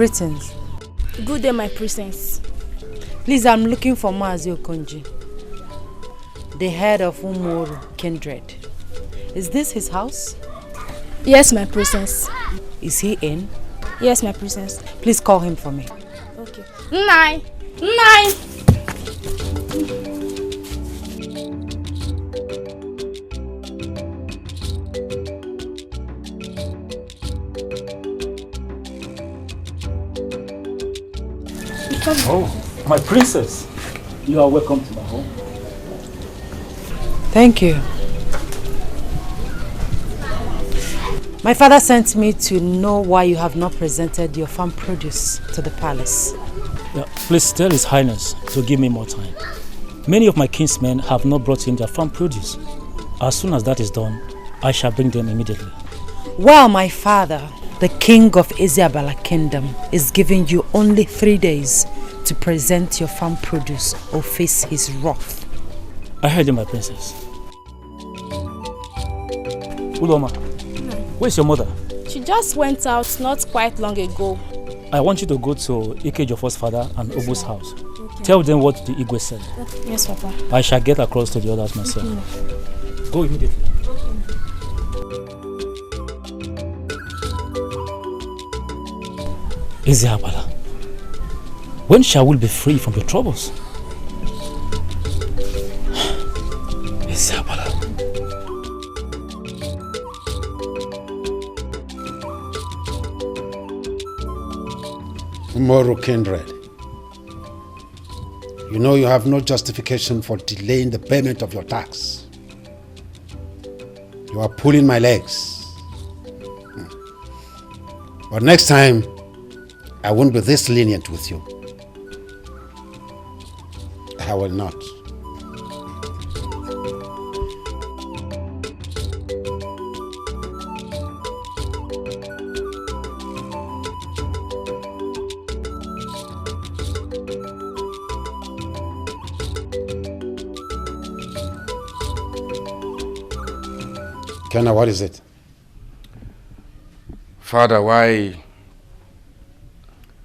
Greetings. Good day, my princess. Please, I'm looking for Mazi Okonji, the head of Umoru kindred. Is this his house? Yes, my princess. Is he in? Yes, my princess. Please call him for me. Okay. Nai! Nai! Oh, my princess. You are welcome to my home. Thank you. My father sent me to know why you have not presented your farm produce to the palace. Yeah, please tell His Highness to give me more time. Many of my kinsmen have not brought in their farm produce. As soon as that is done, I shall bring them immediately. Well, my father, the king of Isiabala Kingdom, is giving you only 3 days to present your farm produce or face his wrath. I heard you, my princess. Uloma, where's your mother? She just went out not quite long ago. I want you to go to Ike Jofo's father and Obu's house. Okay. Tell them what the Igwe said. Yes, Papa. I shall get across to the others myself. Go immediately. Isiabala, when shall we be free from your troubles? Isiabala. Umoru kindred, you know you have no justification for delaying the payment of your tax. You are pulling my legs. But next time, I won't be this lenient with you. I will not. Kenna, what is it? Father, why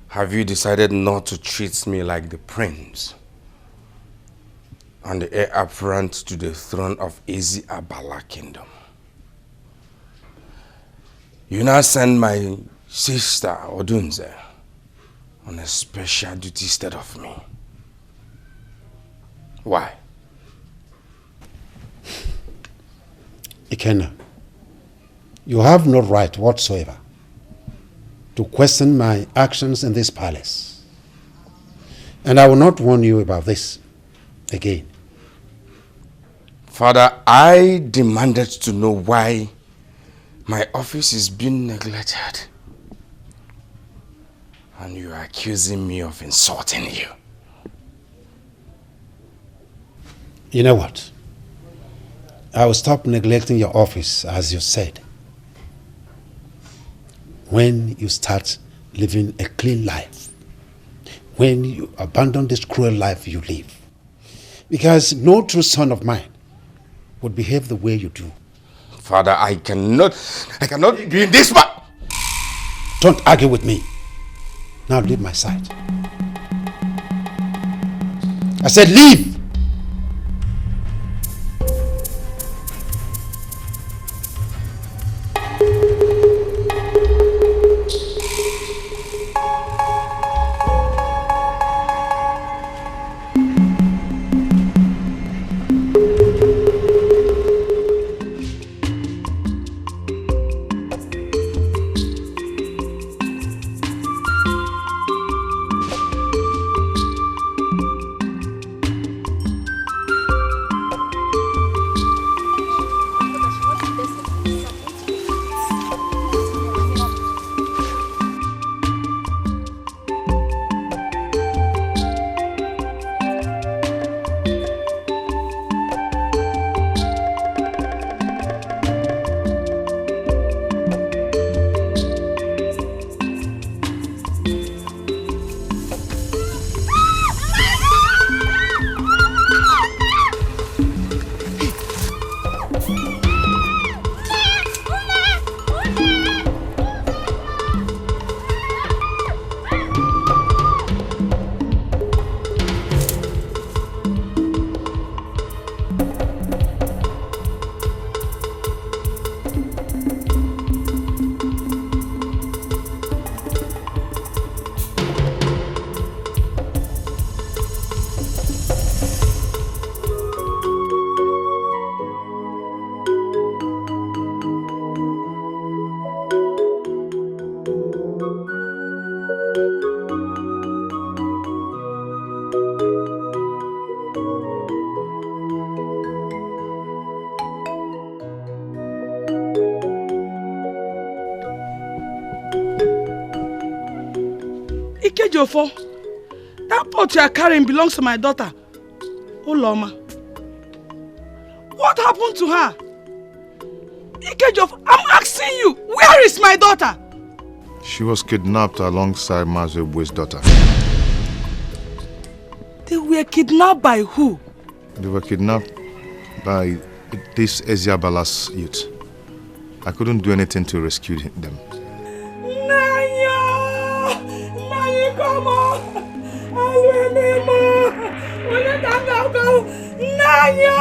have you decided not to treat me like the prince and the heir apparent to the throne of Isiabala Kingdom? You now send my sister Odunze on a special duty instead of me. Why? Ikenna, you have no right whatsoever to question my actions in this palace. And I will not warn you about this again. Father, I demanded to know why my office is being neglected. And you are accusing me of insulting you. You know what? I will stop neglecting your office, as you said, when you start living a clean life, when you abandon this cruel life you live. Because no true son of mine would behave the way you do. Father, I cannot be in this one. Don't argue with me. Now leave my side. I said leave! Ikejofo, that pot you are carrying belongs to my daughter, Uloma. What happened to her? Ikejofo, I'm asking you, where is my daughter? She was kidnapped alongside Mazebwe's daughter. They were kidnapped by who? They were kidnapped by this Eziabala's youth. I couldn't do anything to rescue them. Nanya! Nanya, come on! Nanya!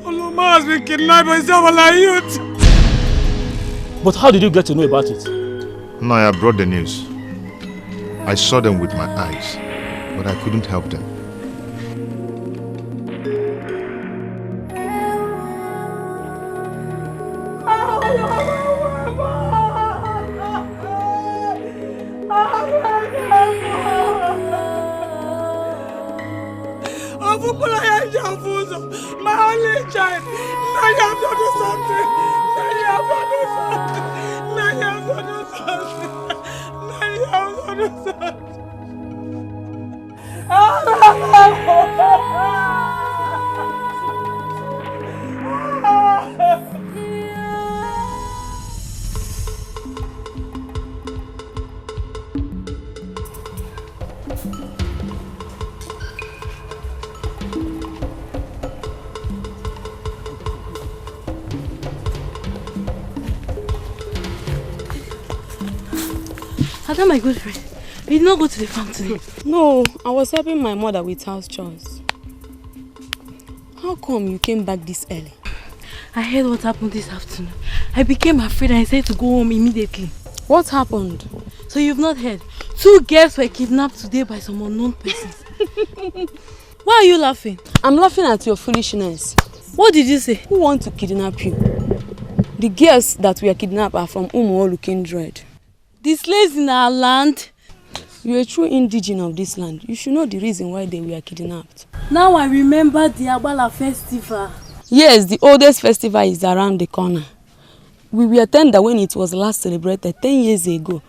Oloma has been kidnapped by Eziabala's youth. But how did you get to know about it? Naya brought the news. I saw them with my eyes, but I couldn't help them. My only child. Nanya, I'm going to do something. Nanya, I'm going to do something. Nanya, I'm going to do something. Nanya, I'm going to do something. Ada, my good friend, you did not go to the farm today? No, I was helping my mother with house chores. How come you came back this early? I heard what happened this afternoon. I became afraid and I said to go home immediately. What happened? So you've not heard? 2 girls were kidnapped today by some unknown persons. Why are you laughing? I'm laughing at your foolishness. What did you say? Who want to kidnap you? The girls that were kidnapped are from Umuolu kindred. The slaves in our land? You're a true indigene of this land. You should know the reason why they were kidnapped. Now I remember the Agbala festival. Yes, the oldest festival is around the corner. We were tender when it was last celebrated 10 years ago.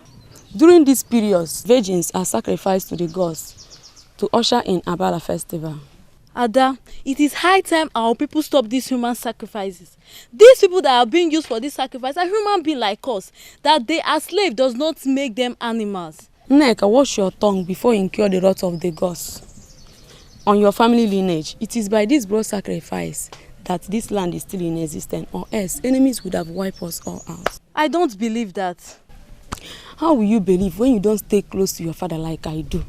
During this period, virgins are sacrificed to the gods to usher in Agbala festival. Ada, it is high time our people stop these human sacrifices. These people that are being used for this sacrifice are human beings like us. That they are slaves does not make them animals. Nneka, wash your tongue before you incur the wrath of the gods. On your family lineage, it is by this broad sacrifice that this land is still in existence, or else enemies would have wiped us all out. I don't believe that. How will you believe when you don't stay close to your father like I do?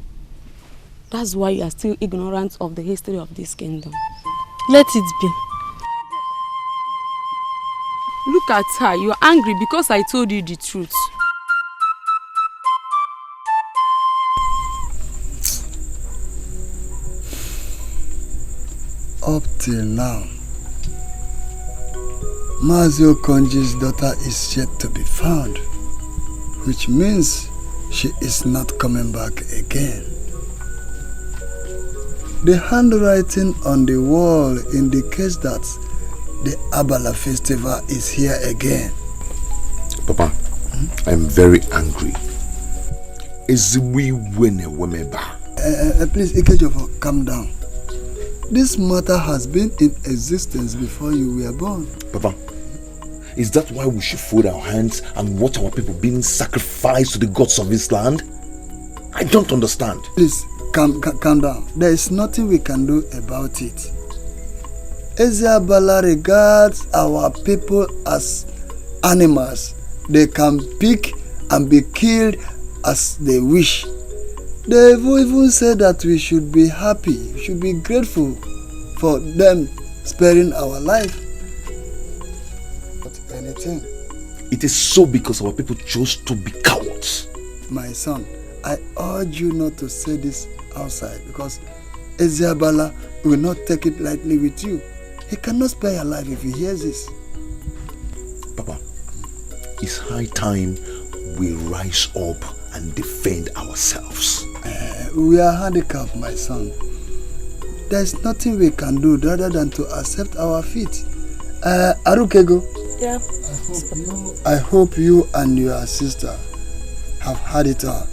That's why you are still ignorant of the history of this kingdom. Let it be. Look at her. You are angry because I told you the truth. Up till now, Mazio Konji's daughter is yet to be found, which means she is not coming back again. The handwriting on the wall indicates that the Agbala festival is here again. Papa, I'm very angry. Please, Ikejofo, calm down. This matter has been in existence before you were born. Papa, is that why we should fold our hands and watch our people being sacrificed to the gods of this land? I don't understand. Please, calm down. There is nothing we can do about it. Eziabala regards our people as animals. They can pick and be killed as they wish. They even said that we should be happy, we should be grateful for them sparing our life. But anything. It is so because our people chose to be cowards. My son, I urge you not to say this outside because Eziabala will not take it lightly with you. He cannot spare your life if he hears this. Papa, it's high time we rise up and defend ourselves. We are handicapped, my son. There is nothing we can do other than to accept our fate. Arukego, Yeah. I hope you and your sister have had it all.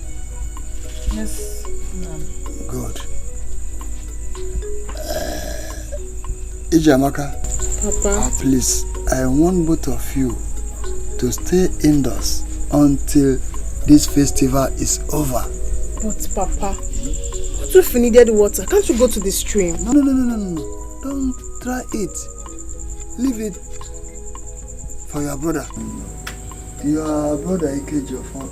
Yes, ma'am. Good. Ijamaka, Papa. please, I want both of you to stay indoors until this festival is over. But Papa, what if we needed water? Can't you go to the stream? No. Don't try it. Leave it for your brother. Your brother Ikejiofo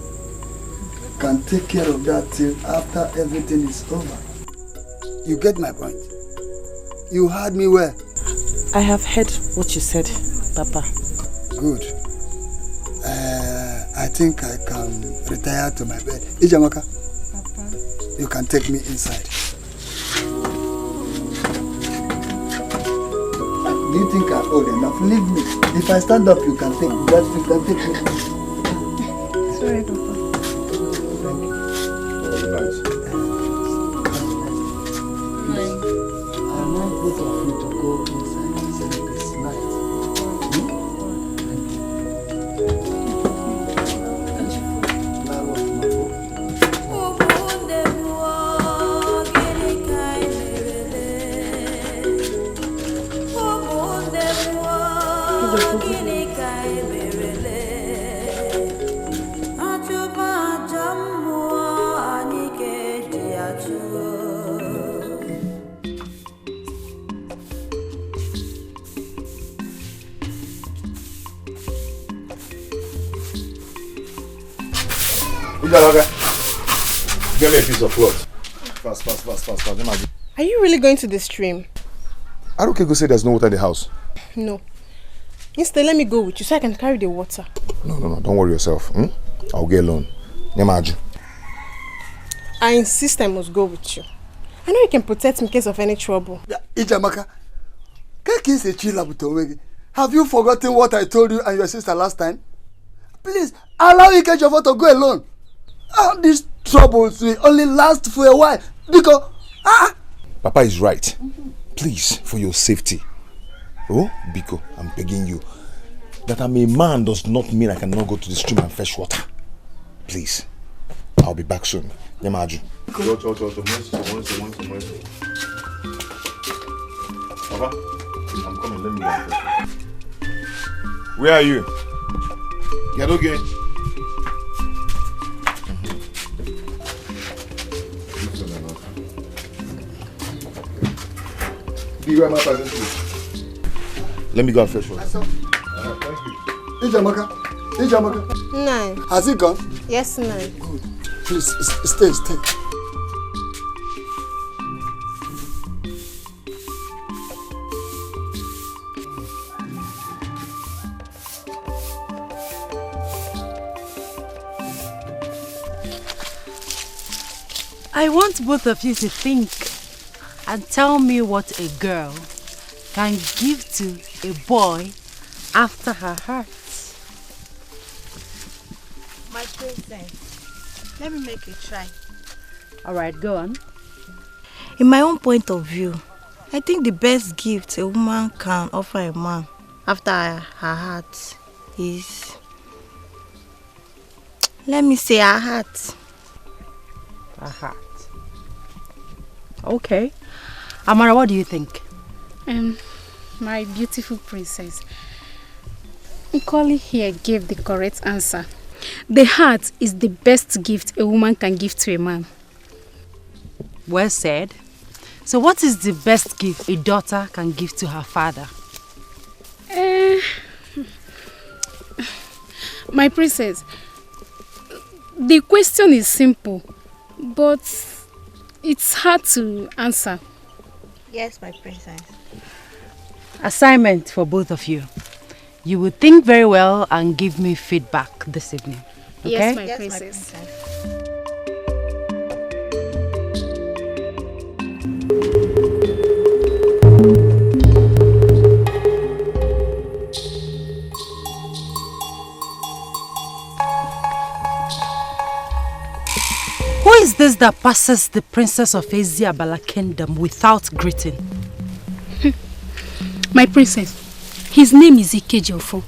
can take care of that till after everything is over. You get my point? You heard me well. I have heard what you said, Papa. Good. I think I can retire to my bed. Ijamaka, Papa. you can take me inside. Do you think I'm old enough? Leave me. If I stand up, you can take me. You can take me. Sorry, Papa. I want both of you to go inside and say this night. Get me a piece of cloth. Fast. Are you really going to the stream? Aruke go say there's no water in the house. No. Instead, let me go with you so I can carry the water. No, don't worry yourself. I'll get alone. Nyamaju. I insist I must go with you. I know you can protect me in case of any trouble. Ijamaka, have you forgotten what I told you and your sister last time? Please, allow Ikejiofo to go alone. These troubles will only last for a while. Because, Papa is right. Please, for your safety. Oh, Biko, I'm begging you. That I'm a man does not mean I cannot go to the stream and fetch water. Please. I'll be back soon. Nyamaju. Papa, I'm coming. Let me go. Where are you? You're okay? Let me go and fetch water. Thank you. Ijamaka. 9. Has it gone? Yes, 9. Good. Please, stay. I want both of you to think and tell me what a girl can give to a boy after her heart. My princess, let me make a try. Alright, go on. In my own point of view, I think the best gift a woman can offer a man after her heart is, let me say, her heart. Her heart. Okay. Amara, what do you think? My beautiful princess, Nkoli here gave the correct answer. The heart is the best gift a woman can give to a man. Well said. So what is the best gift a daughter can give to her father? My princess, the question is simple, but it's hard to answer. Yes, my princess. Assignment for both of you. You will think very well and give me feedback this evening. Okay? Yes, my princess. Who is this that passes the princess of Eziabala kingdom without greeting? My princess, his name is Ikejiofo.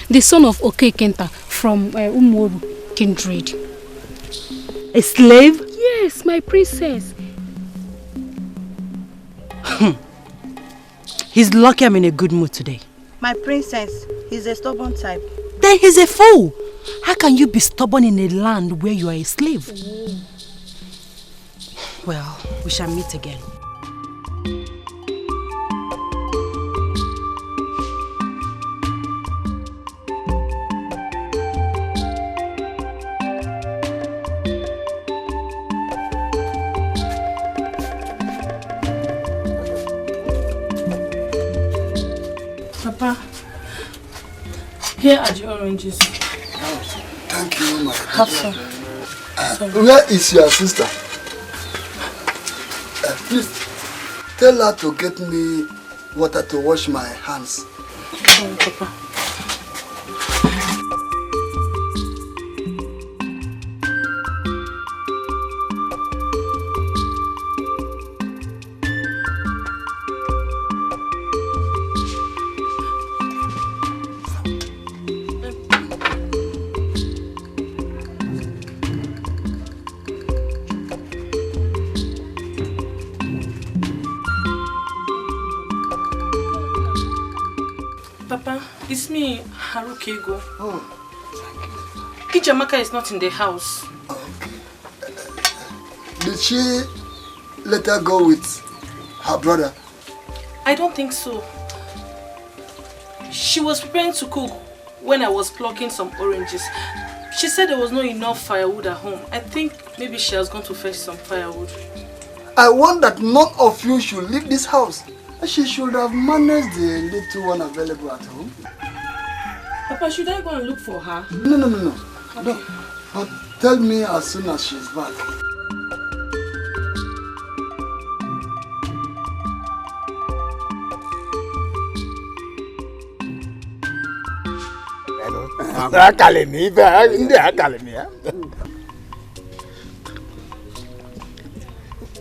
the son of Okekenta from Umoru kindred. A slave? Yes, my princess. He's lucky I'm in a good mood today. My princess, he's a stubborn type. Then he's a fool. How can you be stubborn in a land where you are a slave? Well, we shall meet again. Papa, here are the oranges. Thank you, my Have some. Where is your sister? Please, tell her to get me water to wash my hands. Sorry, Papa. Papa, it's me, Harukego. Oh, Kijamaka is not in the house. okay. Did she let her go with her brother? I don't think so. She was preparing to cook when I was plucking some oranges. She said there was not enough firewood at home. I think maybe she has gone to fetch some firewood. I want that none of you should leave this house. She should have managed the little one available at home. Papa, should I go and look for her? No. Okay. But tell me as soon as she's back.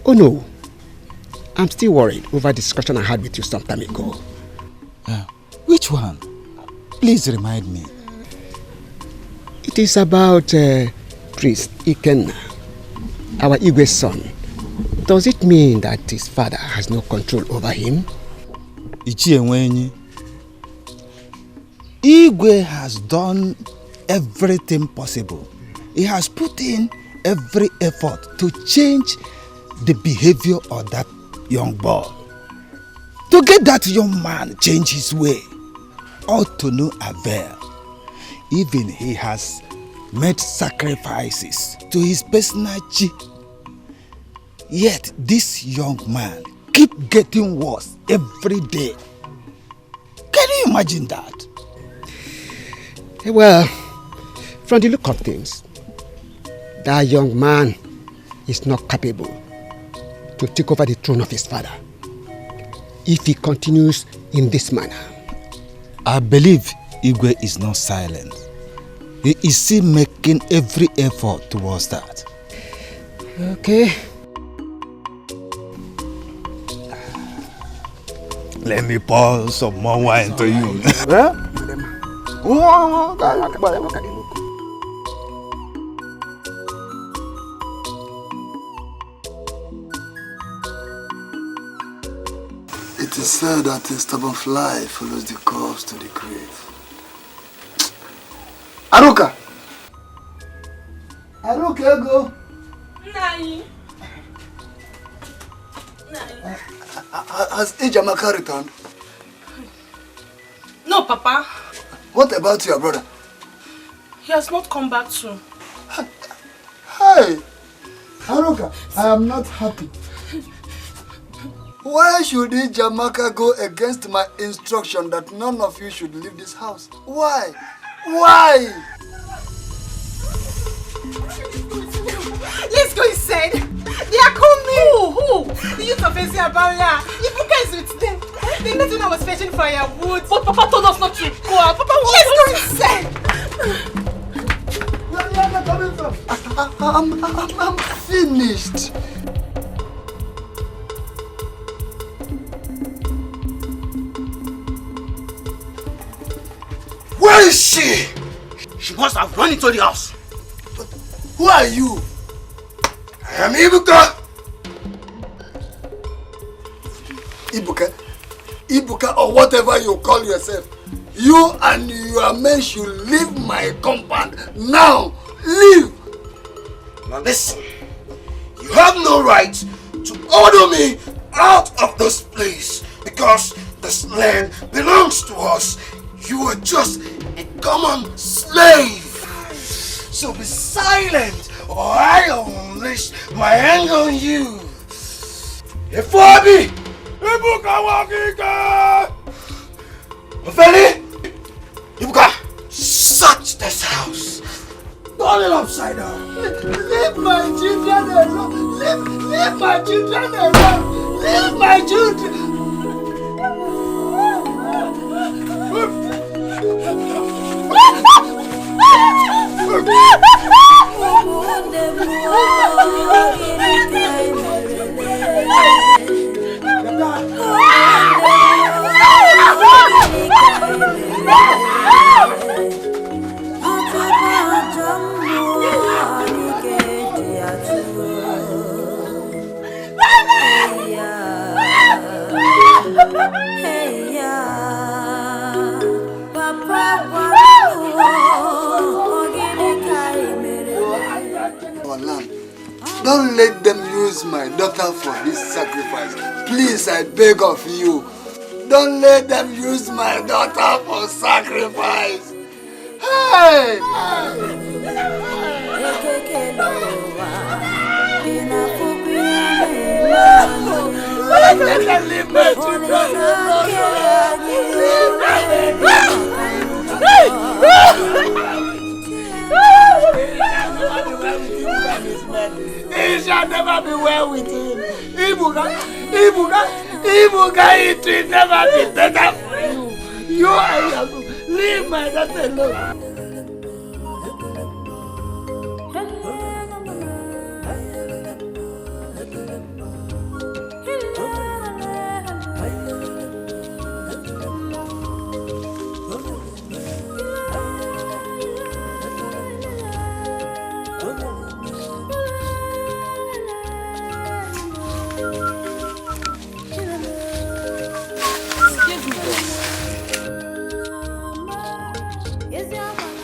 Oh no, I'm still worried over the discussion I had with you some time ago. Which one? Please remind me. It is about Priest Ikenna, our Igwe's son. Does it mean that his father has no control over him? Ichienwenyi, Igwe has done everything possible. He has put in every effort to change the behavior of that young boy. To get that young man change his way, all to no avail. Even he has made sacrifices to his personal chi. Yet this young man keep getting worse every day. Can you imagine that? Well, from the look of things, that young man is not capable to take over the throne of his father if he continues in this manner. I believe Igwe is not silent. He is still making every effort towards that. Okay. Let me pour some more wine to you. It is said that a stubborn fly follows the corpse to the grave. Aruka! Aruka, go! Nai. Has Ijamaka returned? No, Papa. What about your brother? He has not come back soon. Hey! Haruka, I am not happy. Why should Ijamaka go against my instruction that none of you should leave this house? Why? Why? Let's go inside. They are coming. Who? The youth of Eziabala. Ibuka is with them. They met when I was fetching firewood. But Papa told us not to go out. Papa, let's go inside. Where are you coming from? I'm finished. Where is She must have run into the house. But who are you? I am Ibuka. Ibuka or whatever you call yourself. You and your men should leave my compound now. Leave. Now listen, you have no right to order me out of this place because this land belongs to us. You are just a common slave. So be silent or I'll unleash my anger on you. Efobi! Ibuka Wakika! Ofeli! Ibuka! Search this house! Turn it upside down! Leave my children alone! Leave my children alone! Leave my children! Don't let them use my daughter for this sacrifice. Please, I beg of you. Don't let them use my daughter for sacrifice. Hey! Let them leave my children. It shall never be well with him. Ibuka, it will never be better for you. You and your leave my daughter alone.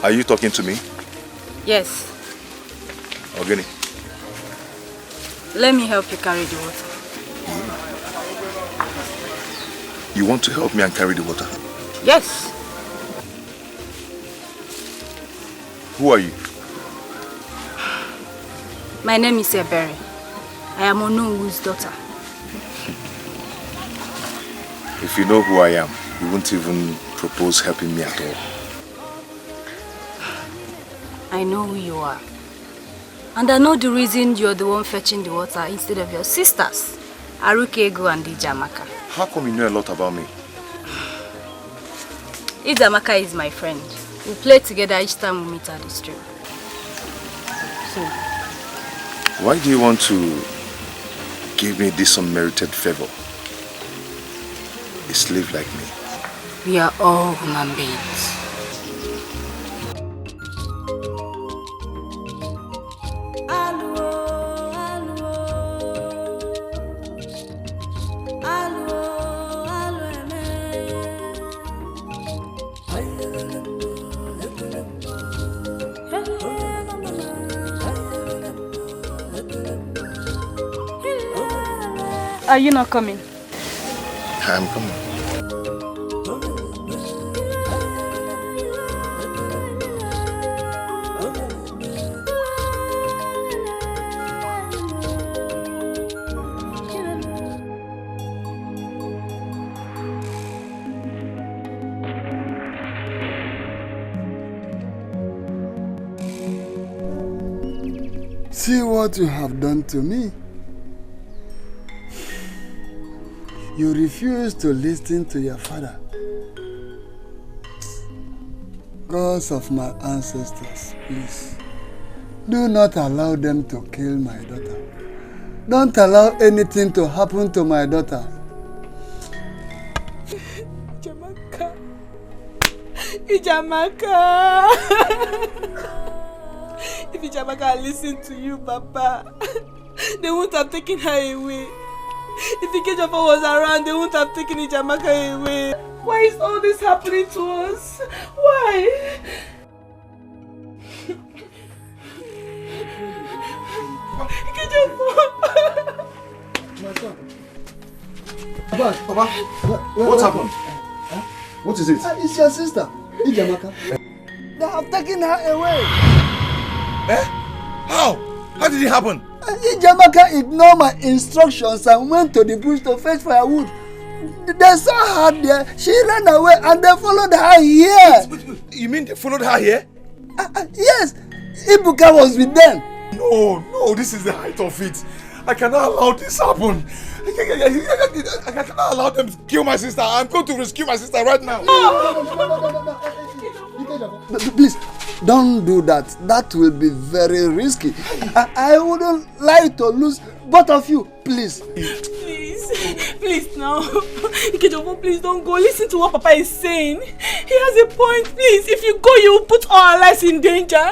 Are you talking to me? Yes. Ogini. Let me help you carry the water. You want to help me and carry the water? Yes. Who are you? My name is Ebere. I am Onuwu's daughter. If you know who I am, you won't even propose helping me at all. I know who you are. And I know the reason you're the one fetching the water instead of your sisters, Arukego and Ijamaka. How come you know a lot about me? Ijamaka is my friend. We play together each time we meet at the stream. So, why do you want to give me this unmerited favor? A slave like me. We are all human beings. Are you not coming? I'm coming. See what you have done to me. You refuse to listen to your father. Gods of my ancestors, please, do not allow them to kill my daughter. Don't allow anything to happen to my daughter. Jamaka, Ijamaka. If Ijamaka had listened to you, Papa, they wouldn't have taken her away. If Ikejofa was around, they wouldn't have taken Ijamaka away. Why is all this happening to us? Why? Ikejofa! My son. Papa, what happened? Huh? What is it? It's your sister, Ijamaka. They have taken her away. Eh? How? How did it happen? Ijamaka ignored my instructions and went to the bush to fetch firewood. They saw her there, she ran away and they followed her here. You mean they followed her here? Yes, Ibuka was with them. No, this is the height of it. I cannot allow this happen. I cannot allow them to kill my sister. I'm going to rescue my sister right now. Please, don't do that. That will be very risky. I wouldn't like to lose both of you. Please. Please now. Ikejofa, please don't go. Listen to what Papa is saying. He has a point. Please, if you go, you will put all our lives in danger.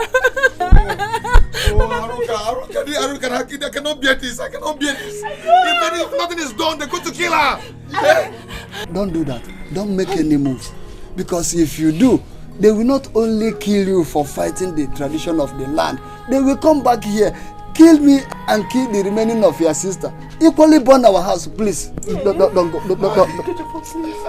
Aruka, I cannot bear this. I cannot bear this. If nothing is done, they're going to kill her. Don't do that. Don't make any moves. Because if you do, they will not only kill you for fighting the tradition of the land, they will come back here, kill me and kill the remaining of your sister. Equally burn our house, please. Don't go.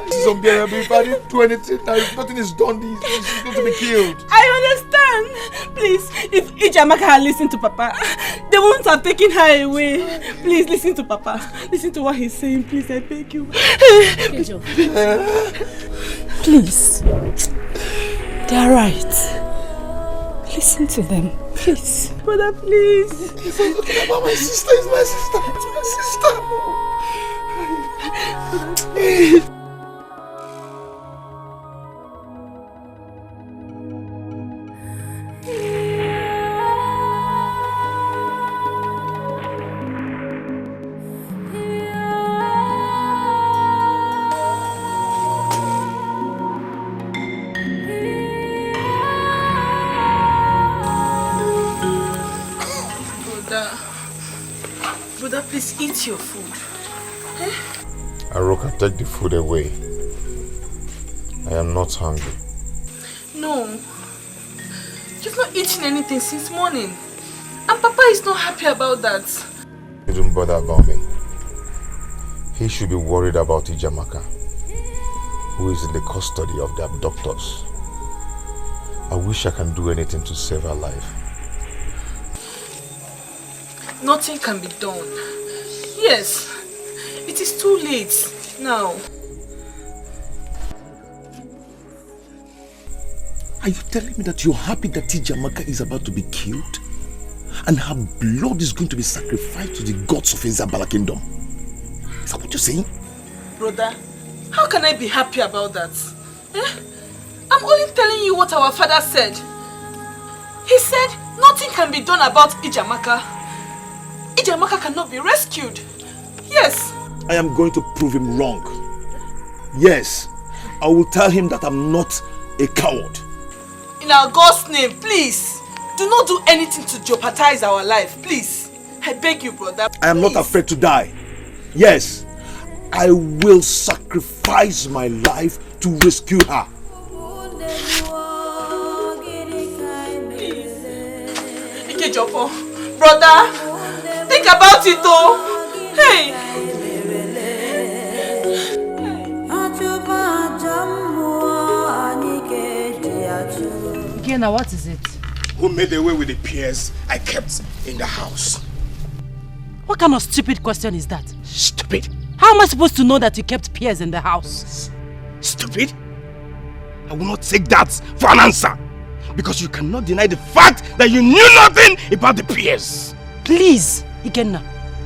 This is unbearable. If I didn't do anything, if nothing is done, he's going to be killed. I understand. Please, if Ijamaka had listened to Papa, they wouldn't have taken her away. Please, listen to Papa. Listen to what he's saying. Please, I beg you. Please. They are right. Listen to them, please. Brother, please. He's talking about my sister. It's my sister. It's my sister. Brother, please eat your food. Eh? Aroka, take the food away. I am not hungry. No. You've not eaten anything since morning. And Papa is not happy about that. You don't bother about me. He should be worried about Ijamaka, who is in the custody of the abductors. I wish I can do anything to save her life. Nothing can be done. Yes, it is too late now. Are you telling me that you're happy that Ijamaka is about to be killed? And her blood is going to be sacrificed to the gods of Ezabala Kingdom? Is that what you're saying? Brother, how can I be happy about that? Eh? I'm only telling you what our father said. He said nothing can be done about Ijamaka. Ijamaka cannot be rescued. Yes. I am going to prove him wrong. Yes. I will tell him that I'm not a coward. In our God's name, please. Do not do anything to jeopardize our life. Please. I beg you, brother. I am not afraid to die. Yes. I will sacrifice my life to rescue her. Ikejofa, brother. Think about it though. Hey! Again, what is it? Who made away with the peers I kept in the house? What kind of stupid question is that? Stupid? How am I supposed to know that you kept peers in the house? Stupid? I will not take that for an answer. Because you cannot deny the fact that you knew nothing about the peers. Please, Ikenna,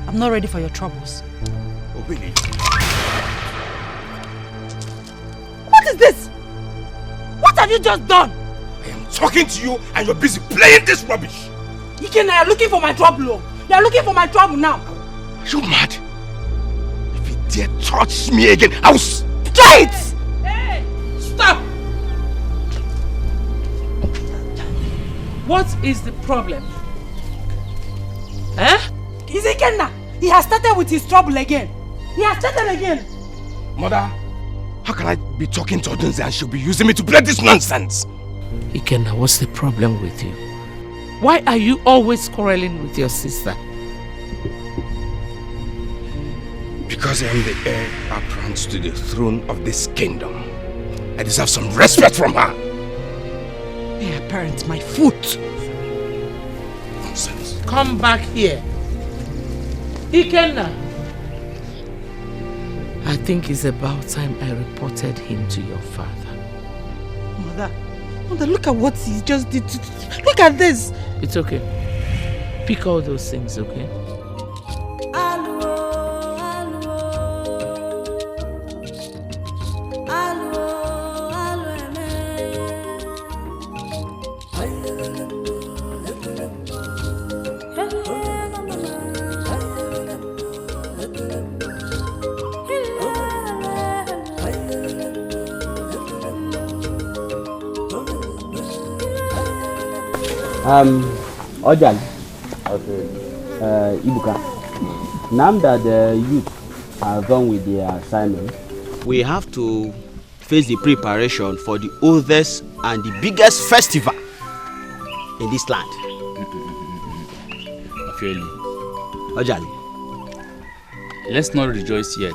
I'm not ready for your troubles. Oh, really? What is this? What have you just done? I am talking to you and you're busy playing this rubbish. Ikenna, you're looking for my trouble. You're looking for my trouble now. Are you mad? If you dare touch me again, I will... Try it! Hey! Stop! What is the problem? Eh? Is it Kenna? He has started with his trouble again. He has started again. Mother, how can I be talking to Odunze and she'll be using me to play this nonsense? Ikenna, what's the problem with you? Why are you always quarreling with your sister? Because I am the heir apparent to the throne of this kingdom. I deserve some respect from her. Heir apparent, my foot. Nonsense. Come back here. Ikenna. I think it's about time I reported him to your father. Mother, look at what he just did. Look at this. It's okay. Pick all those things, okay? Ojan, Ibuka, now that the youth are done with their assignment, we have to face the preparation for the oldest and the biggest festival in this land. Ojali, let's not rejoice yet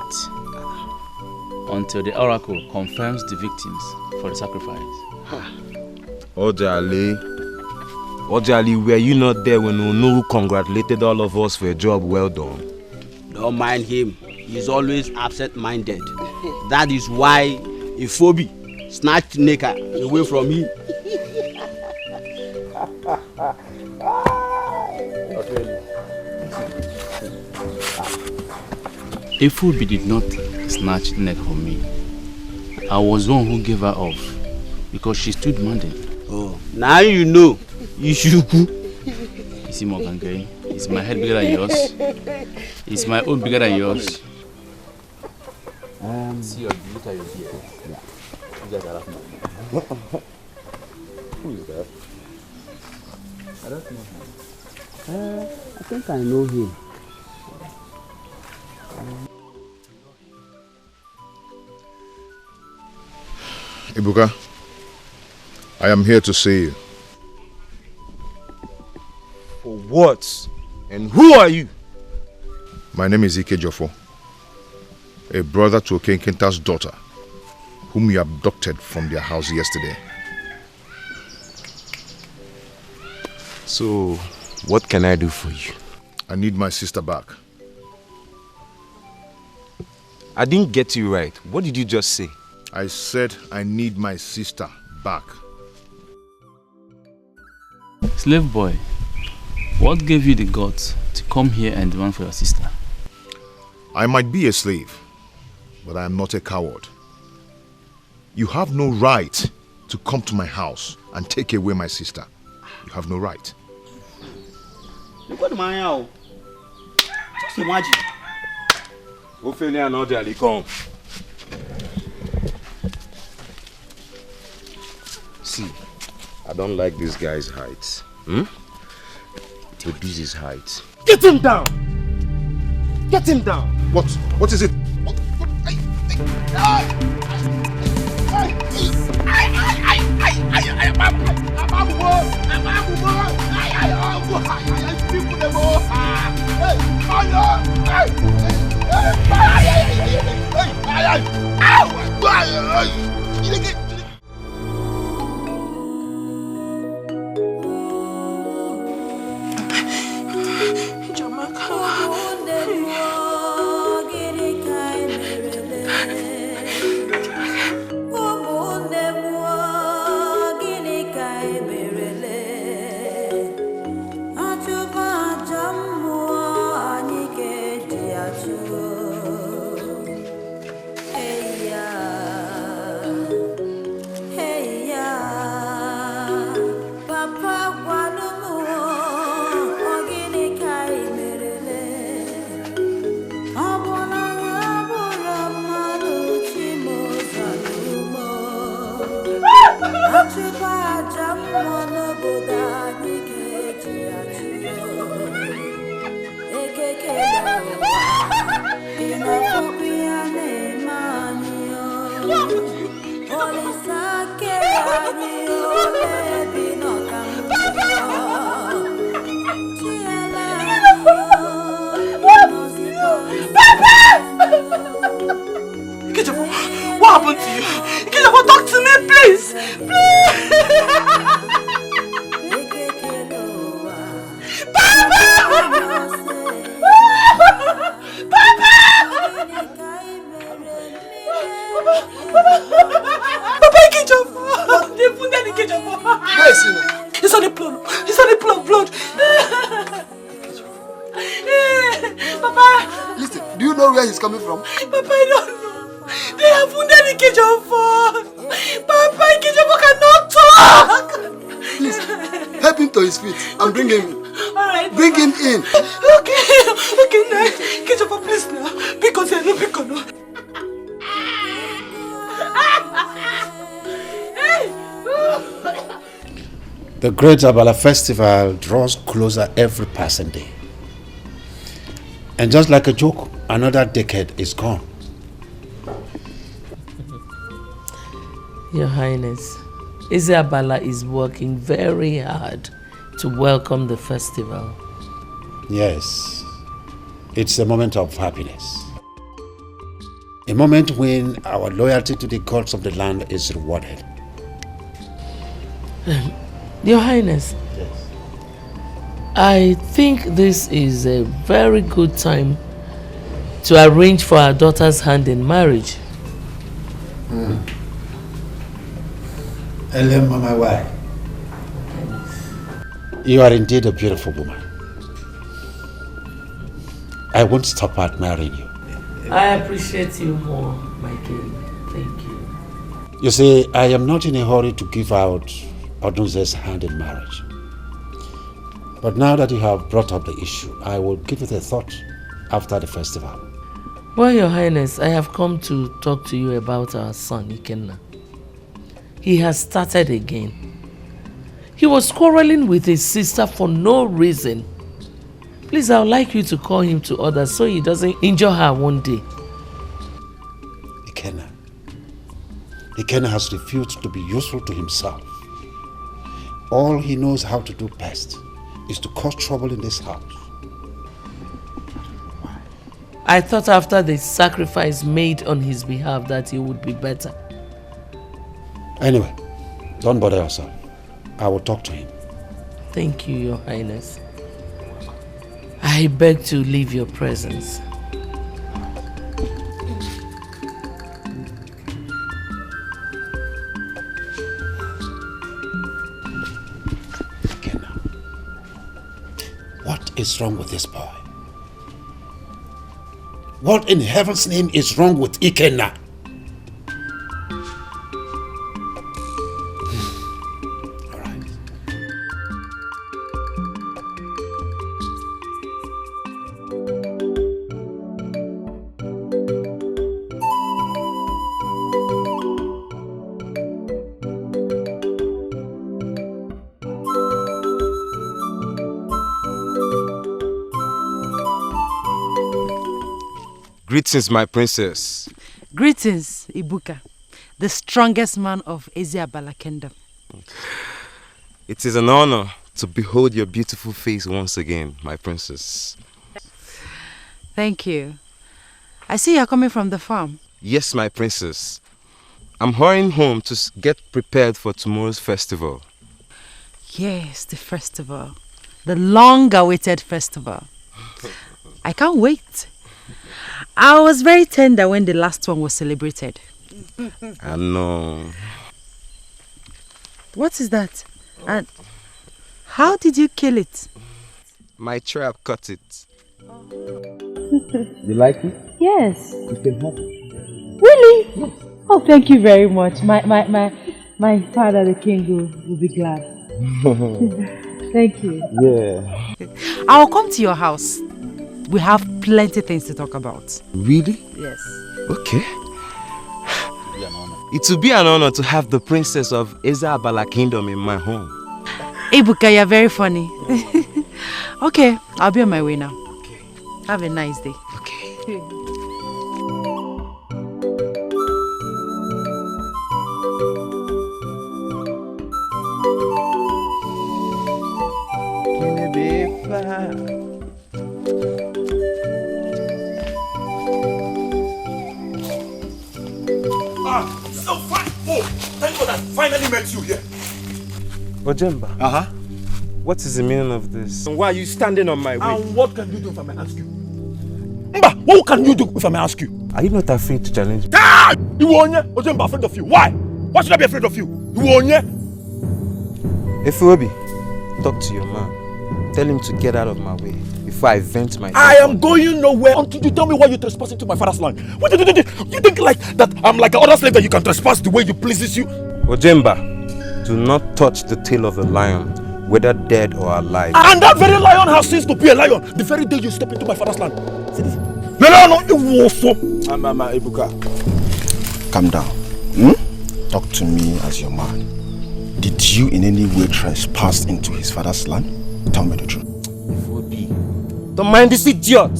until the oracle confirms the victims for the sacrifice. Ojali, were you not there when Onu congratulated all of us for a job well done? Don't mind him. He's always absent-minded. That is why Ifobi snatched Neka away from him. Ifobi did not snatch Neka from me. I was the one who gave her off because she stood demanding. Oh, now you know. You should. You see, Mokangai, is my head bigger than yours? Is my own bigger than yours? See your look at your beard. Yeah. You guys are laughing at me. Who is that? I don't know him. I think I know him. Ibuka, I am here to see you. For what? And who are you? My name is Ike Jofo, a brother to Okenkinta's daughter, whom you abducted from their house yesterday. So, what can I do for you? I need my sister back. I didn't get you right. What did you just say? I said I need my sister back. Slave boy, what gave you the guts to come here and demand for your sister? I might be a slave, but I am not a coward. You have no right to come to my house and take away my sister. You have no right. Look at my house. Just imagine. Ophelia and Ojali, come. See, I don't like this guy's height. It reduces height. Get him down! Get him down! What? What is it? What happened to you? Ikechukwu, talk to me, please! Papa Ikechukwu! They wounded Ikechukwu! Where is he now? He's on the blood. He's on the blood. Papa! Listen, do you know where he's coming from? Papa, I don't know. They have wounded Ikechukwu. Papa, Ikechukwu cannot talk. Please, help him to his feet and bring him in. Alright. Bring him in. Okay, now. Ikechukwu, please now. Because I know. The Great Abala Festival draws closer every passing day. And just like a joke, another decade is gone. Your Highness, Isabella is working very hard to welcome the festival. Yes, it's a moment of happiness. A moment when our loyalty to the gods of the land is rewarded. Your Highness, yes. I think this is a very good time to arrange for our daughter's hand in marriage. Hello, Mama, why? You are indeed a beautiful woman. I won't stop admiring you. I appreciate you more, my king. Thank you. You see, I am not in a hurry to give out Odunze's hand in marriage. But now that you have brought up the issue, I will give it a thought after the festival. Well, Your Highness, I have come to talk to you about our son, Ikenna. He has started again. He was quarreling with his sister for no reason. Please, I would like you to call him to order so he doesn't injure her one day. Ikenna has refused to be useful to himself. All he knows how to do best is to cause trouble in this house. I thought after the sacrifice made on his behalf that he would be better. Anyway, don't bother yourself. I will talk to him. Thank you, Your Highness. I beg to leave your presence. What is wrong with this boy? What in heaven's name is wrong with Ikenna? Greetings, my princess. Greetings, Ibuka, the strongest man of Eziabala Kingdom. It is an honor to behold your beautiful face once again, my princess. Thank you. I see you're coming from the farm. Yes, my princess. I'm hurrying home to get prepared for tomorrow's festival. Yes, the festival. The long-awaited festival. I can't wait. I was very tender when the last one was celebrated. I know. What is that? And how did you kill it? My trap caught it. You like it? Yes. You can have it. Really? Yes. Oh, thank you very much. My father, the king, will be glad. Thank you. Yeah. I'll come to your house. We have plenty things to talk about. Really? Yes. Okay. It will be an honor to have the princess of Eziabala Kingdom in my home. Ibuka, you're very funny. Okay, I'll be on my way now. Okay. Have a nice day. Okay. So fine. Oh, thank God I finally met you here. Ojemba. What is the meaning of this? And why are you standing on my way? And what can you do if I may ask you? Mba, what can you do if I may ask you? Are you not afraid to challenge me? Ah! You onye? Ojemba afraid of you. Why? Why should I be afraid of you? You onye? Efuobi, talk to your man. Tell him to get out of my way before I vent my... I am going nowhere until you tell me why you're trespassing to my father's land. What did you think like that I'm like another slave that you can trespass the way you pleases you? Ojemba, do not touch the tail of a lion, whether dead or alive. And that very lion has ceased to be a lion the very day you step into my father's land. See this? No, Ebuka, calm down. Talk to me as your man. Did you in any way trespass into his father's land? Tell me the truth. Don't mind this idiot.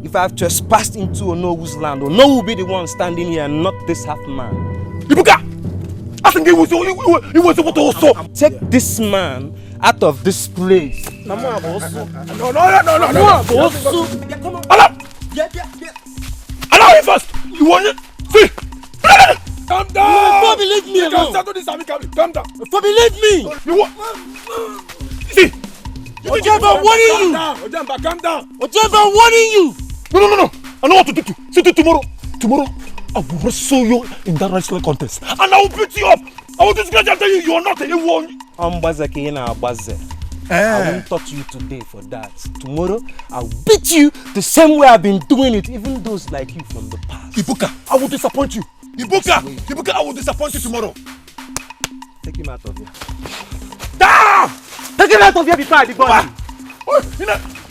If I have trespassed into Onowu's land, Onowu will be the one standing here and not this half man. Ibuka! I think he was able to also take this man out of this place. No. Allow! Allow him first! You want it? See! Calm down! You believe me alone! Calm down! Believe me! You want... See! Ojemba, I'm warning you! Ojemba, calm down! Ojemba, I'm warning you! No! I know what to do to you. See tomorrow. Tomorrow, I will wrestle you in that wrestling contest. And I will beat you up! I will disgrace you and tell you are not anyone! I won't touch you today for that. Tomorrow, I'll beat you the same way I've been doing it, even those like you from the past. Ibuka, I will disappoint you. Ibuka, I will disappoint you tomorrow. Take him out of here. Ah! Take him out of here before I depart you.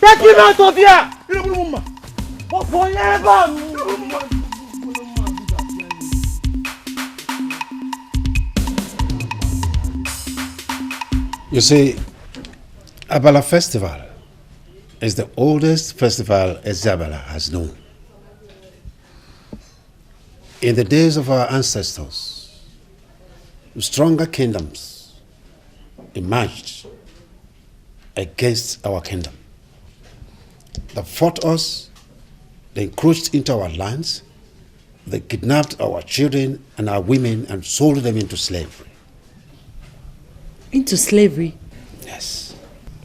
Take him out of here! You see, Abala Festival is the oldest festival Ezabala has known. In the days of our ancestors, stronger kingdoms emerged against our kingdom. They fought us, they encroached into our lands, they kidnapped our children and our women and sold them into slavery. Into slavery? Yes.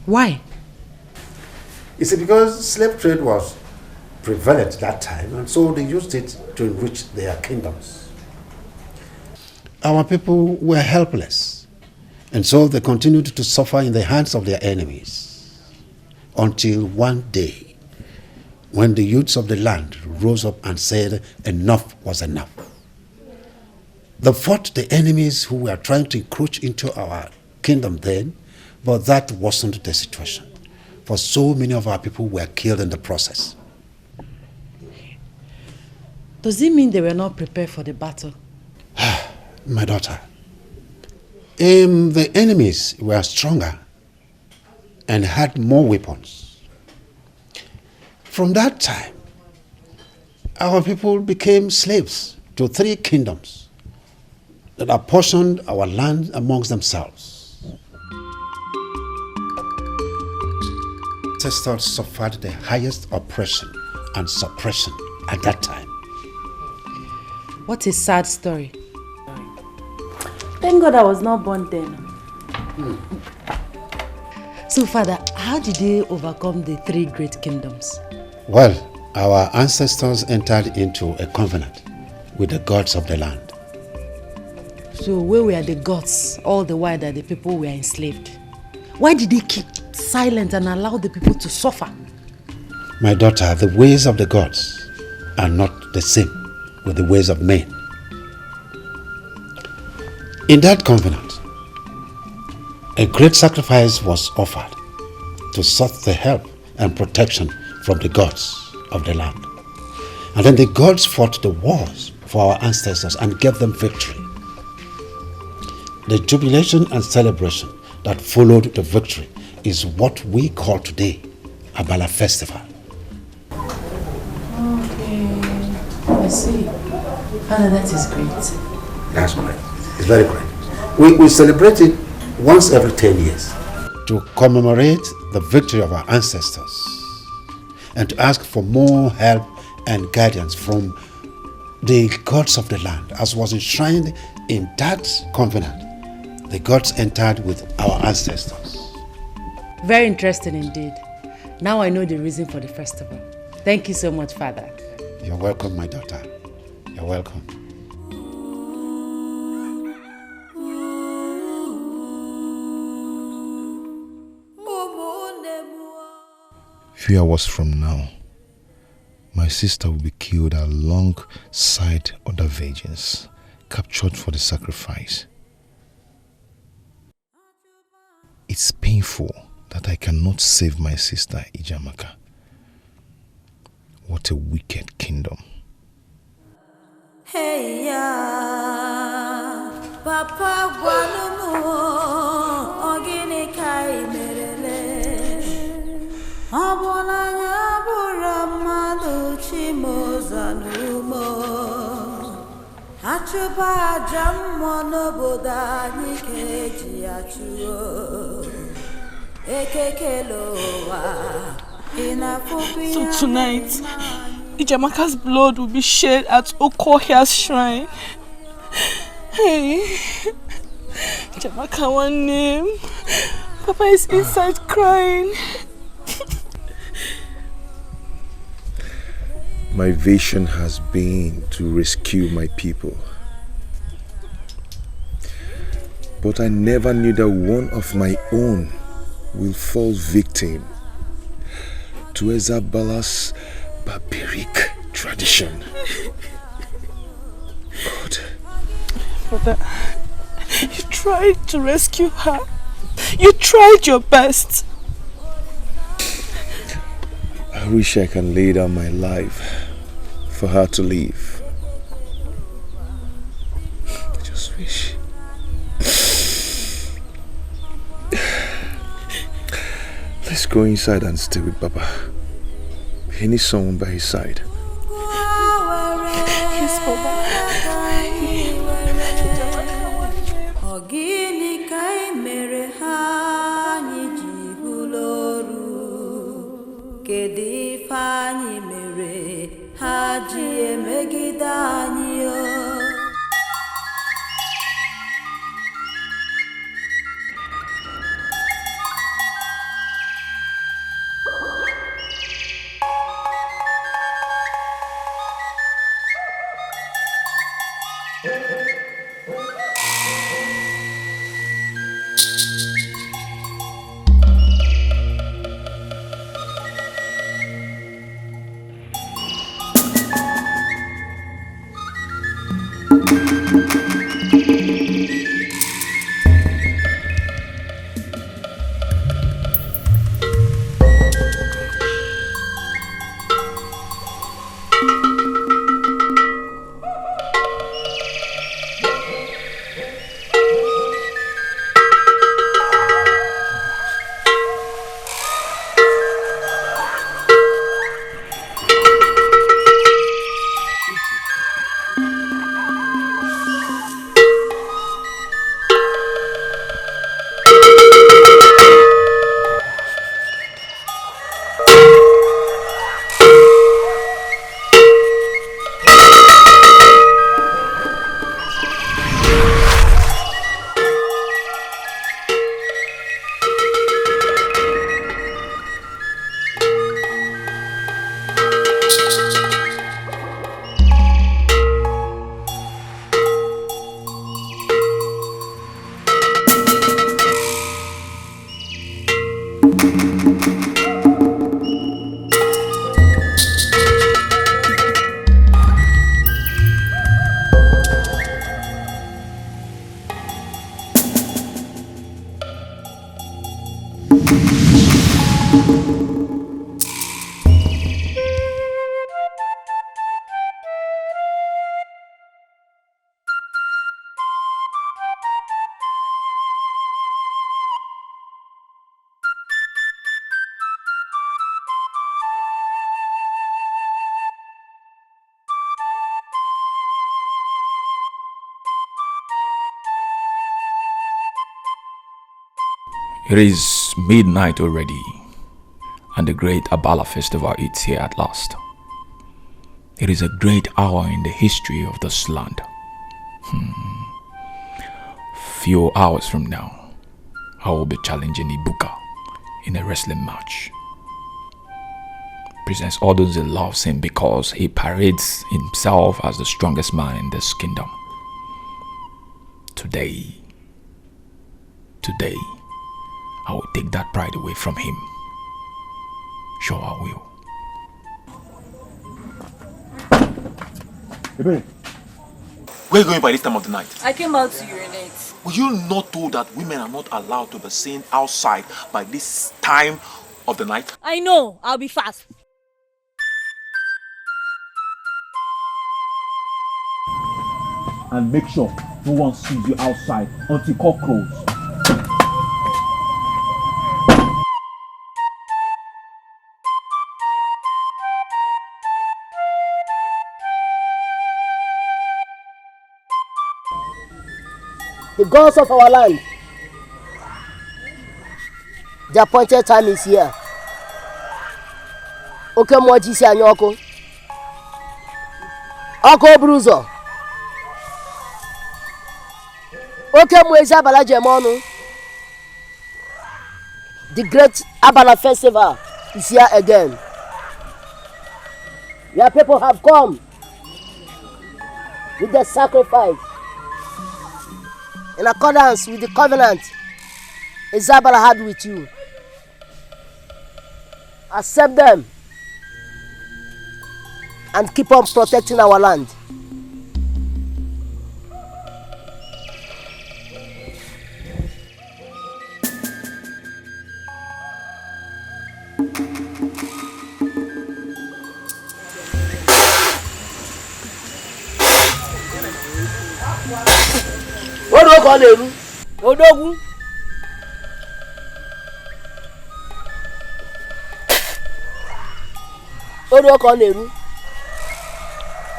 Why? You see, because slave trade was prevalent that time, and so they used it to enrich their kingdoms. Our people were helpless, and so they continued to suffer in the hands of their enemies, until one day, when the youths of the land rose up and said enough was enough. They fought the enemies who were trying to encroach into our kingdom then, but that wasn't the situation, for so many of our people were killed in the process. Does it mean they were not prepared for the battle? My daughter, the enemies were stronger and had more weapons. From that time, our people became slaves to 3 kingdoms that apportioned our land amongst themselves. Ancestors suffered the highest oppression and suppression at that time. What a sad story. Thank God I was not born then. So, Father, how did they overcome the 3 great kingdoms? Well, our ancestors entered into a covenant with the gods of the land. So, where were the gods all the while that the people were enslaved? Why did they keep silent and allow the people to suffer? My daughter, the ways of the gods are not the same with the ways of men. In that covenant, a great sacrifice was offered to sought the help and protection from the gods of the land. And then the gods fought the wars for our ancestors and gave them victory. The jubilation and celebration that followed the victory is what we call today Abala Festival. Okay, I see. Father, that is great. That's correct. It's very correct. We celebrate it once every 10 years to commemorate the victory of our ancestors and to ask for more help and guidance from the gods of the land, as was enshrined in that covenant. The gods entered with our ancestors. Very interesting indeed. Now I know the reason for the festival. Thank you so much, Father. You're welcome, my daughter. You're welcome. Few hours from now, my sister will be killed alongside other virgins, captured for the sacrifice. It's painful that I cannot save my sister Ijamaka. What a wicked kingdom. Hey ya, Papa Guanumu, Ogini Kai Merele, Abonanya Buramadu Chimozanumo, Achuba Jamono Bodani Keji Achuo, Ekekeloa. So tonight, Ijamaka's blood will be shed at Okohia's shrine. Hey, Ijamaka, one name. Papa is inside crying. My vision has been to rescue my people. But I never knew that one of my own will fall victim to Ezabala's barbaric tradition. God. Brother, you tried to rescue her. You tried your best. I wish I can lay down my life for her to live. I just wish. Let's go inside and stay with Baba. He needs someone by his side. Yes, Baba. It is midnight already, and the great Abala festival is here at last. It is a great hour in the history of this land. Few hours from now, I will be challenging Ibuka in a wrestling match. Princess Odunze loves him because he parades himself as the strongest man in this kingdom. Today, I will take that pride away from him. Sure I will. Hey, where are you going by this time of the night? I came out to urinate. Were you not told that women are not allowed to be seen outside by this time of the night? I know. I'll be fast. And make sure no one sees you outside until cock crows. The gods of our land, the appointed time is here. Oke moji si anyoko. Oko bruzo. Oke mwezi abala jemonu. The great Abala festival is here again. Your people have come with the sacrifice in accordance with the covenant Isabella had with you. Accept them and keep on protecting our land. Odogu. Odo ko neru.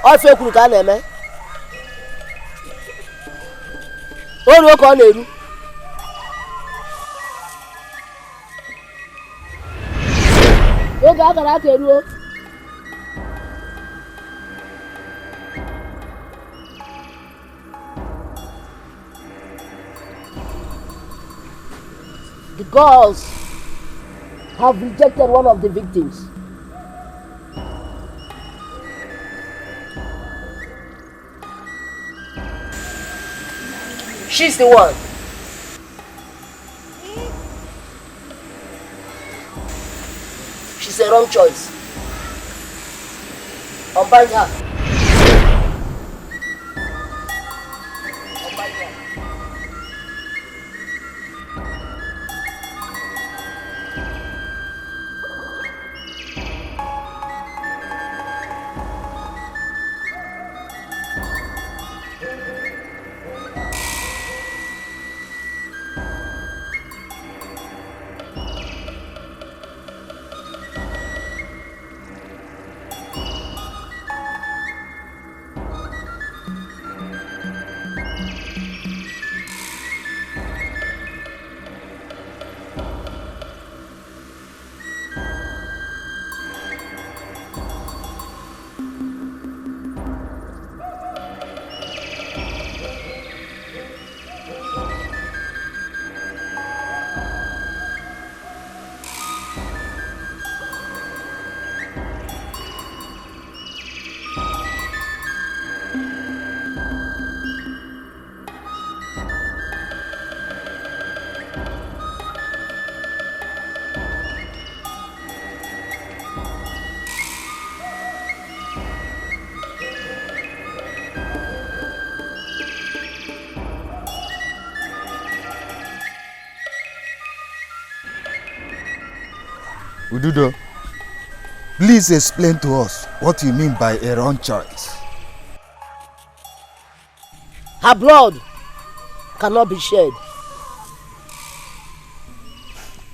O fe kuru ka na eme. Odo ko neru. O ga gara keru o. The gods have rejected one of the victims. She's the one. She's a wrong choice. Unbind her. Ududo, please explain to us what you mean by a wrong choice. Her blood cannot be shed.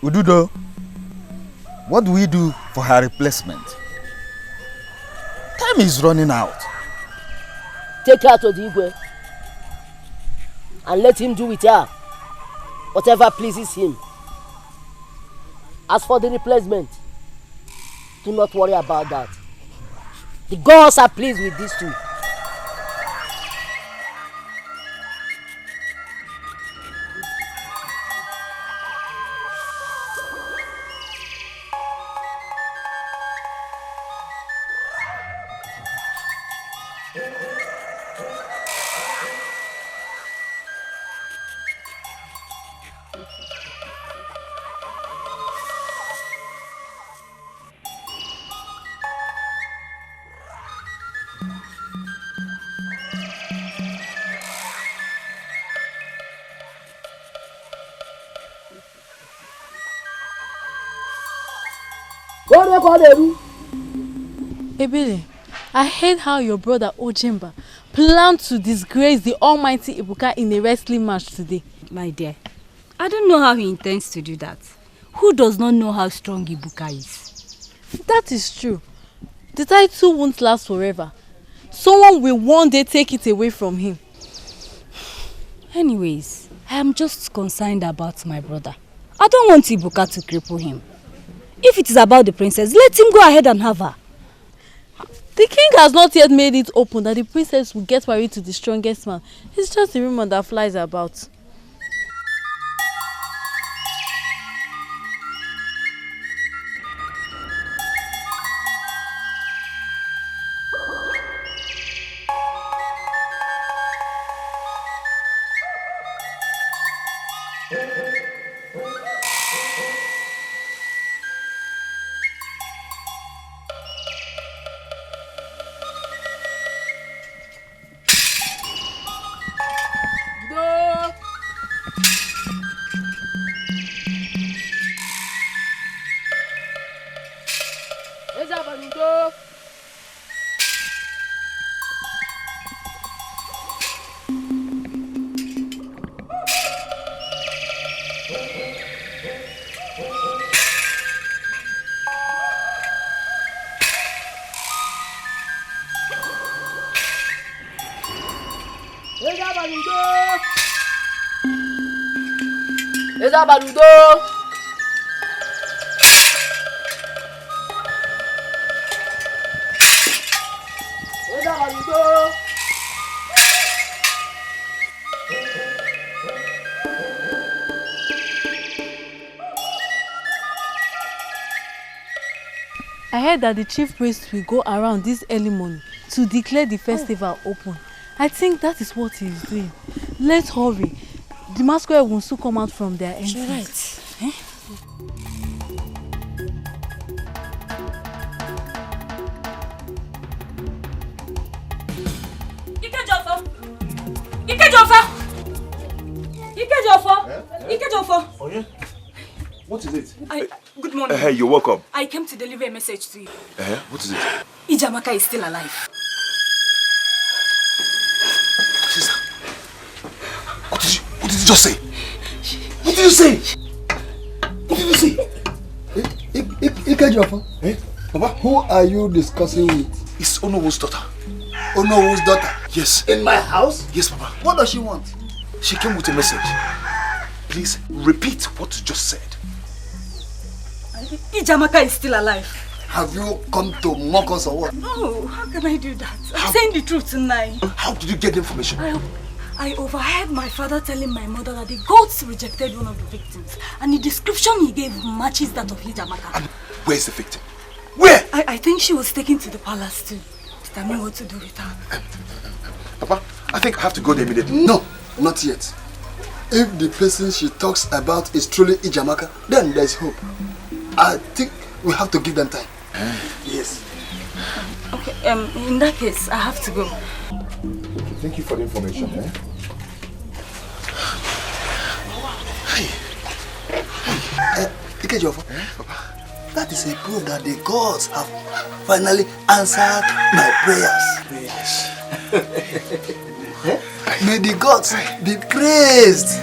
Ududo, what do we do for her replacement? Time is running out. Take her to the Igwe and let him do with her whatever pleases him. As for the replacement, do not worry about that. The gods are pleased with these two. Ebele, I heard how your brother Ojemba planned to disgrace the almighty Ibuka in a wrestling match today. My dear, I don't know how he intends to do that. Who does not know how strong Ibuka is? That is true. The title won't last forever. Someone will one day take it away from him. Anyways, I am just concerned about my brother. I don't want Ibuka to cripple him. If it is about the princess, let him go ahead and have her. The king has not yet made it open that the princess will get married to the strongest man. It's just a rumor that flies about. I heard that the chief priest will go around this early morning to declare the festival open. I think that is what he is doing. Let's hurry. The masquerade will soon come out from their entrance. You're right. Eh? Ikejofo! Oh yeah? What is it? Good morning. Hey, you woke up. I came to deliver a message to you. What is it? Ijamaka is still alive. Sister, what did you just say? What did you say? What did you say? Ikejofo? Papa? Who are you discussing with? It's Onowu's daughter. Onowu's daughter? Yes. In my house? Yes, Papa. What does she want? She came with a message. Please, repeat what you just said. Ijamaka is still alive. Have you come to mock us or what? No, how can I do that? I'm saying the truth tonight. How did you get the information? I overheard my father telling my mother that the gods rejected one of the victims, and the description he gave matches that of Ijamaka. And where's the victim? Where? I think she was taken to the palace too. Tell me what to do with her. Papa, I think I have to go there immediately. No, not yet. If the person she talks about is truly Ijamaka, then there's hope. I think we have to give them time. Yes. Okay, in that case, I have to go. Thank you for the information. Ikejofo, that is a proof that the gods have finally answered my prayers. Yes. May the gods be praised.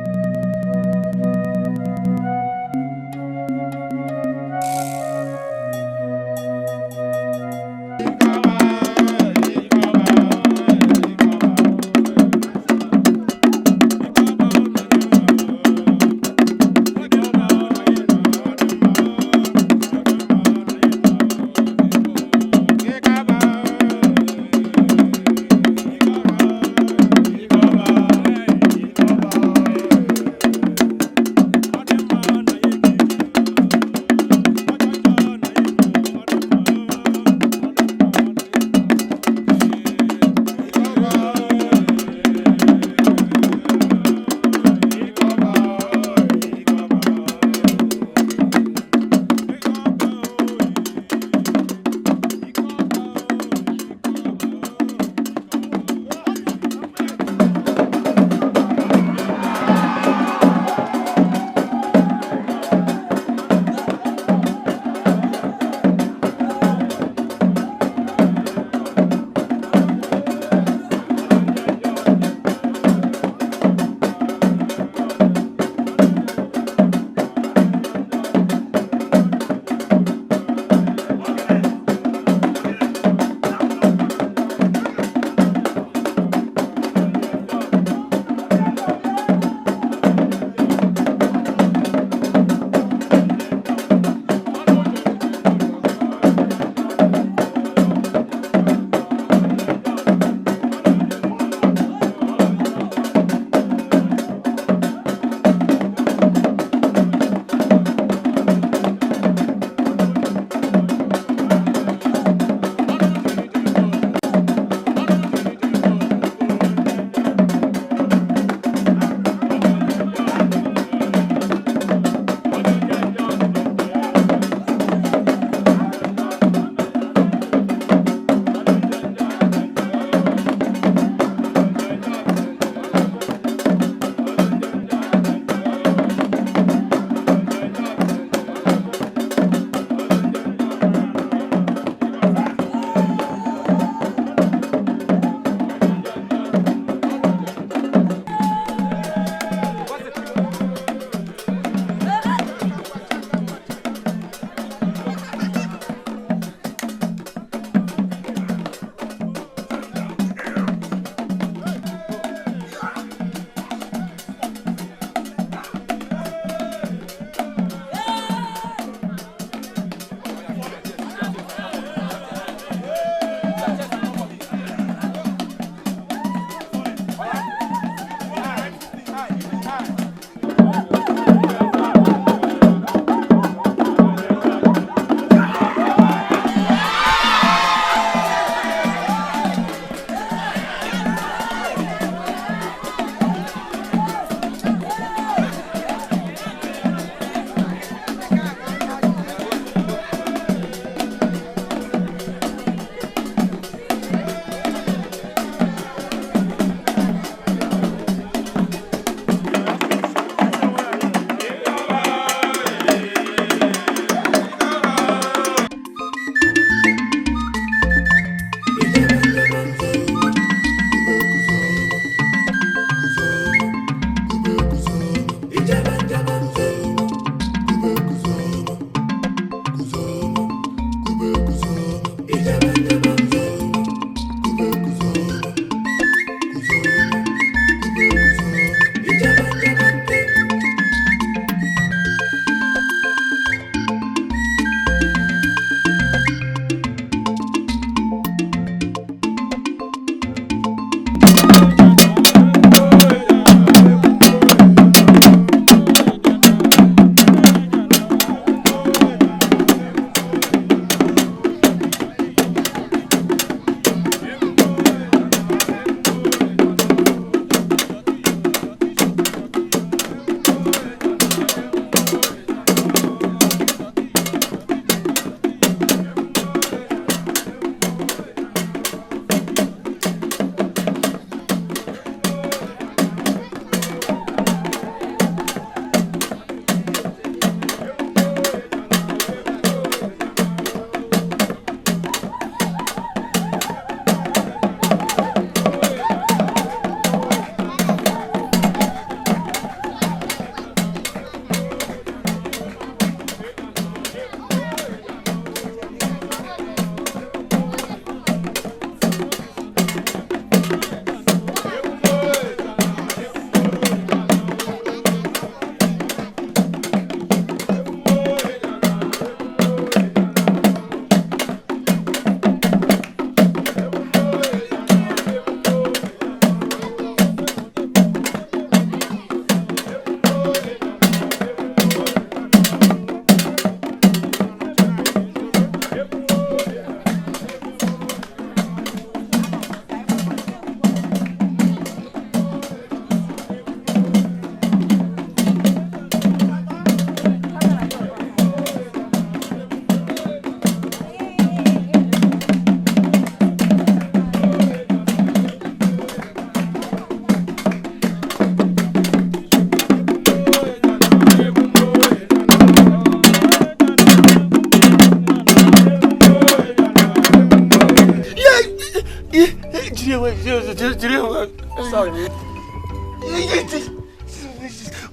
Sorry.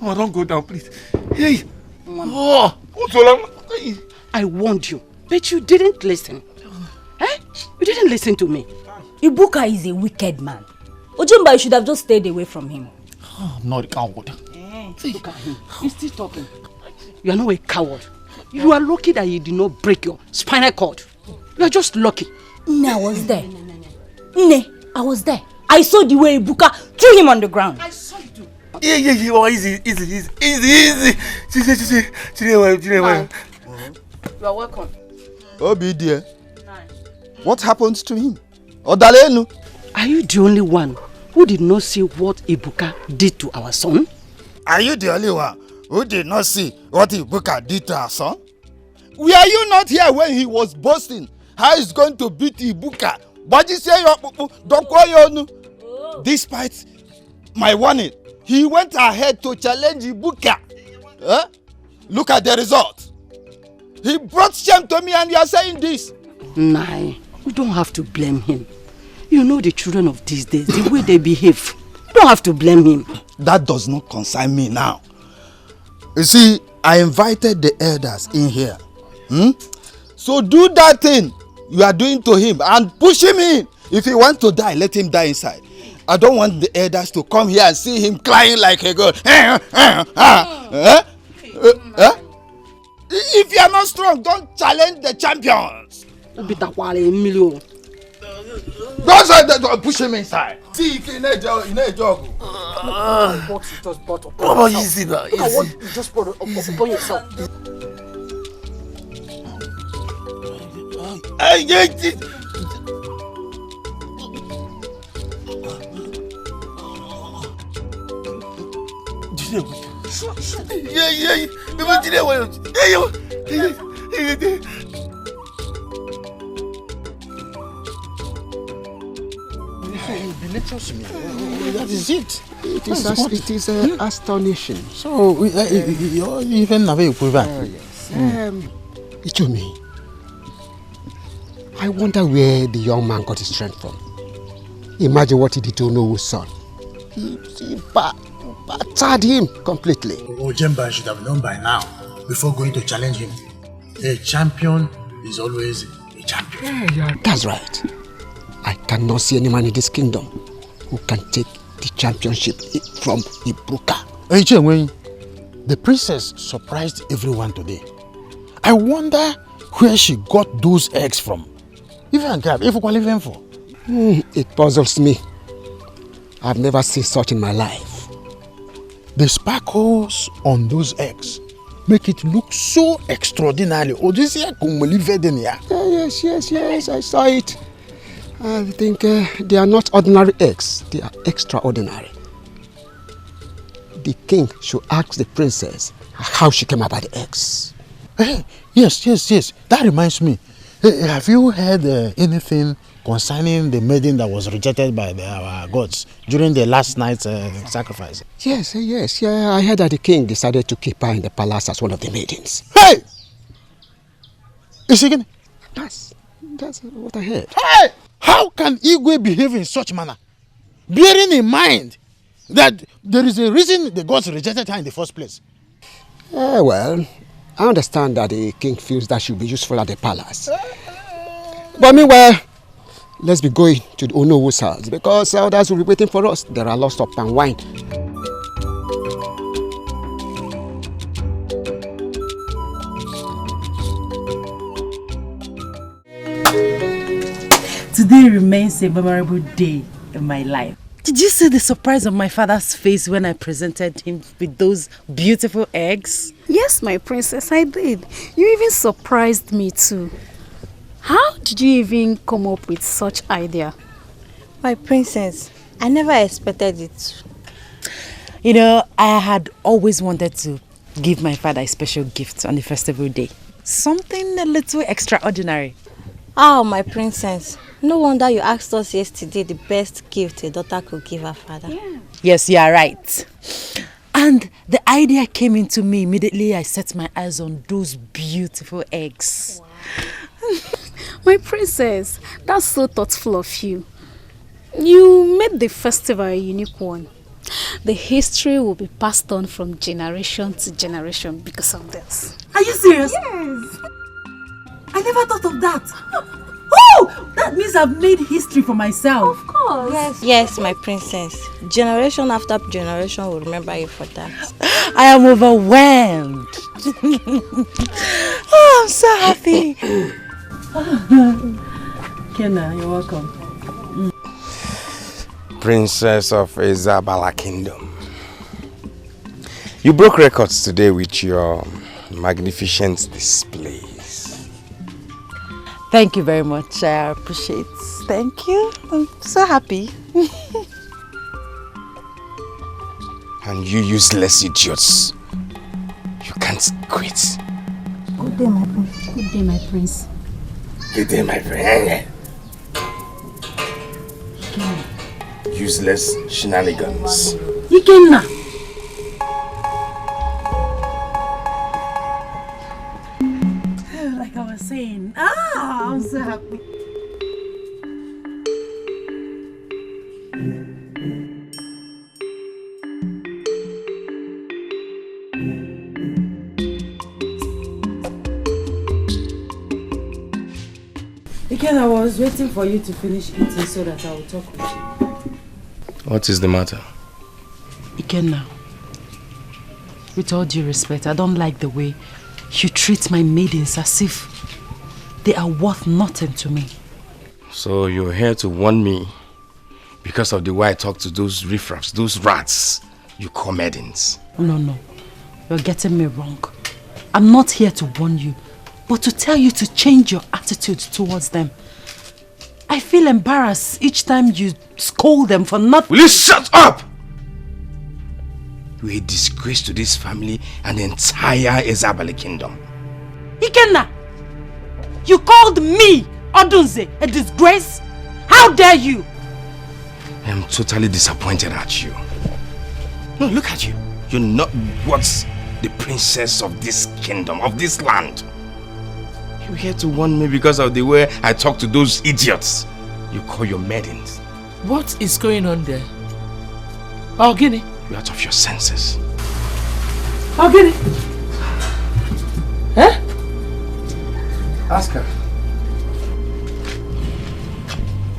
Oh, don't go down, please. Hey. Oh, what's all I warned you, but you didn't listen. Eh? You didn't listen to me. Ibuka is a wicked man. Ojimba, you should have just stayed away from him. Oh, I'm not a coward. Look at him. He's still talking. You are not a coward. You are lucky that you did not break your spinal cord. You are just lucky. I was there. I was there. I saw the way Ibuka threw him on the ground. I saw you too. Yeah. Oh, easy. You are welcome. Obi dear. What happened to him? Odalenu. Are you the only one who did not see what Ibuka did to our son? Are you the only one who did not see what Ibuka did to our son? Were you not here when he was boasting how he's going to beat Ibuka? But you say despite my warning, he went ahead to challenge Ibuka. Look at the result. He brought shame to me and you are saying this. Nah, you don't have to blame him. You know the children of these days, the way they behave. You don't have to blame him. That does not concern me now. You see, I invited the elders in here. So do that thing you are doing to him and push him in. If he wants to die, let him die inside. I don't want the elders to come here and see him crying like a girl. If you are not strong, don't challenge the champions. Don't push him inside. See, you need a jog. Oh, easy now. Easy. Just put it upon yourself. That is it. It is astonishing. So, you even have a quiver. Yes. Ichumi, I wonder where the young man got his strength from. Imagine what he did to Onowo's son. He battered him completely. Ojemba should have known by now, before going to challenge him. A champion is always a champion. Yeah. That's right. I cannot see any man in this kingdom who can take the championship from Ibuka. Hey, Chenwen, the princess surprised everyone today. I wonder where she got those eggs from. It puzzles me. I've never seen such in my life. The sparkles on those eggs make it look so extraordinary. Yes, I saw it. I think they are not ordinary eggs. They are extraordinary. The king should ask the princess how she came about the eggs. Yes. That reminds me. Have you heard anything concerning the maiden that was rejected by our gods during the last night's sacrifice? Yes. I heard that the king decided to keep her in the palace as one of the maidens. Hey! Is she again? That's what I heard. Hey! How can Igwe behave in such manner? Bearing in mind that there is a reason the gods rejected her in the first place. Well, I understand that the king feels that she'll be useful at the palace. But meanwhile, let's be going to the Onowo's house because others will be waiting for us. There are lots of palm wine. Today remains a memorable day in my life. Did you see the surprise on my father's face when I presented him with those beautiful eggs? Yes, my princess, I did. You even surprised me too. How did you even come up with such idea? My princess, I never expected it. You know, I had always wanted to give my father a special gift on the festival day. Something a little extraordinary. Oh, my princess. No wonder you asked us yesterday the best gift a daughter could give her father. Yeah. Yes, you are right. And the idea came into me immediately. I set my eyes on those beautiful eggs. Wow. My princess, that's so thoughtful of you. You made the festival a unique one. The history will be passed on from generation to generation because of this. Are you serious? Yes. I never thought of that. Oh! That means I've made history for myself. Of course. Yes, my princess. Generation after generation will remember you for that. I am overwhelmed. Oh, I'm so happy. Kenna, you're welcome. Princess of Isabella Kingdom. You broke records today with your magnificent displays. Thank you very much. I appreciate it. Thank you. I'm so happy. And you useless idiots. You can't quit. Good day, my prince. Good day, my prince. Good day, my friend. Useless shenanigans. Ikenna! Like I was saying, I'm so happy. Again, I was waiting for you to finish eating so that I will talk with you. What is the matter? Ikenna, with all due respect, I don't like the way you treat my maidens as if they are worth nothing to me. So you're here to warn me because of the way I talk to those riffraffs, those rats you call maidens? No. You're getting me wrong. I'm not here to warn you, but to tell you to change your attitude towards them. I feel embarrassed each time you scold them for not... Will you shut up? You're a disgrace to this family and the entire Isabella Kingdom. Ikenna! You called me, Odunze, a disgrace? How dare you? I'm totally disappointed at you. No, look at you. You're not what's the princess of this kingdom, of this land. You're here to warn me because of the way I talk to those idiots you call your maidens. What is going on there? Ogini? You're out of your senses. Ogini? Eh? Ask her.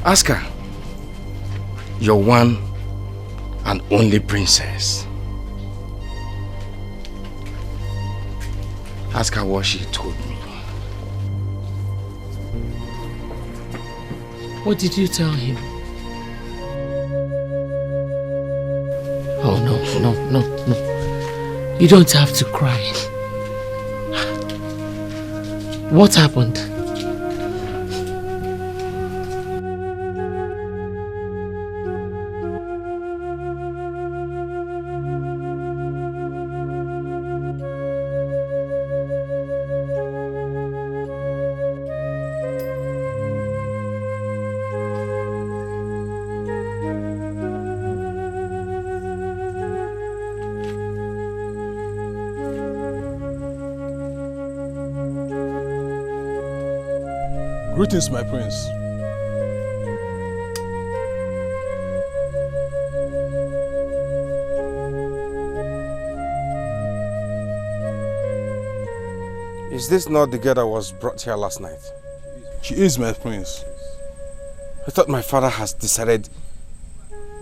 Ask her. Your one and only princess. Ask her what she told me. What did you tell him? Oh, no. You don't have to cry. What happened? Greetings, my prince. Is this not the girl that was brought here last night? She is, my prince. I thought my father has decided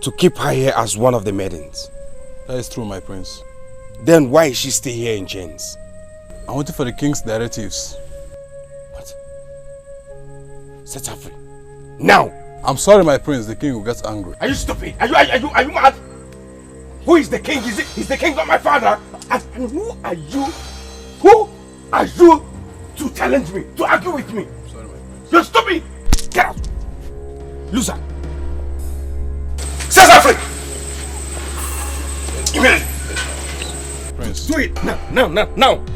to keep her here as one of the maidens. That is true, my prince. Then why is she still here in chains? I'm waiting for the king's directives. What? Set her free. Now! I'm sorry, my prince. The king will get angry. Are you stupid? Are you mad? Who is the king? Is the king not my father? And who are you? Who are you to challenge me? To argue with me? Sorry, my prince. You're stupid! Get out! Loser! Set her free! Immediately! Prince. Do it! Now!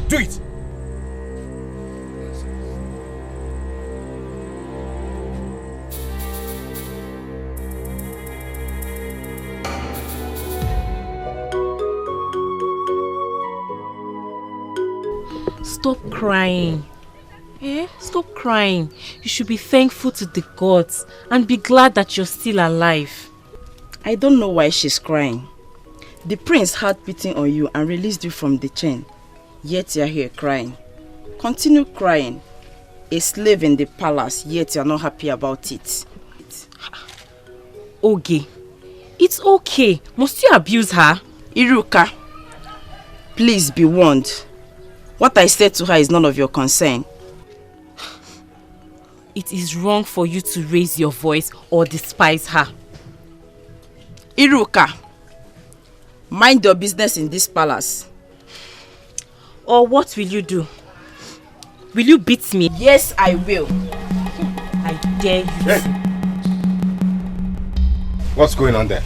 Do it! Stop crying. Eh? Stop crying. You should be thankful to the gods and be glad that you're still alive. I don't know why she's crying. The prince had pity on you and released you from the chain. Yet you're here crying. Continue crying. A slave in the palace, yet you're not happy about it. Oge, it's okay. Must you abuse her? Iruka, please be warned. What I said to her is none of your concern. It is wrong for you to raise your voice or despise her. Iruka, mind your business in this palace. Or what will you do? Will you beat me? Yes, I will. I dare you. Hey. What's going on there?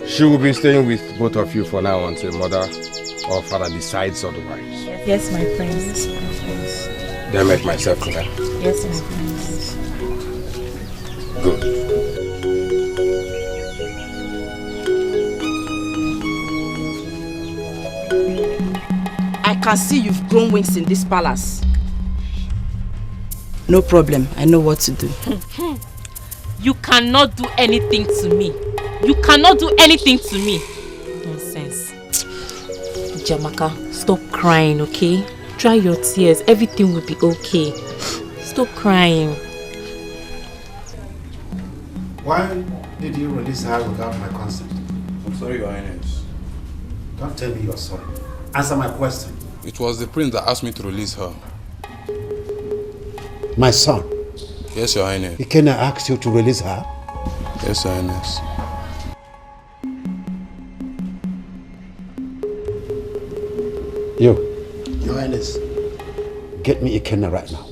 She will be staying with both of you for now until mother or father decides otherwise. Yes, my prince. Did I make myself clear? Yes, my prince. Good. I can see you've grown wings in this palace. No problem, I know what to do. You cannot do anything to me. You cannot do anything to me. Nonsense. Jamaka, stop crying, okay? Dry your tears. Everything will be okay. Stop crying. Why did you release her without my consent? I'm sorry, Your Highness. Don't tell me you're sorry. Answer my question. It was the prince that asked me to release her. My son. Yes, Your Highness. Ikena asked you to release her? Yes, Your Highness. You. Your Highness. Get me Ikena right now.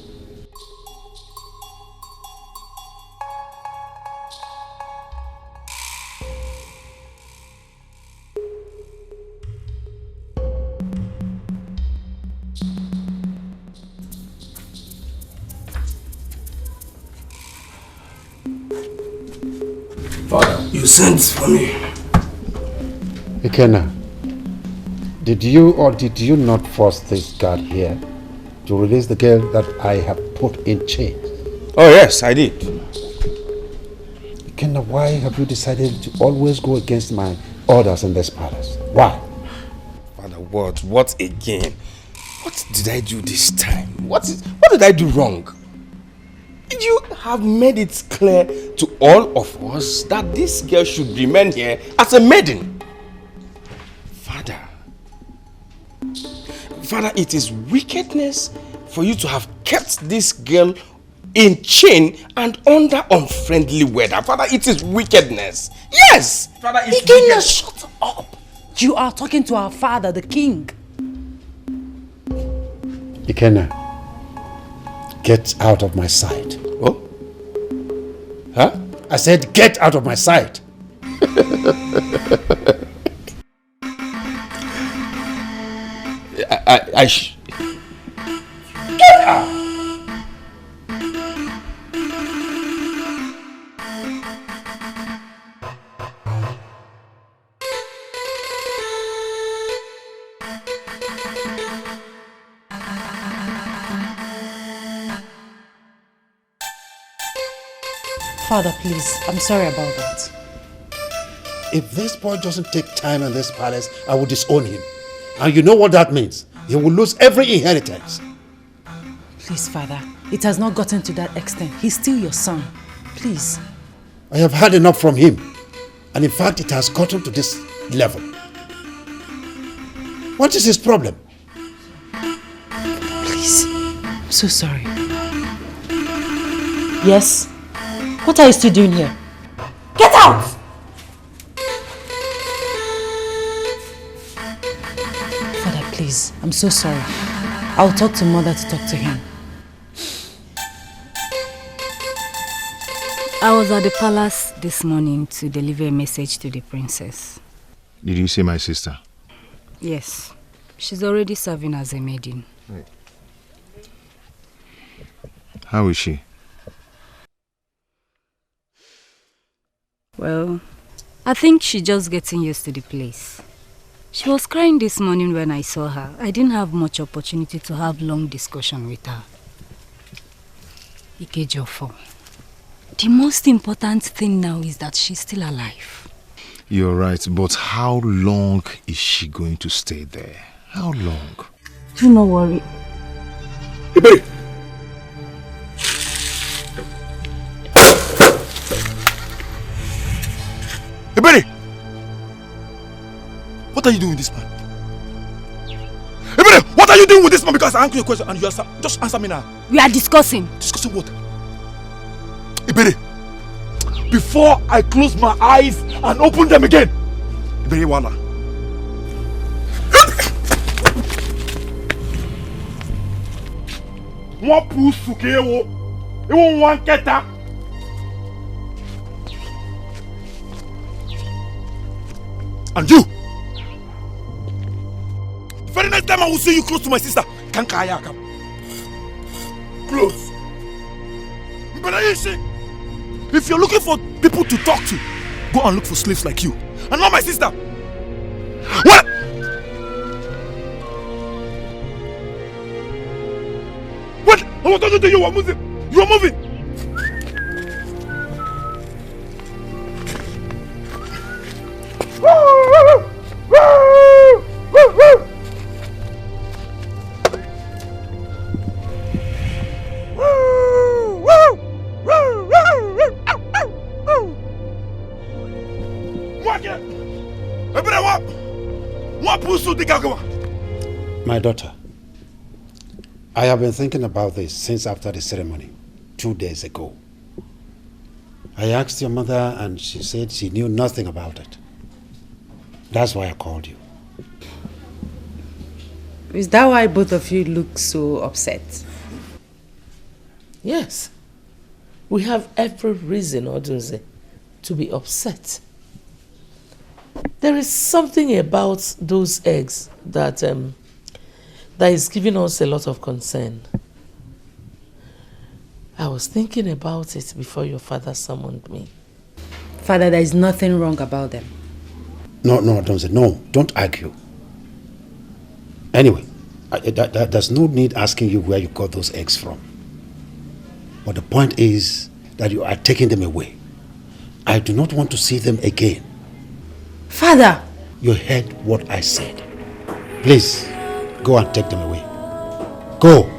Father, you sent for me. Ikena, did you or did you not force this guard here to release the girl that I have put in chains? Oh yes, I did. Ikena, why have you decided to always go against my orders in this palace? Why? Father, what again? What did I do this time? What did I do wrong? You have made it clear to all of us that this girl should remain here as a maiden. Father, it is wickedness for you to have kept this girl in chain and under unfriendly weather. Father, it is wickedness. Yes! Father, it's wickedness. Shut up! You are talking to our father, the king. Ikena, get out of my sight. Oh? Huh? I said get out of my sight. Get out! Father, please, I'm sorry about that. If this boy doesn't take time in this palace, I will disown him. And you know what that means. He will lose every inheritance. Please, Father, it has not gotten to that extent. He's still your son. Please. I have had enough from him. And in fact, it has gotten to this level. What is his problem? Please. I'm so sorry. Yes? What are you still doing here? Get out! Father, please. I'm so sorry. I'll talk to mother to talk to him. I was at the palace this morning to deliver a message to the princess. Did you see my sister? Yes. She's already serving as a maiden. How is she? Well, I think she's just getting used to the place. She was crying this morning when I saw her. I didn't have much opportunity to have long discussion with her. Ikejofo. The most important thing now is that she's still alive. You're right, but how long is she going to stay there? How long? Do not worry. Iberi! Iberi! What are you doing with this man? Iberi! What are you doing with this man? Because I asked you a question and you answer. Just answer me now. We are discussing. Discussing what? Iberi! Before I close my eyes and open them again. Iberi wala. One pusu kewo. Ewo one keta. And you. Very next time I will see you close to my sister. Kankaya come. Close. If you're looking for people to talk to, go and look for slaves like you. And not my sister. What? What? I was talking to you. You are moving. You are moving. My daughter, I have been thinking about this since after the ceremony, 2 days ago. I asked your mother and she said she knew nothing about it. That's why I called you. Is that why both of you look so upset? Yes. We have every reason, Odunze, to be upset. There is something about those eggs that is giving us a lot of concern. I was thinking about it before your father summoned me. Father, there is nothing wrong about them. No, don't argue. Anyway, there's no need asking you where you got those eggs from. But the point is that you are taking them away. I do not want to see them again. Father! You heard what I said. Please, go and take them away. Go!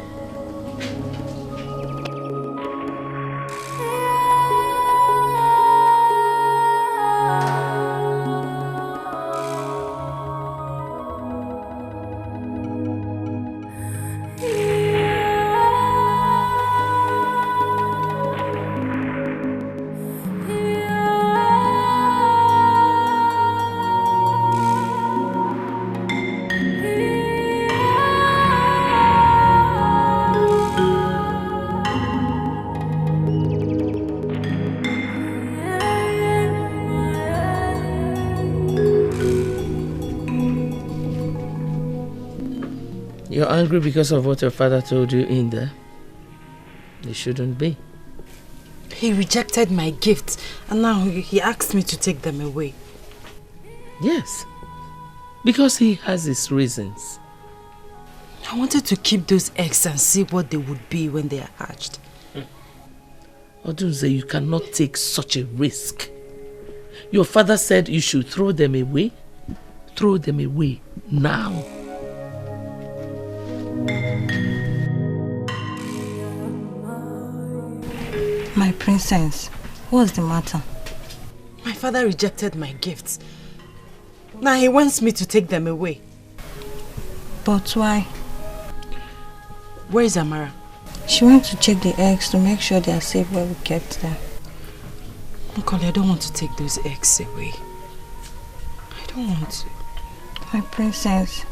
You're angry because of what your father told you in there? You shouldn't be. He rejected my gifts and now he asked me to take them away. Yes, because he has his reasons. I wanted to keep those eggs and see what they would be when they are hatched. Odunze, you cannot take such a risk. Your father said you should throw them away. Throw them away now. My princess, what's the matter? My father rejected my gifts. Now he wants me to take them away. But why? Where is Amara? She went to check the eggs to make sure they are safe where we kept them. Uncle, I don't want to take those eggs away. I don't want to. My princess,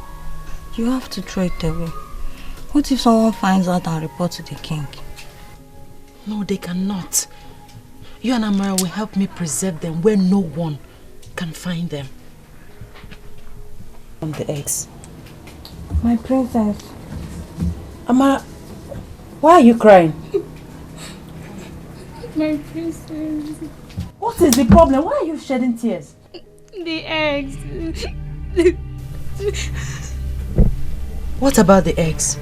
you have to throw it away. What if someone finds out and reports to the king? No, they cannot. You and Amara will help me preserve them where no one can find them. On the eggs. My princess. Amara, why are you crying? My princess. What is the problem? Why are you shedding tears? The eggs. What about the eggs?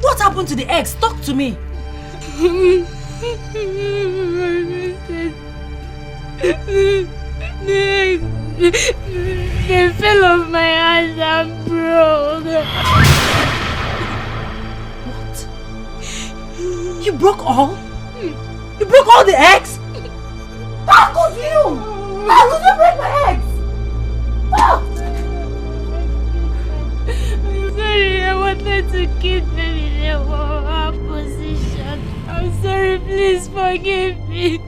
What happened to the eggs? Talk to me. They fell off my hands and broke. You broke all? You broke all the eggs? How could you? How could you break my eggs? Oh! I'm sorry, I wanted to keep them in a warm position. I'm sorry, please forgive me.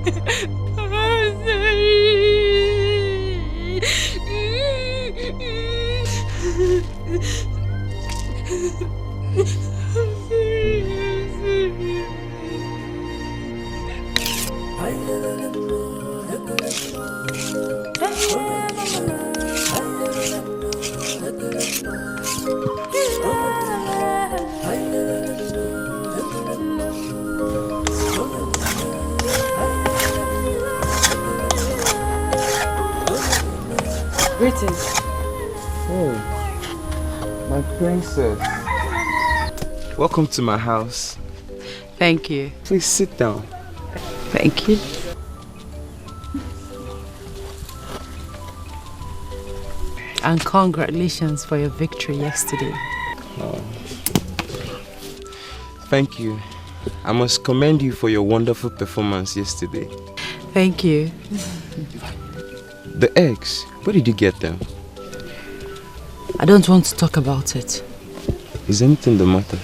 I'm sorry. Greetings. Oh, my princess. Welcome to my house. Thank you. Please sit down. Thank you. And congratulations for your victory yesterday. Oh. Thank you. I must commend you for your wonderful performance yesterday. Thank you. The eggs, where did you get them? I don't want to talk about it. Is anything the matter?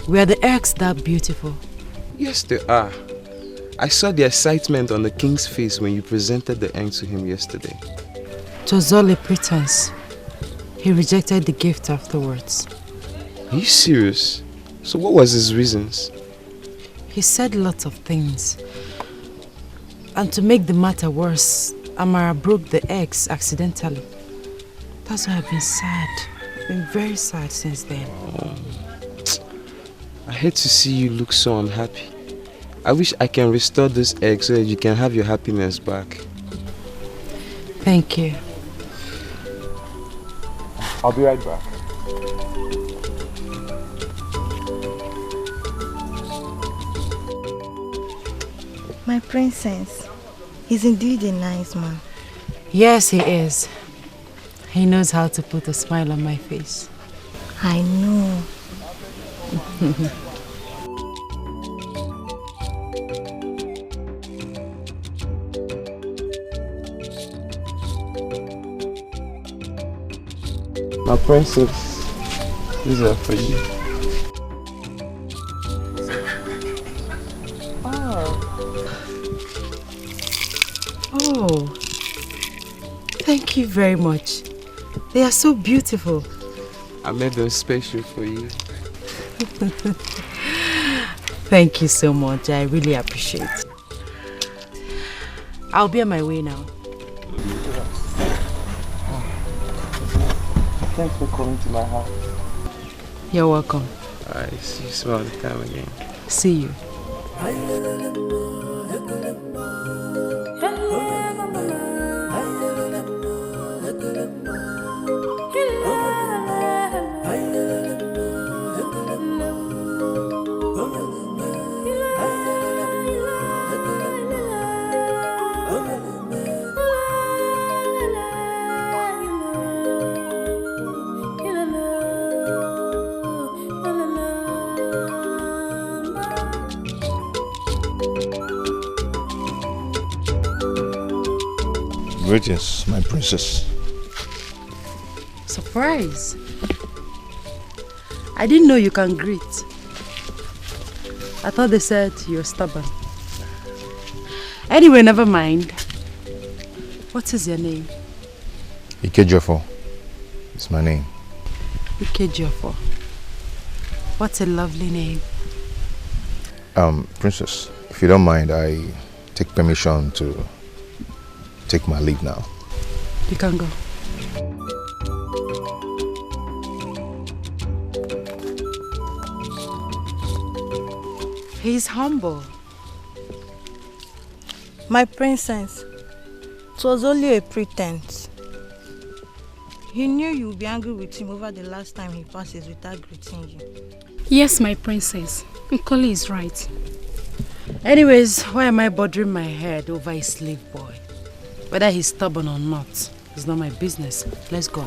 Were the eggs that beautiful? Yes, they are. I saw the excitement on the king's face when you presented the egg to him yesterday. It was all a pretense. He rejected the gift afterwards. Are you serious? So what was his reasons? He said lots of things. And to make the matter worse, Amara broke the eggs accidentally. That's why I've been sad. I've been very sad since then. Oh. I hate to see you look so unhappy. I wish I can restore those eggs so that you can have your happiness back. Thank you. I'll be right back. My princess. He's indeed a nice man. Yes, he is. He knows how to put a smile on my face. I know. My princess, these are for you. Oh, thank you very much. They are so beautiful. I made them special for you. Thank you so much. I really appreciate it. I'll be on my way now. Thanks for coming to my house. You're welcome. Alright, see you some other time again. See you. Greetings, my princess. Surprise. I didn't know you can greet. I thought they said you're stubborn. Anyway, never mind. What is your name? Ikejofo. It's my name. Ikejofo. What a lovely name. Princess, if you don't mind, I take permission to take my leave now. You can go. He's humble. My princess, it was only a pretense. He knew you would be angry with him over the last time he passes without greeting you. Yes, my princess. Nkoli is right. Anyways, why am I bothering my head over a slave boy? Whether he's stubborn or not, it's not my business. Let's go.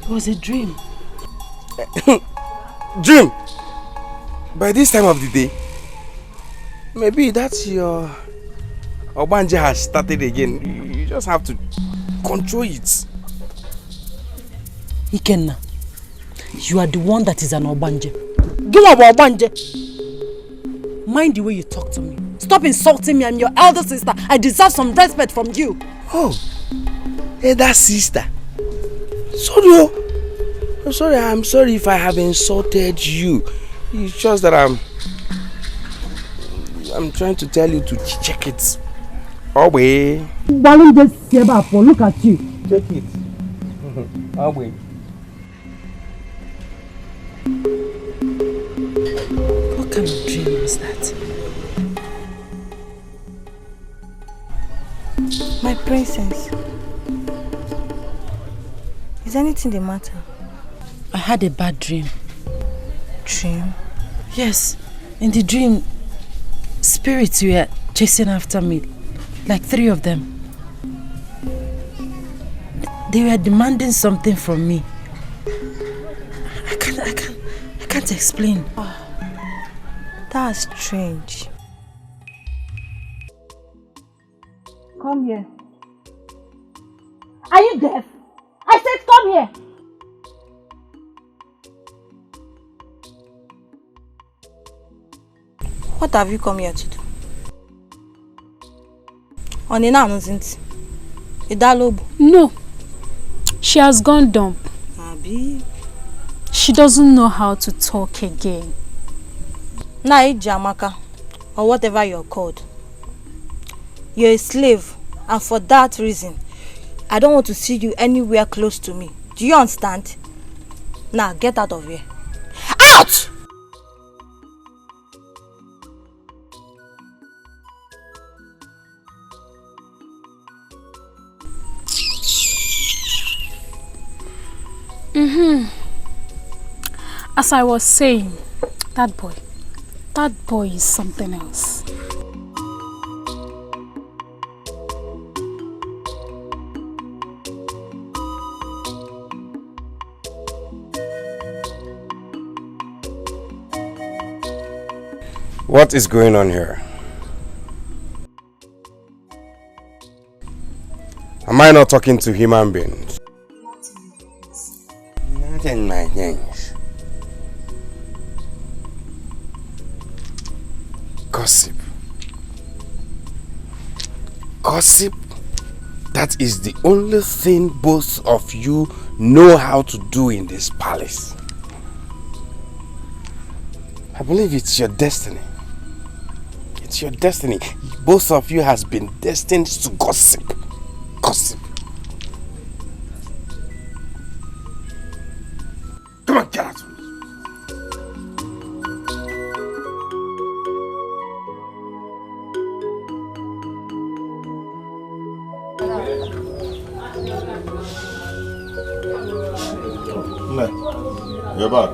It was a dream. Dream? By this time of the day? Maybe that's your Obanje has started again. You just have to control it. Ikenna, you are the one that is an Obanje. Give up Obanje! Mind the way you talk to me. Stop insulting me. I'm your elder sister. I deserve some respect from you. Oh, hey, that sister. Sorry, I'm sorry if I have insulted you. It's just that I'm trying to tell you to check it. Oh wait. Darling, just look at you. Check it. Oh wait. What kind of dream was that? My princess, is anything the matter? I had a bad dream. Dream? Yes. In the dream, spirits were chasing after me. Like 3 of them. They were demanding something from me. I can't explain. Oh, that's strange. Come here. Are you deaf? I said come here. What have you come here to do? Onina isn't Idalobo. No. She has gone dumb. Abi. She doesn't know how to talk again. Nai Jamaka, or whatever you're called. You're a slave, and for that reason, I don't want to see you anywhere close to me. Do you understand? Now, get out of here. Out! As I was saying, that boy is something else. What is going on here? Am I not talking to human beings? Not in my things. Gossip. Gossip? That is the only thing both of you know how to do in this palace. I believe it's your destiny. It's your destiny. Both of you has been destined to gossip. Gossip. Come on, get out of me. You're back.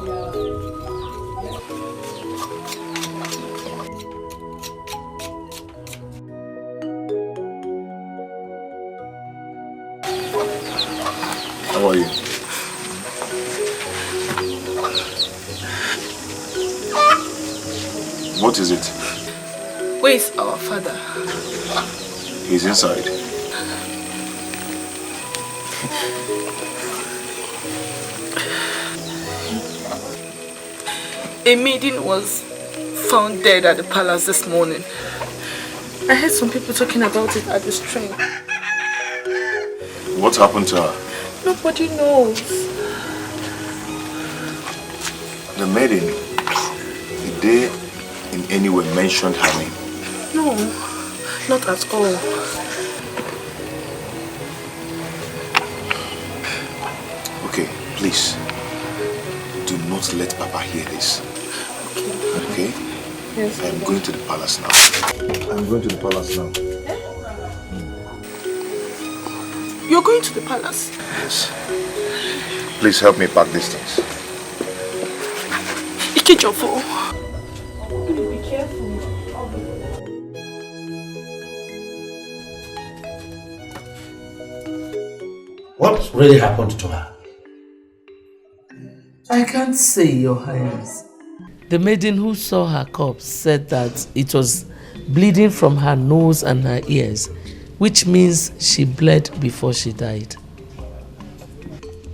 How are you? What is it? Where is our father? He's inside. A maiden was found dead at the palace this morning. I heard some people talking about it at this train. What happened to her? Nobody knows. The maiden, did they in any way mention her name? No, not at all. Okay, please. Do not let Papa hear this. Okay? Yes. I'm going to the palace now. I'm going to the palace now. You're going to the palace? Yes. Please help me pack these things. Ikechofo. Be careful. What really happened to her? I can't say, Your Highness. The maiden who saw her corpse said that it was bleeding from her nose and her ears, which means she bled before she died.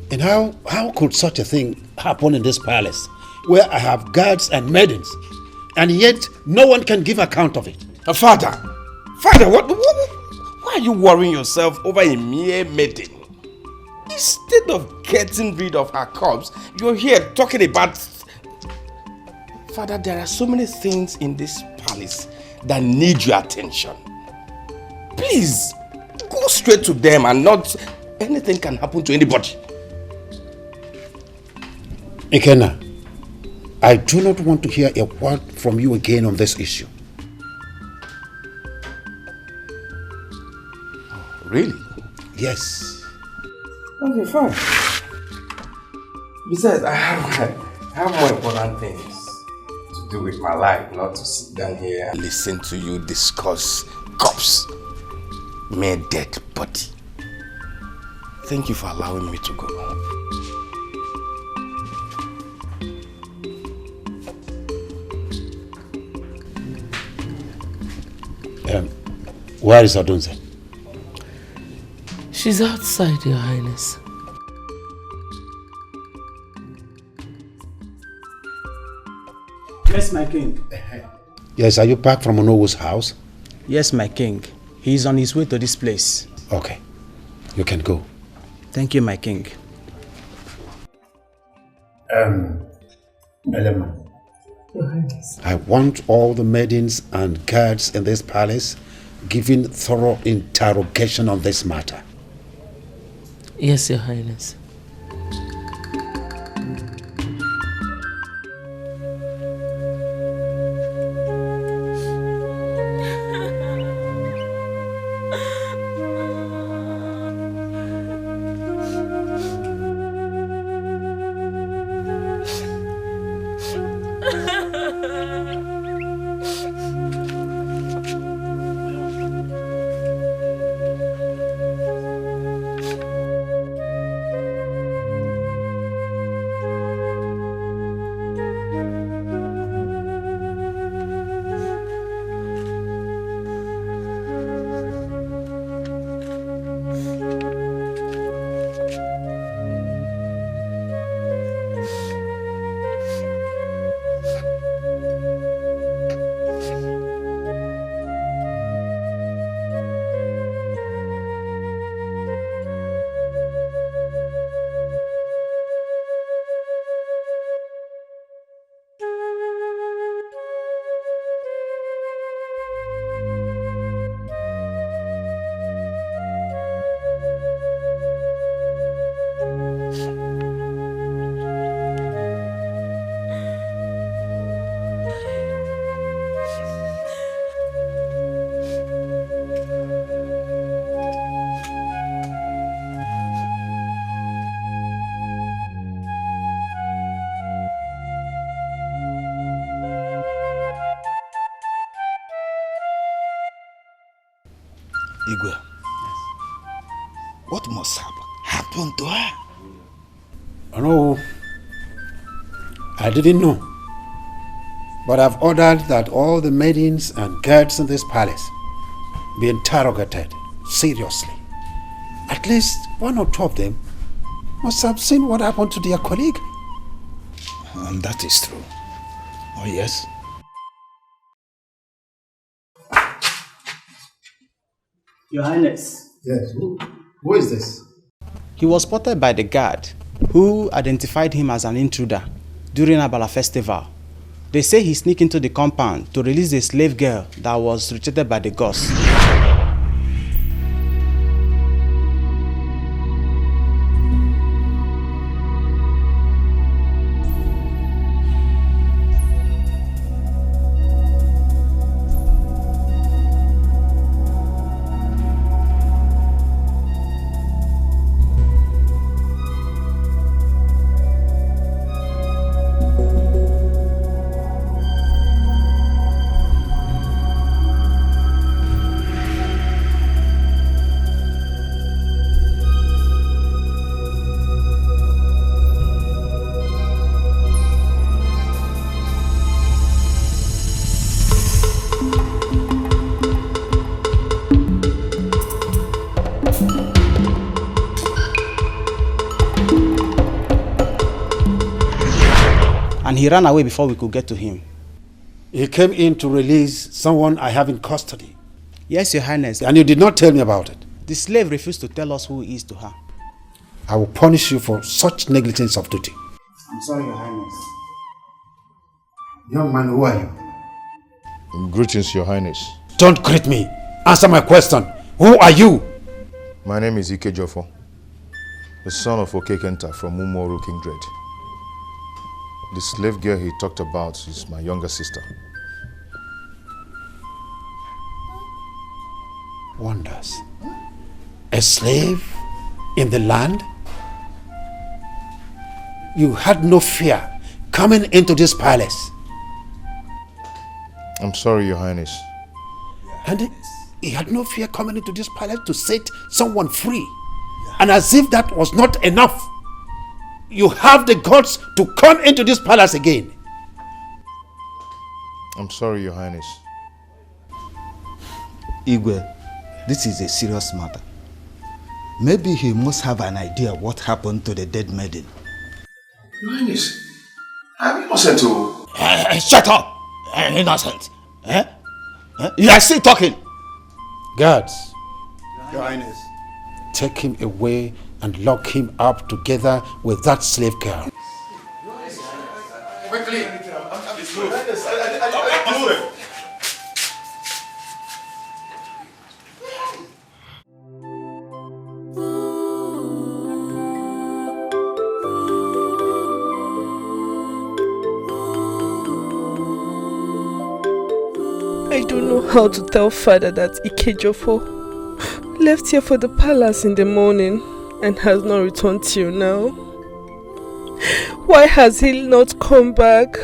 And how could such a thing happen in this palace, where I have guards and maidens, and yet no one can give account of it? Father, why are you worrying yourself over a mere maiden? Instead of getting rid of her corpse, you're here talking about... Father, there are so many things in this palace that need your attention. Please, go straight to them and not... Anything can happen to anybody. Ikenna, I do not want to hear a word from you again on this issue. Really? Yes. Okay, fine. Besides, I have more important things to do with my life, not to sit down here and listen to you discuss corpse, mere dead body. Thank you for allowing me to go. Where is Odunze? She's outside, Your Highness. Yes, my king. Yes, are you back from Onowu's house? Yes, my king. He is on his way to this place. Okay, you can go. Thank you, my king. Elema. Your Highness. I want all the maidens and guards in this palace giving thorough interrogation on this matter. Yes, Your Highness. happened to her? No, I didn't know. But I've ordered that all the maidens and guards in this palace be interrogated seriously. At least one or two of them must have seen what happened to their colleague. And that is true. Oh, yes? Your Highness. Yes, who is this? He was spotted by the guard, who identified him as an intruder during Abala festival. They say he sneaked into the compound to release a slave girl that was rejected by the gods. And he ran away before we could get to him. He came in to release someone I have in custody. Yes, Your Highness. And you did not tell me about it. The slave refused to tell us who he is to her. I will punish you for such negligence of duty. I'm sorry, Your Highness. Young man, who are you? Greetings, Your Highness. Don't greet me. Answer my question. Who are you? My name is Ike Jofo, the son of Okekenta from Umoru Kindred. The slave girl he talked about is my younger sister. Wonders. A slave in the land? You had no fear coming into this palace. I'm sorry, Your Highness. And he had no fear coming into this palace to set someone free. And as if that was not enough, you have the guts to come into this palace again. I'm sorry, Your Highness. Igwe, this is a serious matter. Maybe he must have an idea what happened to the dead maiden. Your Highness, I'm innocent to... Shut up! Innocent. You are still talking. Guards, Your Highness. take him away and lock him up together with that slave girl. Quickly! I don't know how to tell father that Ikejofo left here for the palace in the morning and has not returned till now. Why has he not come back?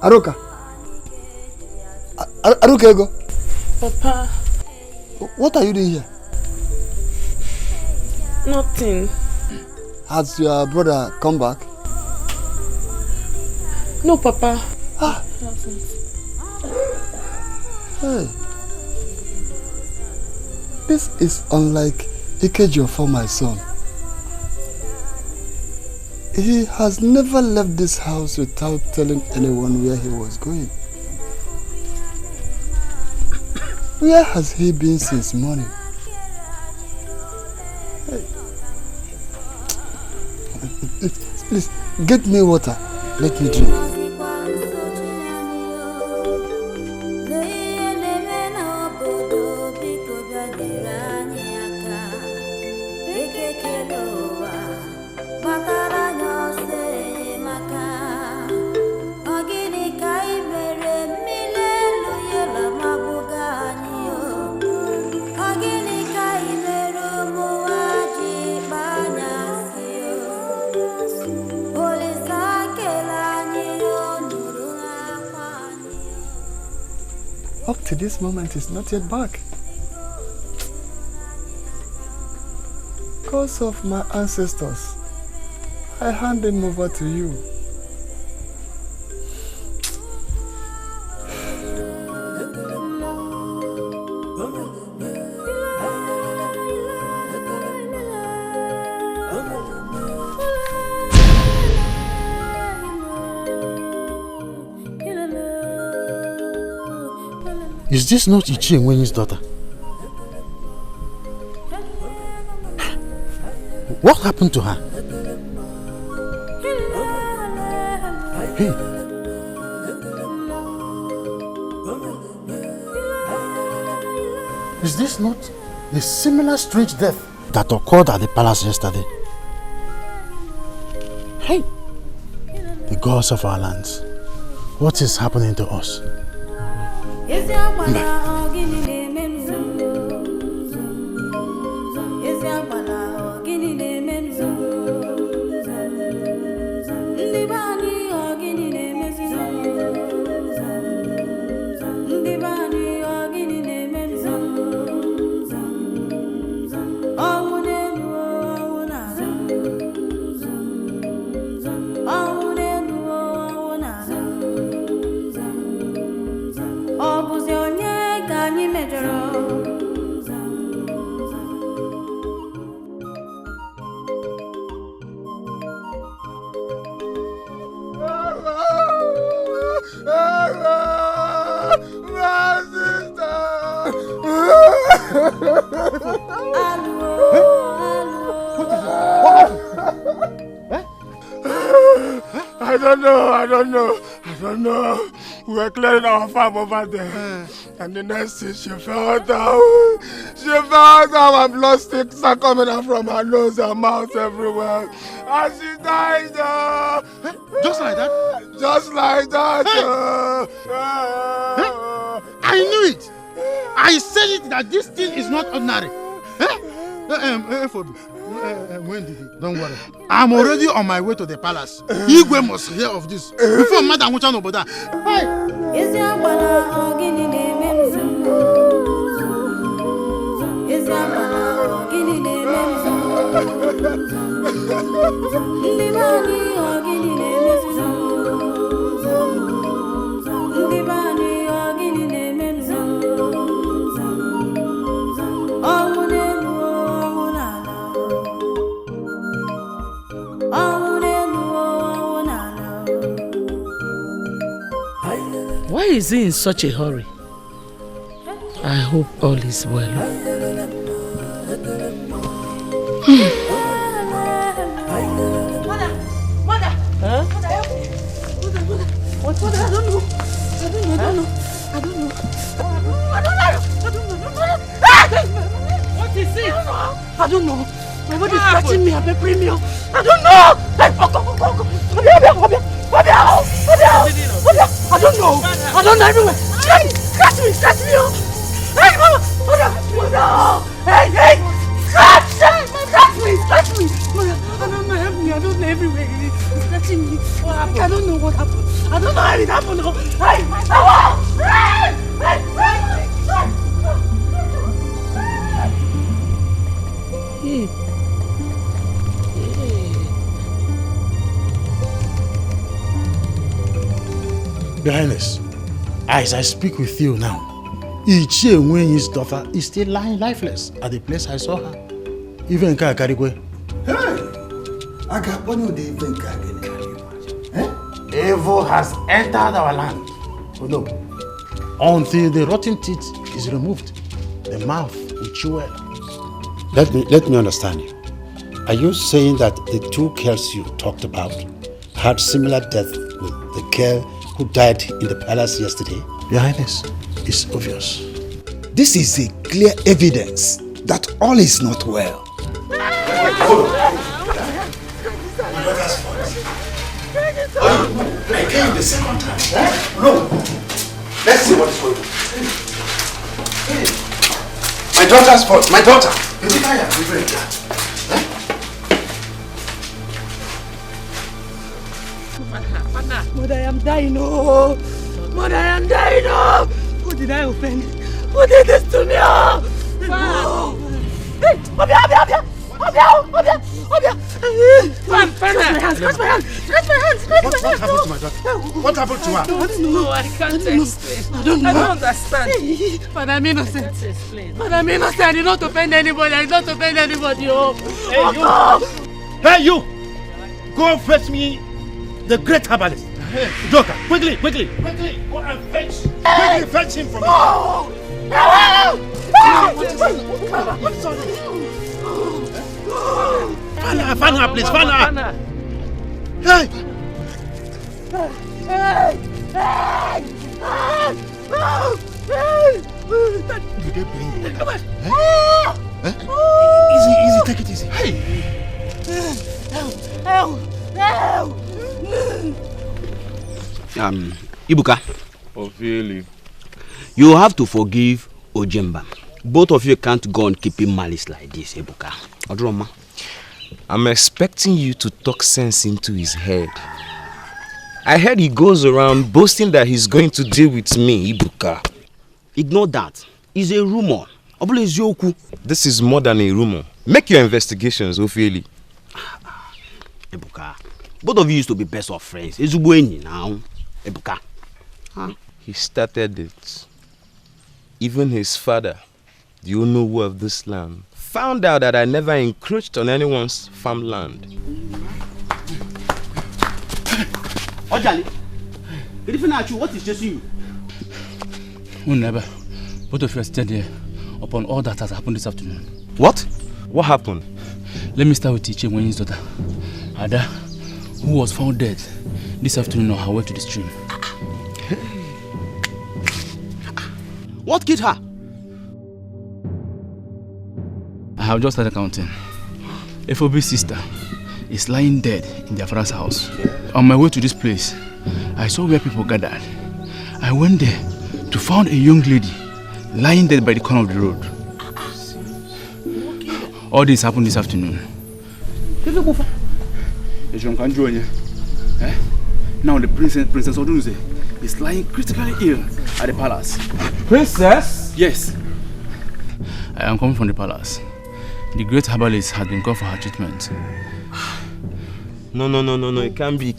Aruka. Aruka, Ego. Papa. What are you doing here? Nothing. Has your brother come back? No, Papa. Ah. Hey. This is unlike Ikejo for my son. He has never left this house without telling anyone where he was going. Where has he been since morning? Hey. Please, get me water. Let me drink. Agini kai merumu up to this moment is not yet back. Because of my ancestors, I hand him over to you. Is this not Ichie Nwenyi's daughter? What happened to her? Hey. Is this not the similar strange death that occurred at the palace yesterday? Hey. The gods of our lands, what is happening to us? I don't know. We were clearing our farm over there. And the next thing she fell down. She fell down and blood sticks are coming out from her nose and mouth everywhere. And she died. Just like that? Just like that. I knew it. I said it that this thing is not ordinary. Wendy, don't worry. I'm already on my way to the palace. Igwe must hear of this before Madam Wuchan Oboda. Why is he in such a hurry? I hope all is well. Mother! Huh? What? Mother, I don't know. What is it? I don't know. My body is scratching me. I'm a premium. I don't know. I don't know. I don't know everywhere. Scratch me. Hey, mama. Mother. Hey. Scratch me. Mother, I don't know. Help me. I don't know everywhere. It's scratching me. What happened? I don't know what happened. I don't know how it happened. Your Highness, as I speak with you now, Ichie Nwenyi's daughter is still lying lifeless at the place I saw her. Even Kakarigwe. Hey! I got one of the even Evil has entered our land. Oh no. Until the rotten teeth is removed, the mouth will chew well. Let me understand you. Are you saying that the two girls you talked about had similar death with the girl who died in the palace yesterday? Your Highness, it's obvious. This is a clear evidence that all is not well. I came the second time. No. Let's see what is going on. My daughter's fault. My daughter. Mother, I am dying. Oh, Mother, I am dying. Oh, did I offend? Who did this to me? Hey, Obia! Catch my hands! What happened to my daughter? What happened to her? I don't know. I can't explain. I don't understand. But I'm innocent. But I'm innocent. I did not offend anybody. Oh. Hey, you! Go fetch me the great herbalist. Joker, quickly! Go and fetch. Quickly fetch him from Fan her, please. Fan her. Hey! Did they bring you? Come on. Easy, take it easy. Hey! Help! Ibuka. Ophieli. You have to forgive Ojemba. Both of you can't go on keeping malice like this, Ibuka. Odroma. I'm expecting you to talk sense into his head. I heard he goes around boasting that he's going to deal with me, Ibuka. Ignore that. It's a rumor. This is more than a rumor. Make your investigations, Ophieli. Ibuka. Both of you used to be best of friends. It's Ubueni now. Ibuka. Huh? He started it. Even his father, the owner of this land, found out that I never encroached on anyone's farmland. Ojali, what is chasing you? Never. Both of you are still there upon all that has happened this afternoon. What? What happened? Let me start with Iche Wenyi's daughter, Ada, who was found dead this afternoon on her way to the stream. What killed her? I have just started counting. FOB's sister is lying dead in their father's house. On my way to this place, I saw where people gathered. I went there to find a young lady lying dead by the corner of the road. All this happened this afternoon. Now the Princess Odunze is lying critically ill at the palace. Princess? Yes. I am coming from the palace. The great herbalist has been called for her treatment. No, it can't be.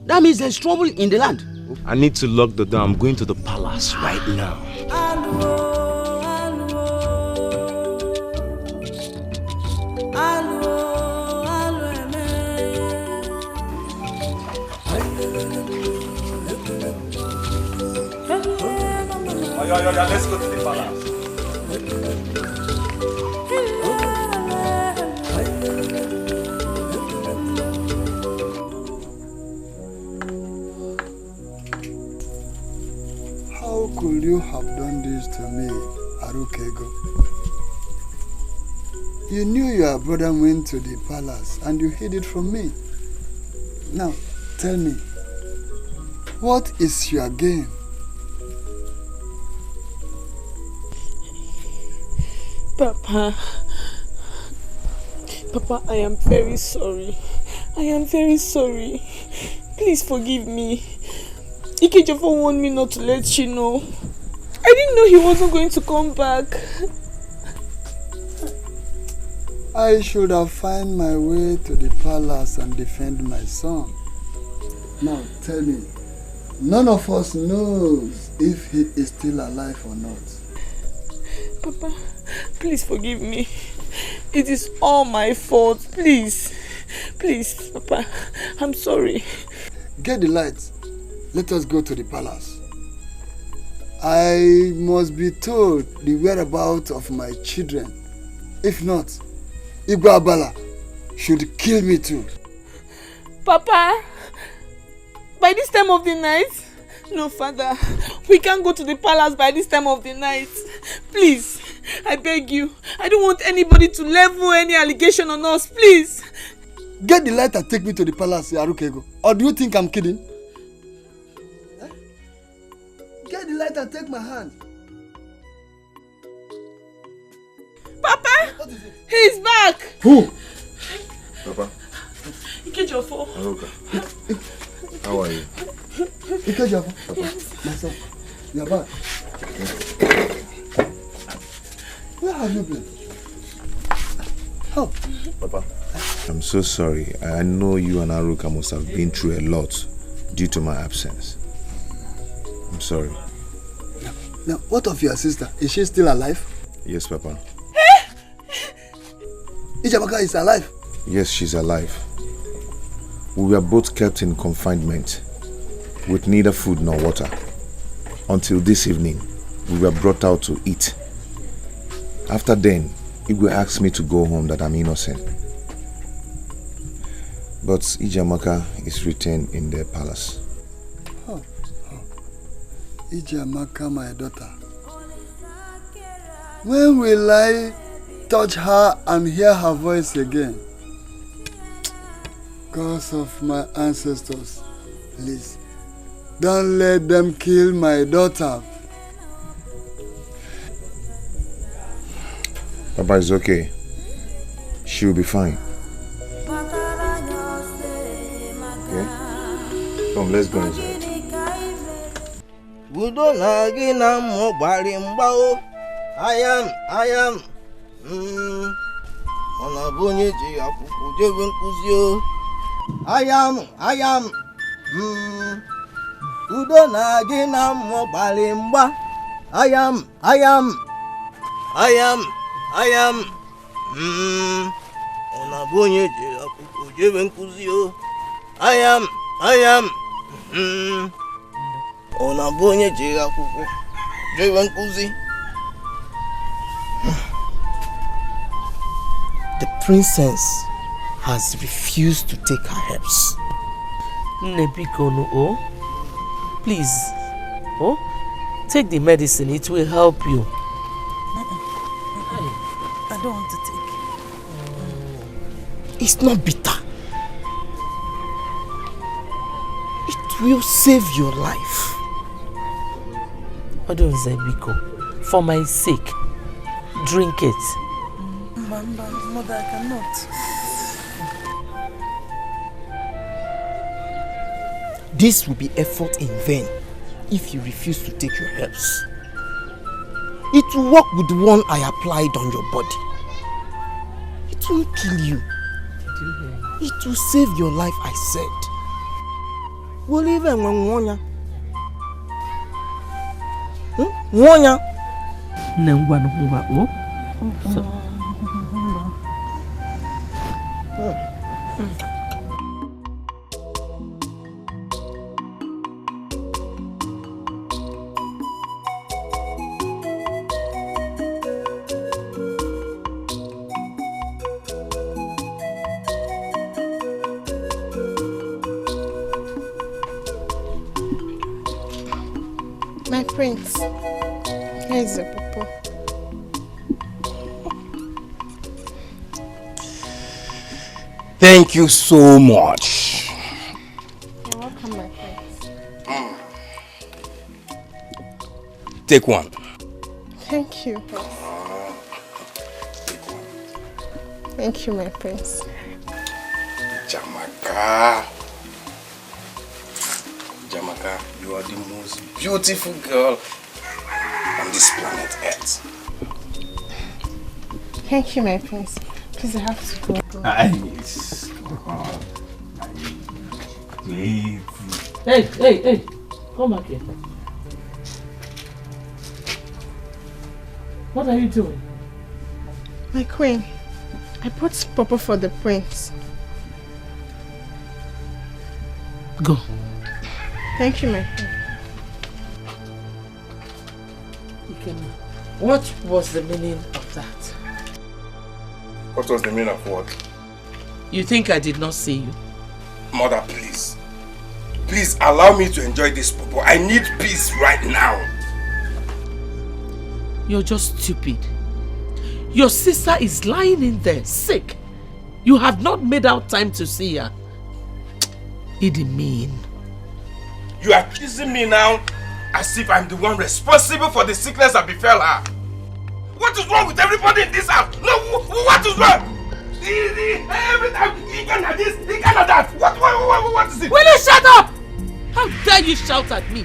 That means there's trouble in the land. I need to lock the door. I'm going to the palace right now. Let's go to the palace. How could you have done this to me, Arukego? You knew your brother went to the palace and you hid it from me. Now, tell me, what is your game? Papa, I am very sorry. Please forgive me. Ikejofo warned me not to let you know. I didn't know he wasn't going to come back. I should have found my way to the palace and defend my son. Now tell me, none of us knows if he is still alive or not. Papa, please forgive me. It is all my fault. Please, Papa, I'm sorry. Get the lights. Let us go to the palace. I must be told the whereabouts of my children. If not, Igwe Abala should kill me too. Papa, by this time of the night? No, Father. We can't go to the palace by this time of the night. Please, I beg you. I don't want anybody to level any allegation on us, please. Get the light and take me to the palace, Arukego. Or do you think I'm kidding? Get the light and take my hand. Papa! He's back! Who? Papa. Ikejofo. Aruka. How are you? Ikejofor, Papa, my son, you are back. Where have you been? Help. Papa, I'm so sorry. I know you and Aruka must have been through a lot due to my absence. I'm sorry. Now, what of your sister? Is she still alive? Yes, Papa. Ijamaka is alive? Yes, she's alive. We were both kept in confinement with neither food nor water. Until this evening, we were brought out to eat. After then, Igwe asked me to go home, that I'm innocent. But Ijamaka is retained in the palace. Ijamaka, my daughter. When will I touch her and hear her voice again? Because of my ancestors, please, don't let them kill my daughter. Papa is okay. She will be fine. Okay? Come, let's go inside. Udo nagi na mo gbari mgbao. I am. Ona bunye ji akwụkwọ jebe nkuzi o. I am. Udo nagi na mo gbari mgba. I am. Ona bunye ji akwụkwọ jebe nkuzi o. I am. Ona bunye ji akwụkwọ jebe nkuzi. The princess has refused to take her herbs. Nebikono, please, take the medicine. It will help you. I don't want to take. It's not bitter. It will save your life. Odunze Biko, for my sake, drink it. Mother, I cannot. This will be effort in vain if you refuse to take your herbs. It will work with the one I applied on your body. It won't kill you. It will save your life, I said. We'll even Wonya. Wonya. My prince, here is the papa. Thank you so much. You're welcome, my prince. Take one. Thank you. Thank you, my prince. Jamaka, you are the most beautiful girl on this planet Earth. Thank you, my prince. Please, I have to go. Nice. Hey, come back here. What are you doing? My queen, I brought Papa for the prince. Go. Thank you, my queen. What was the meaning of that? What was the meaning of what? You think I did not see you? Mother, please. Please allow me to enjoy this popo. I need peace right now. You're just stupid. Your sister is lying in there, sick. You have not made out time to see her. Idi mean. You are accusing me now as if I'm the one responsible for the sickness that befell her. What is wrong with everybody in this house? No, what is wrong? Every time he can have this, he can have that. What is it? Will you shut up? I How dare you shout at me?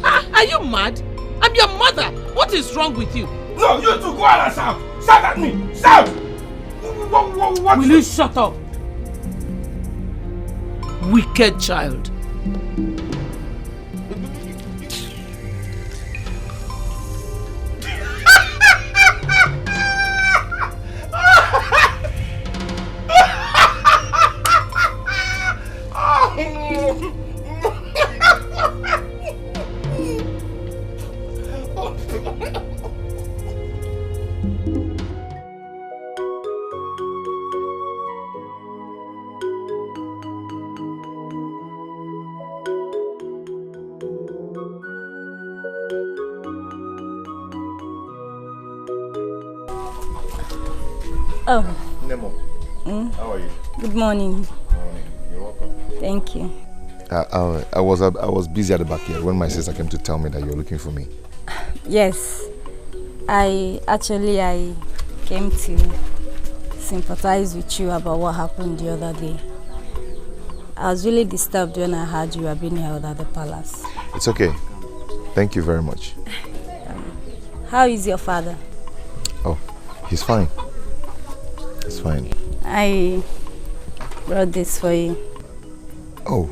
Are you mad? I'm your mother. What is wrong with you? No, you two go out and shout. Shout at me. Shout. What? Will you shut up? Wicked child. Oh. Nemo. How are you? Good morning. Morning. You're welcome. Thank you. I was busy at the back here when my sister came to tell me that you're looking for me. Yes. I came to sympathize with you about what happened the other day. I was really disturbed when I heard you were being held at the palace. It's okay. Thank you very much. How is your father? Oh, he's fine. He's fine. I brought this for you. Oh,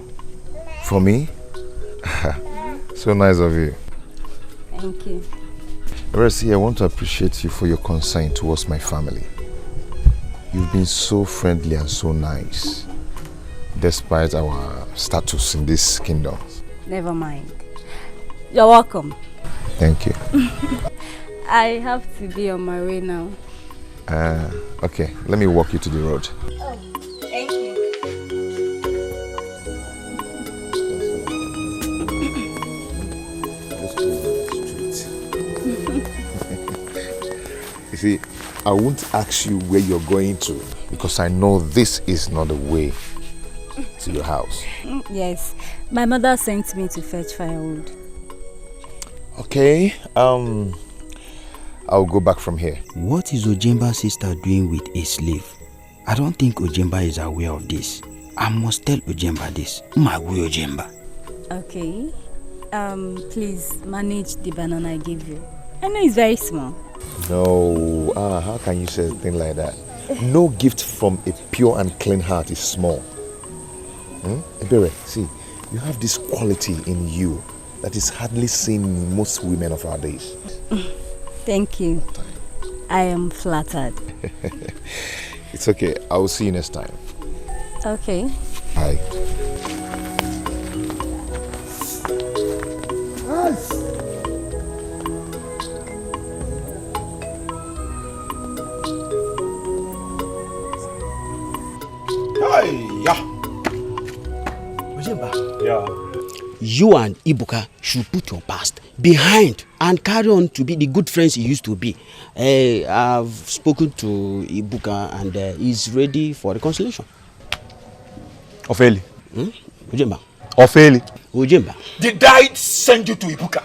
for me? So nice of you. Thank you. Resi, I want to appreciate you for your concern towards my family. You've been so friendly and so nice, despite our status in this kingdom. Never mind. You're welcome. Thank you. I have to be on my way now. Okay, let me walk you to the road. Oh, thank you. You see, I won't ask you where you're going to because I know this is not the way to your house. Yes, my mother sent me to fetch firewood. Okay, I'll go back from here. What is Ojemba's sister doing with a slave? I don't think Ojemba is aware of this. I must tell Ojemba this. Magui Ojemba. Okay. Please manage the banana I gave you. I know it's very small. No, how can you say a thing like that? No gift from a pure and clean heart is small. Ebere, see, you have this quality in you that is hardly seen in most women of our days. Thank you. I am flattered. It's okay. I will see you next time. Okay. Bye. Yeah. You and Ibuka should put your past behind and carry on to be the good friends you used to be. I've spoken to Ibuka and he's ready for reconciliation. Ofeli. Ojemba. Ofeli. Ojemba. Did I send you to Ibuka?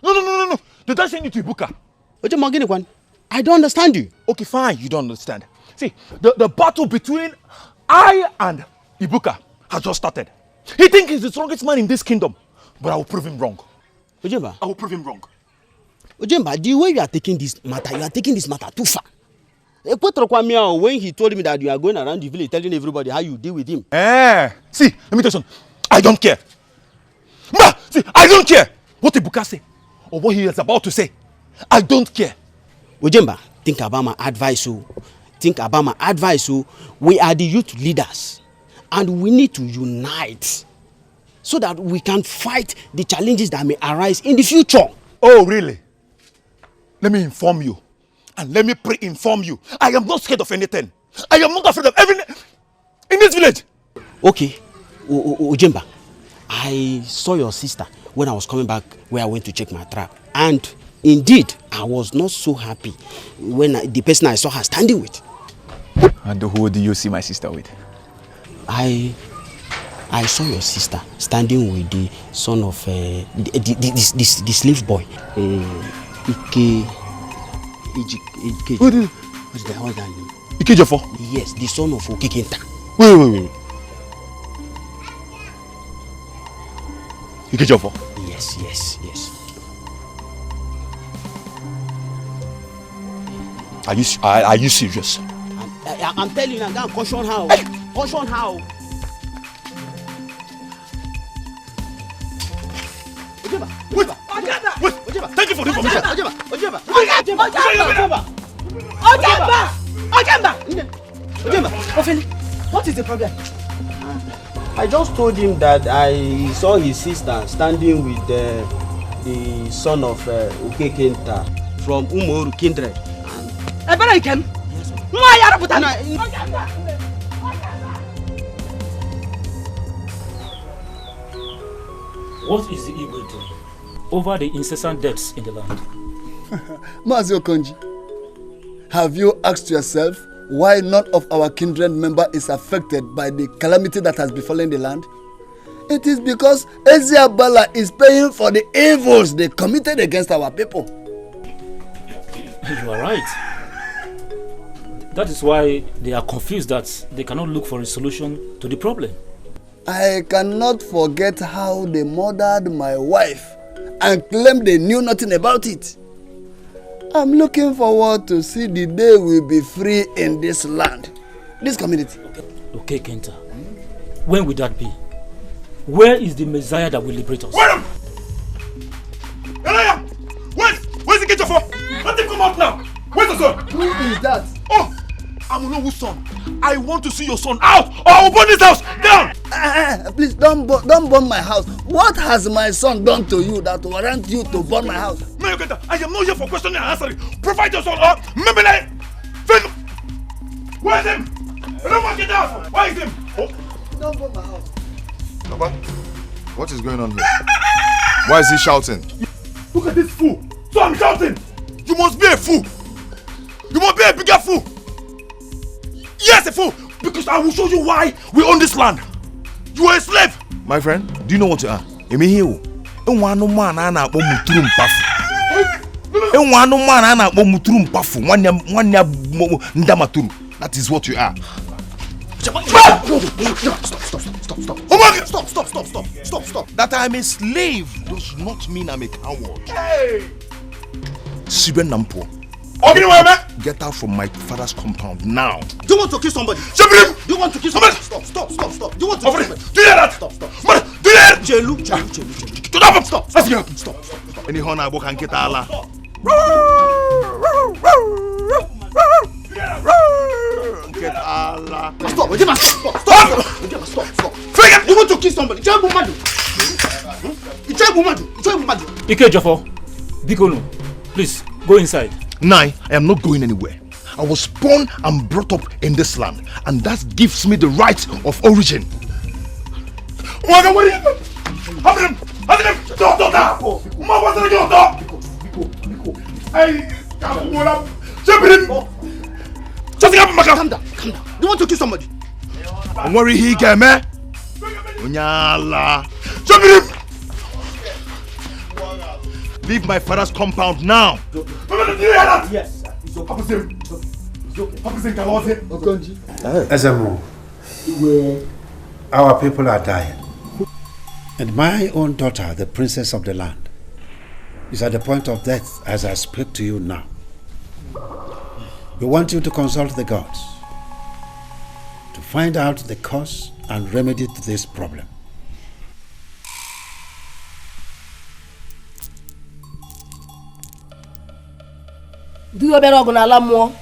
No. Did I send you to Ibuka? Ojemba, I don't understand you. Okay, fine, you don't understand. See, the battle between I and Ibuka has just started. He thinks he's the strongest man in this kingdom, but I will prove him wrong. Ojemba. I will prove him wrong. Ojemba, the way you are taking this matter too far. When he told me that you are going around the village telling everybody how you deal with him. See, let me tell you something. I don't care. See, I don't care what Ibuka say or what he is about to say. I don't care. Ojemba, think about my advice. We are the youth leaders. And we need to unite so that we can fight the challenges that may arise in the future. Oh, really? Let me inform you. And let me pre-inform you. I am not scared of anything. I am not afraid of everything in this village. Okay. Ojemba, I saw your sister when I was coming back where I went to check my trap. And indeed, I was not so happy when the person I saw her standing with. And who do you see my sister with? I saw your sister standing with the son of the slave boy. What's that name? Ikejofo? Yes, the son of Okekenta. Wait. Ikejofo? Yes, yes, yes. Are you serious? I'm telling you, I'm going to caution how. Caution how. Wait! Thank you for the information. What is the problem? I just told him that I saw his sister standing with the son of Ukekenta from Umoru kindred. Yes. What is the Igwe doing over the incessant deaths in the land? Mazi Okonji, have you asked yourself why none of our kindred member is affected by the calamity that has befallen the land? It is because Eziabala is paying for the evils they committed against our people. You are right. That is why they are confused that they cannot look for a solution to the problem. I cannot forget how they murdered my wife and claimed they knew nothing about it. I'm looking forward to see the day we'll be free in this land, this community. Okay, Kenta. When will that be? Where is the Messiah that will liberate us? Wait up! Elijah! Where's the kitchen for? Let him come out now! Where's the son? Who is that? Oh! Amunobu's son. I want to see your son out or I will burn this house down! Please don't burn my house. What has my son done to you that warrant you to burn my house? Mayor Kenta, I am not here for questioning and answering. Provide your son or Membele! Where's him? I don't want to get out! Where is him? Oh. Don't burn my house. Papa, what is going on here? Why is he shouting? Look at this fool! So I'm shouting! You must be a fool! You must be a bigger fool! Yes, a fool! Because I will show you why we own this land! You are a slave! My friend, do you know what you are? That is what you are. Stop! That I'm a slave does not mean I'm a coward. Hey! Get out from my father's compound now. Do you want to kill somebody? Do you want to kill somebody? Stop. Do you want to kill somebody? Do you hear that? Stop. Do you hear that? Jelu. Stop. Any honor book and get Allah. Get Allah. Stop. You want to kill somebody? Ike Jofo, Bikono, please go inside. Nai, I am not going anywhere. I was born and brought up in this land, and that gives me the right of origin. Calm down. You want to kill somebody? Don't worry, he came, eh? Unyala. Leave my father's compound now. Yes. Ezemo, our people are dying. And my own daughter, the princess of the land, is at the point of death as I speak to you now. We want you to consult the gods to find out the cause and remedy to this problem. Do you better go na ala mmụọ?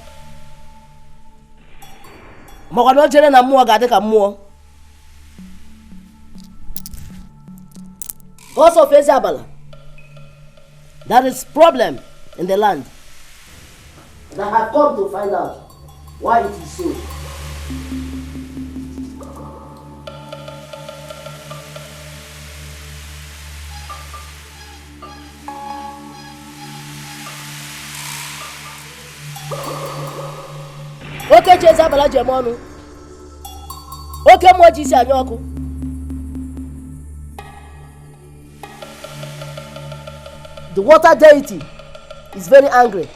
Ma ọ ga jere na mmụọ ga-adị ka mmụọ. Gods of Eziabala, there is problem in the land. And I have come to find out why it is so. Oke chi Eziabala ji eme ọnụ. Oke mmụọ ji isi anya ọkụ. The water deity is very angry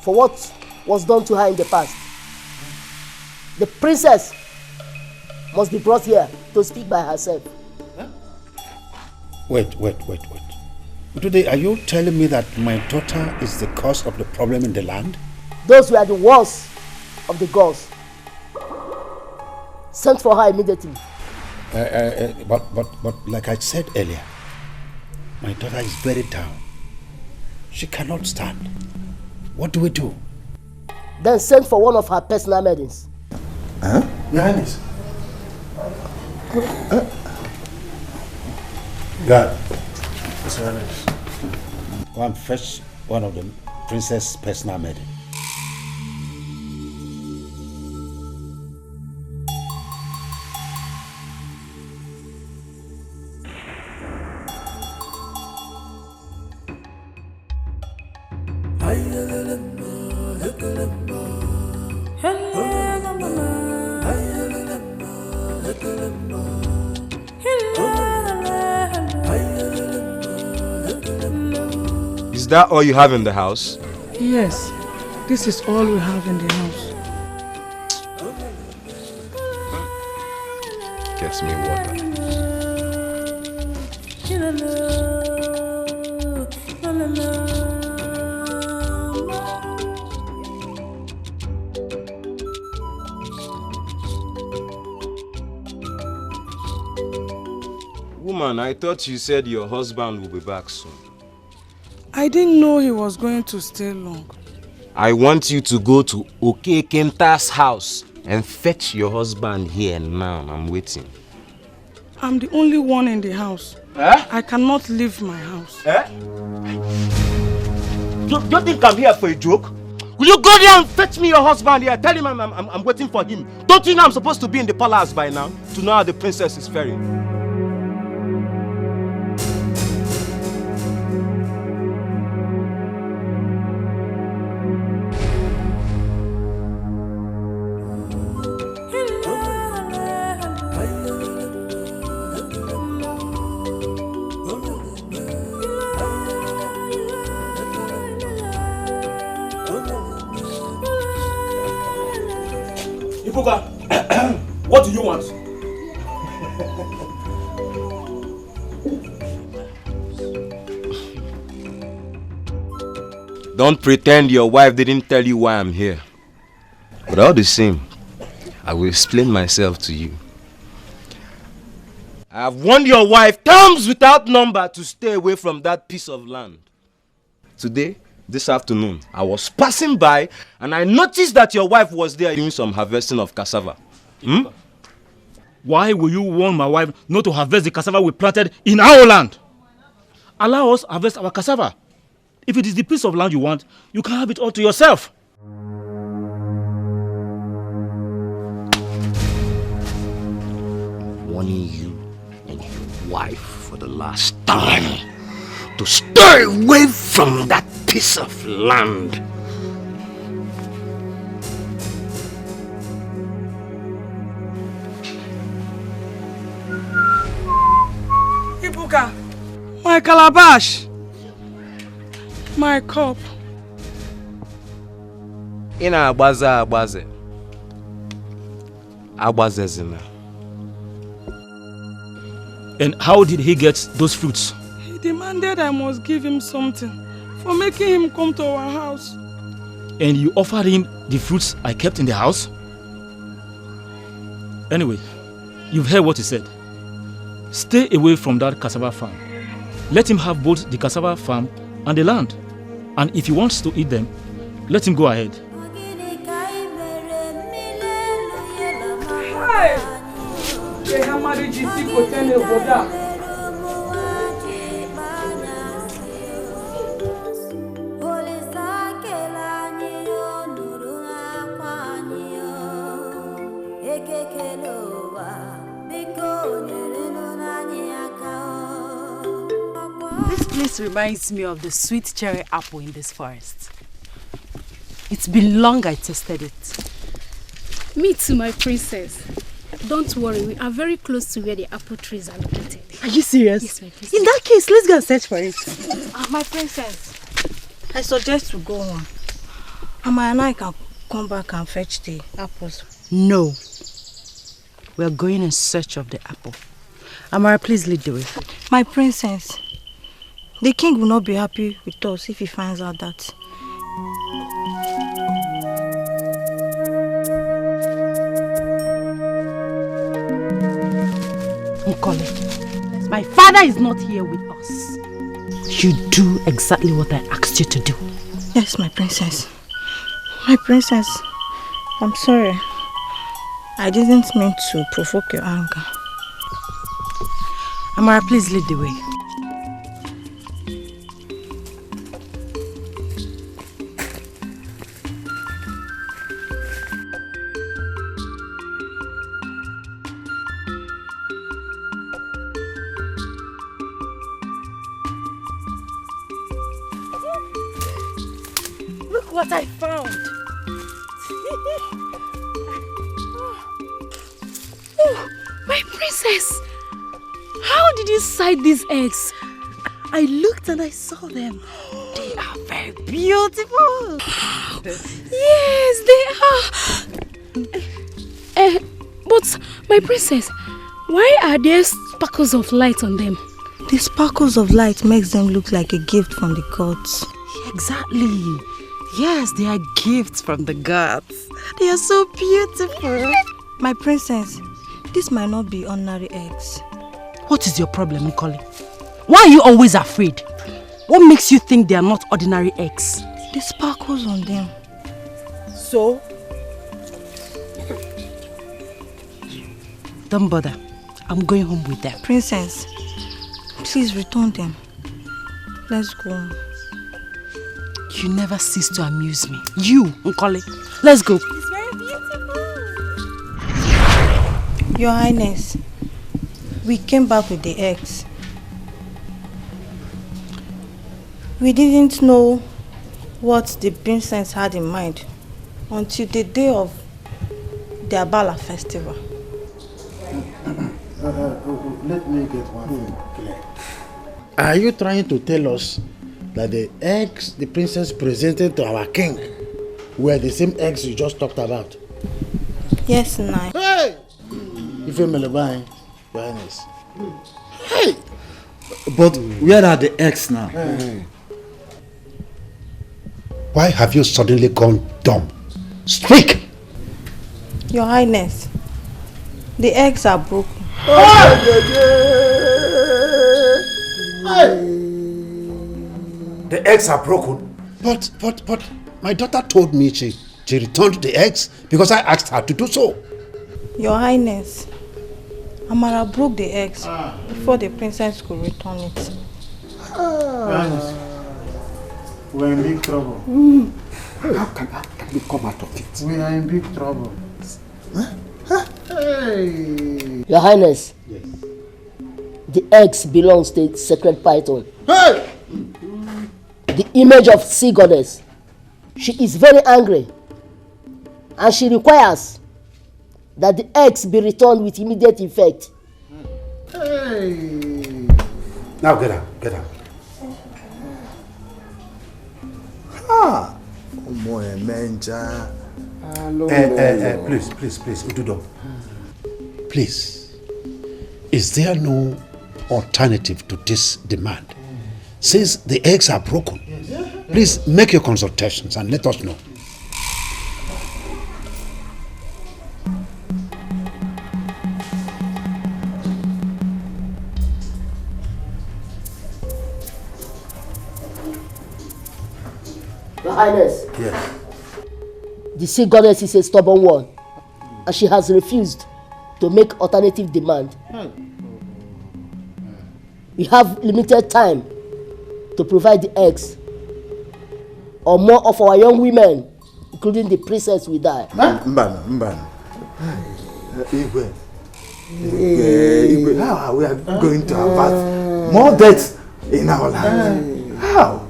for what was done to her in the past. The princess must be brought here to speak by herself. Wait. Today, are you telling me that my daughter is the cause of the problem in the land? Those were the worst of the gods. Send for her immediately. But like I said earlier, my daughter is very down. She cannot stand. What do we do? Then send for one of her personal maidens. Huh? Your Highness. God. Yes, Your Highness. Go and fetch one of the princess' personal maidens. Is that all you have in the house? Yes, this is all we have in the house. Gets me water. Woman, I thought you said your husband will be back soon. I didn't know he was going to stay long. I want you to go to Kenta's house and fetch your husband here now. I'm waiting. I'm the only one in the house. I cannot leave my house. Do you think I'm here for a joke? Will you go there and fetch me your husband here? Tell him I'm waiting for him. Don't you know I'm supposed to be in the palace by now to know how the princess is faring? What do you want? Don't pretend your wife didn't tell you why I'm here. But all the same, I will explain myself to you. I have warned your wife times without number to stay away from that piece of land. Today, this afternoon, I was passing by and I noticed that your wife was there doing some harvesting of cassava. Why will you warn my wife not to harvest the cassava we planted in our land? Allow us to harvest our cassava. If it is the piece of land you want, you can have it all to yourself. Warning you and your wife for the last time to stay away from that piece of land. Ibuka, my calabash, my cup. Ina agbaze. Agbazezina. And how did he get those fruits? He demanded I must give him something for making him come to our house. And you offered him the fruits I kept in the house? Anyway, you've heard what he said. Stay away from that cassava farm. Let him have both the cassava farm and the land. And if he wants to eat them, let him go ahead. This place reminds me of the sweet cherry apple in this forest. It's been long I tasted it. Me too, my princess. Don't worry, we are very close to where the apple trees are located. Are you serious? Yes, my princess. In that case, let's go and search for it. My princess, I suggest we go on. Ama and I can come back and fetch the apples. No. We are going in search of the apple. Amara, please lead the way. My princess, the king will not be happy with us if he finds out that. Nkole, my father is not here with us. You do exactly what I asked you to do. Yes, my princess. My princess, I'm sorry. I didn't mean to provoke your anger. Amara, please lead the way. Look what I found. Oh, my princess! How did you sight these eggs? I looked and I saw them. They are very beautiful. Yes, they are. But my princess, why are there sparkles of light on them? The sparkles of light makes them look like a gift from the gods. Exactly. Yes, they are gifts from the gods. They are so beautiful. My princess, this might not be ordinary eggs. What is your problem, Nkole? Why are you always afraid? What makes you think they are not ordinary eggs? The sparkles on them. So? Don't bother. I'm going home with them. Princess, please return them. Let's go. You never cease to amuse me. You, Nkole. Let's go. It's very beautiful. Your Highness, we came back with the eggs. We didn't know what the princess had in mind until the day of the Abala festival. Let me get one thing clear. Are you trying to tell us that the eggs the princess presented to our king were the same eggs you just talked about? Yes, Nai. Hey! If you're Melebai, Your Highness. Hey! But where are the eggs now? Why have you suddenly gone dumb? Speak! Your Highness, the eggs are broken. The eggs are broken. But my daughter told me she returned the eggs because I asked her to do so. Your Highness, Amara broke the eggs before the princess could return it. Your Highness, we're in big trouble. How can we come out of it? We are in big trouble. Hey! Your Highness, yes. The eggs belongs to the sacred python. Hey! The image of sea goddess. She is very angry and she requires that the eggs be returned with immediate effect. Hey! Now get up, get up. Ah! Please, Ududo. Please, is there no alternative to this demand? Since the eggs are broken, please make your consultations and let us know. Your Highness. Yes. The sea goddess is a stubborn one, and she has refused to make alternative demand. We have limited time to provide the eggs, or more of our young women, including the princess, will die. Mbana. Igwe, how are we going to avert more deaths in our land? How?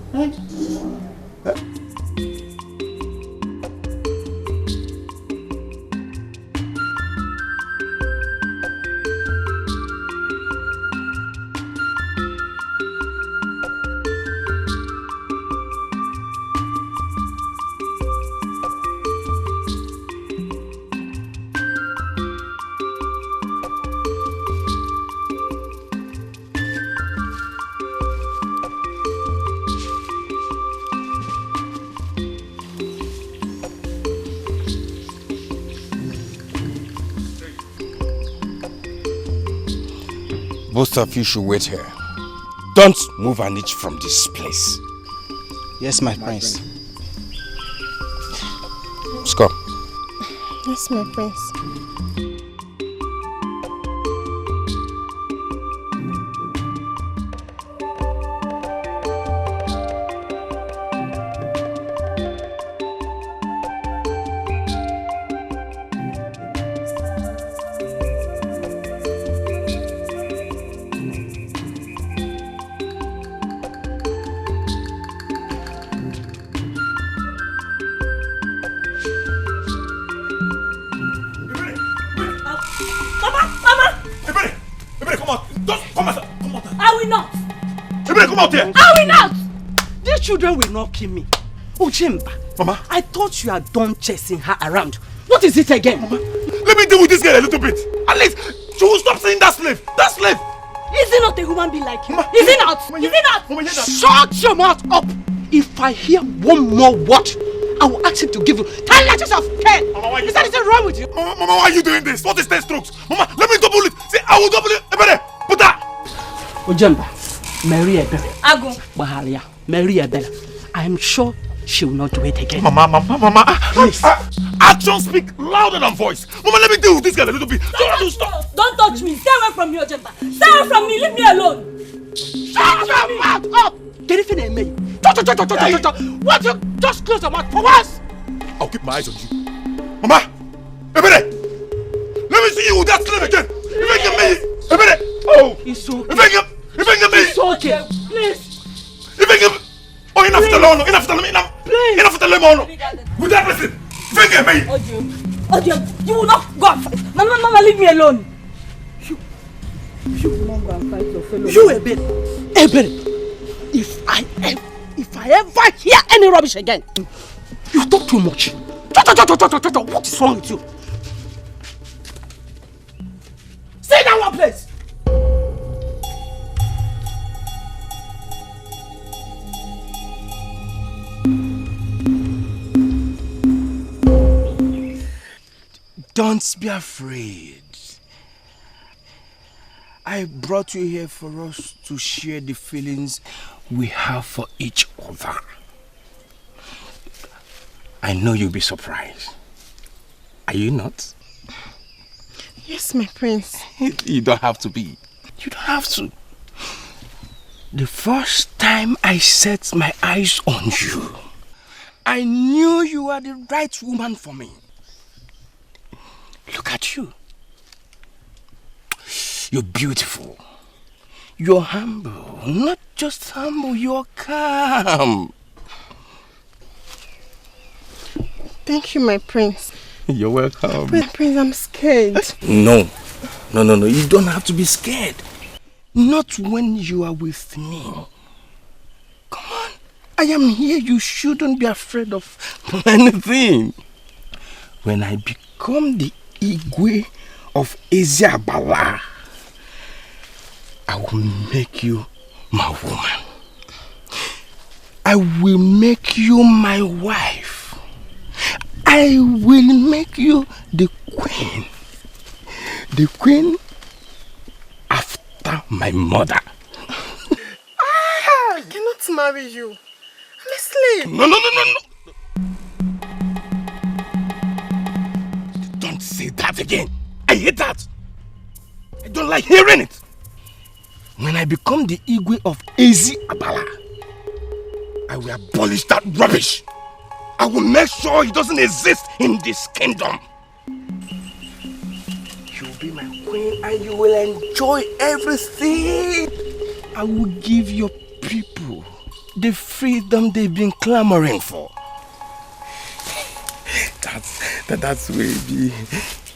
Both of you should wait here. Don't move an inch from this place. Yes, my prince. Scott. Yes, my prince. Children will not kill me. Uchimba. Mama, I thought you had done chasing her around. What is it again? Mama, let me deal with this girl a little bit. At least she will stop saying that slave. That slave. Is he not a human being like you? Is he not? Is he not? Shut your mouth up. If I hear one more word, I will ask him to give you 10 letters of cane. Is that anything wrong with you? Mama, why are you doing this? What is 10 strokes? Mama, let me double it. See, I will double it. Put that. Ujemba, Mary Ebere. Agu. Bahalia. Mary Abella. I am sure she will not do it again. Mama. Please. Action speak louder than voice. Mama, let me deal with this girl a little bit. Don't touch me. Stay away from me, Ojemba. Stay away from me. Leave me alone. Shut your mouth up. Get it in me. What you just close your mouth for once? I'll keep my eyes on you. Mama, Ebere, let me see you with that slave again. If I can make it, Ebere. Oh, it's okay. If I can make it. It's okay. Please. If I can. Oh, enough to learn. Enough to learn. With that person, if I can make it. Odium, you will not go and fight. Mama, leave me alone. You will not go and fight your fellow. You, Ebere. If I ever hear any rubbish again, you talk too much. What is wrong with you? Stay down one place. Don't be afraid. I brought you here for us to share the feelings we have for each other. I know you'll be surprised. Are you not? Yes, my prince. You don't have to be. You don't have to. The first time I set my eyes on you, I knew you were the right woman for me. Look at you. You're beautiful. You're humble. Not just humble, you're calm. Thank you, my prince. You're welcome. Prince, I'm scared. No. You don't have to be scared. Not when you are with me. Come on. I am here. You shouldn't be afraid of anything. When I become the Igwe of Eziabala, I will make you my woman. I will make you my wife. I will make you the queen. The queen after my mother. I cannot marry you. I'm a slave. No. Don't say that again. I hate that. I don't like hearing it. When I become the Igwe of Eziabala, I will abolish that rubbish. I will make sure it doesn't exist in this kingdom. You will be my queen and you will enjoy everything. I will give your people the freedom they've been clamoring for. That's where it be.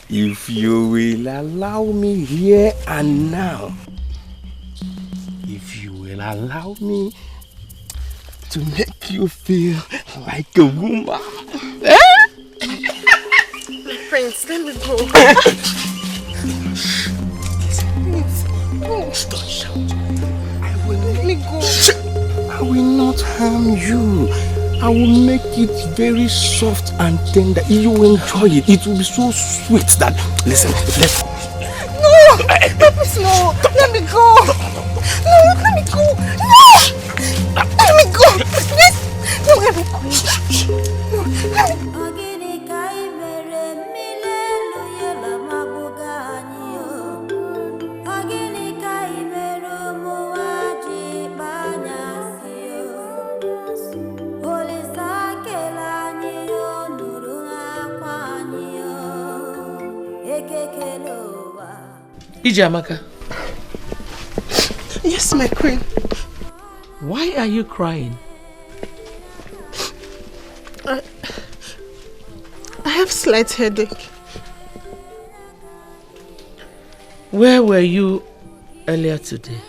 If you will allow me here and now. If you will allow me to make you feel like a woman. Prince, let me go. Please, don't shout. Let me go. I will not harm you. I will make it very soft and tender. You will enjoy it. It will be so sweet that... Listen. No! No, please, no. Let me go. No, let me go. No! Let me go. Please. No, let me go. No, let me go. Ijamaka. Yes, my queen. Why are you crying? I have slight headache. Where were you earlier today?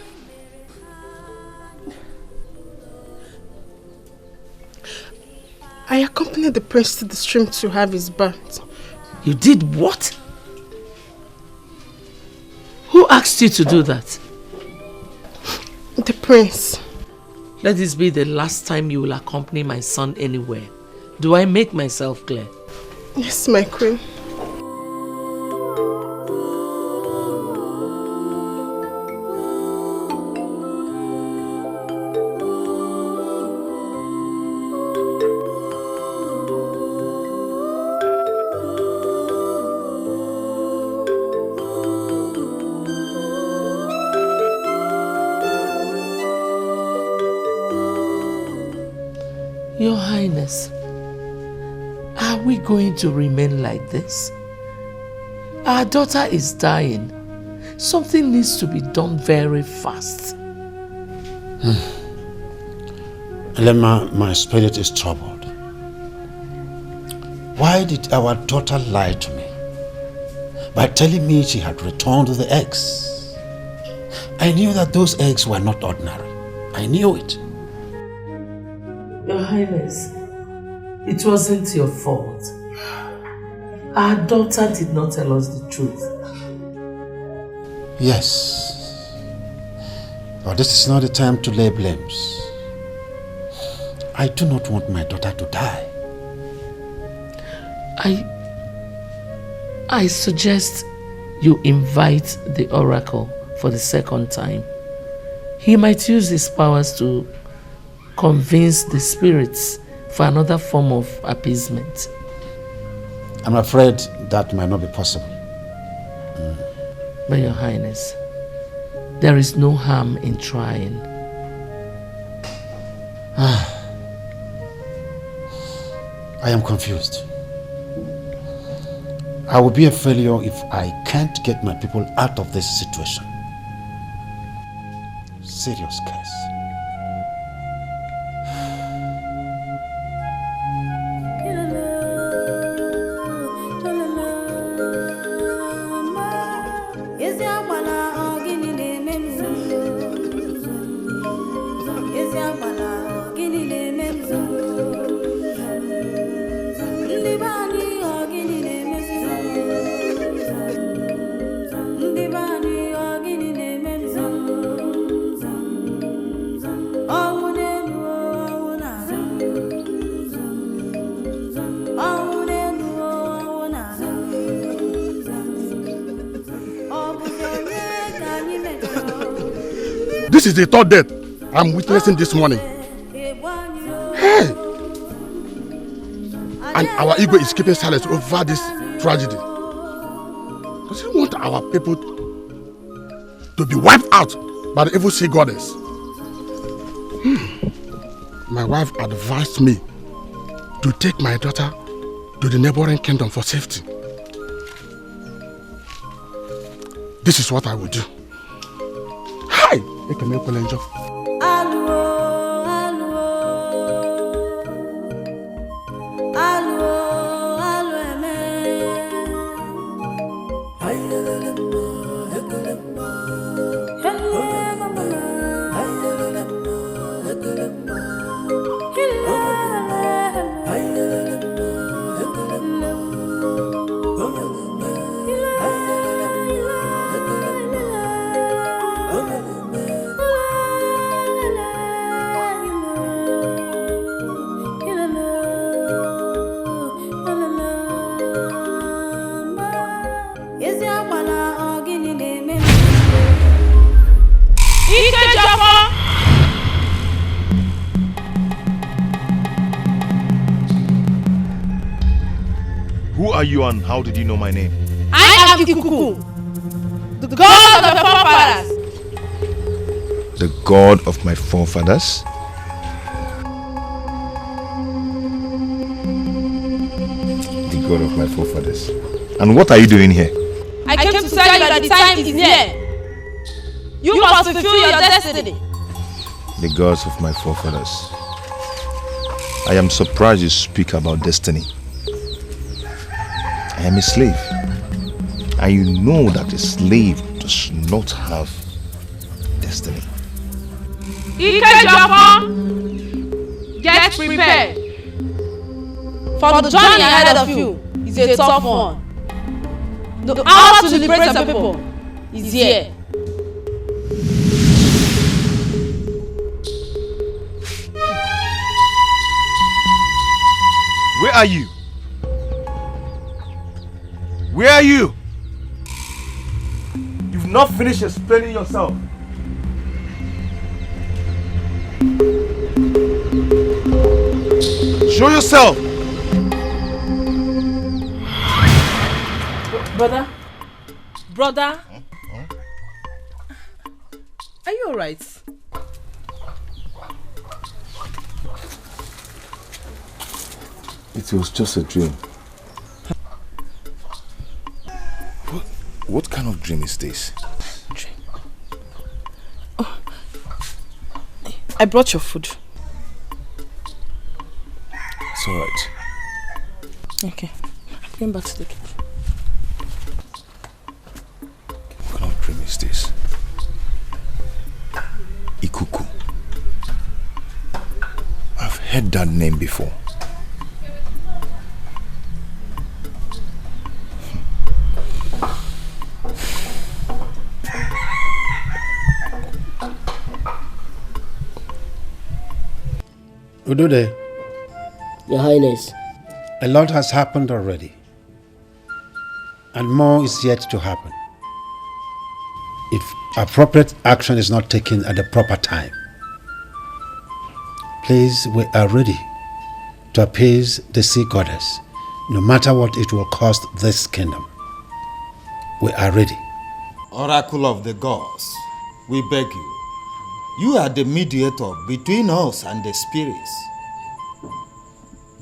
I accompanied the prince to the stream to have his bath. You did what? Who asked you to do that? The prince. Let this be the last time you will accompany my son anywhere. Do I make myself clear? Yes, my queen. Your Highness, are we going to remain like this? Our daughter is dying. Something needs to be done very fast. Elema, my spirit is troubled. Why did our daughter lie to me by telling me she had returned the eggs? I knew that those eggs were not ordinary. I knew it. Your Highness, it wasn't your fault. Our daughter did not tell us the truth. Yes. But this is not the time to lay blames. I do not want my daughter to die. I suggest you invite the oracle for the second time. He might use his powers to convince the spirits for another form of appeasement. I'm afraid that might not be possible. But Your Highness, there is no harm in trying. I am confused. I will be a failure if I can't get my people out of this situation. Serious case. This is the third death I'm witnessing this morning. Hey! And our ego is keeping silence over this tragedy. Does he want our people to be wiped out by the evil sea goddess? My wife advised me to take my daughter to the neighboring kingdom for safety. This is what I will do. Hi! Who are you and how did you know my name? I am Ikuku, the god of the forefathers. The god of my forefathers? The god of my forefathers. And what are you doing here? I came to tell you that the time is near. You must fulfill your destiny. The gods of my forefathers. I am surprised you speak about destiny. I am a slave. And you know that a slave does not have destiny. Ike Japan, get prepared. For the journey ahead of you is a tough one. The hour to liberate the people is here. Where are you? Where are you? You've not finished explaining yourself. Show yourself! Brother? Are you alright? It was just a dream. What kind of dream is this? I brought your food. It's alright. Okay. I'm going back to the kitchen. What kind of dream is this? Ikuku. I've heard that name before. Udude. Your Highness. A lot has happened already. And more is yet to happen. If appropriate action is not taken at the proper time. Please, we are ready to appease the sea goddess, no matter what it will cost this kingdom. We are ready. Oracle of the gods, we beg you. You are the mediator between us and the spirits.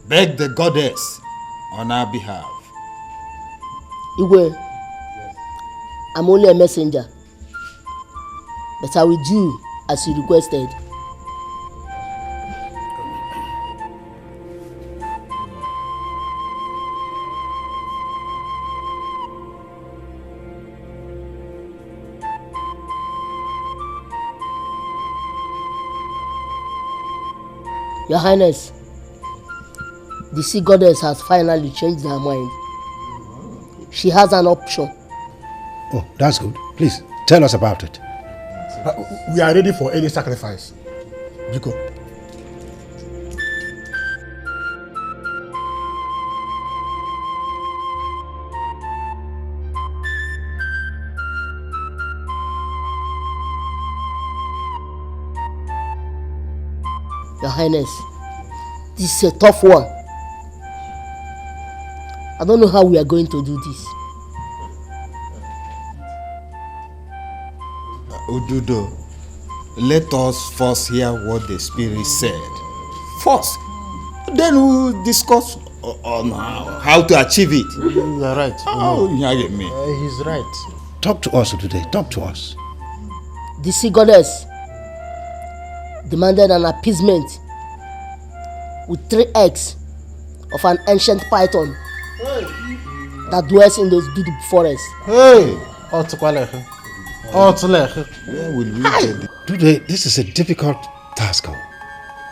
Beg the goddess on our behalf. Igwe, I'm only a messenger, but I will do as you requested. Your Highness, the sea goddess has finally changed her mind. She has an option. Oh, that's good. Please, tell us about it. We are ready for any sacrifice. Biko. Your Highness, this is a tough one. I don't know how we are going to do this. Odudo, let us first hear what the spirit said. First, then we'll discuss on how to achieve it. You are right. Oh, you me. He's right. Talk to us today. Talk to us. The sea goddess demanded an appeasement with 3 eggs of an ancient python that dwells in the Dudu forest. Hey! Where will we get it? Today, this is a difficult task.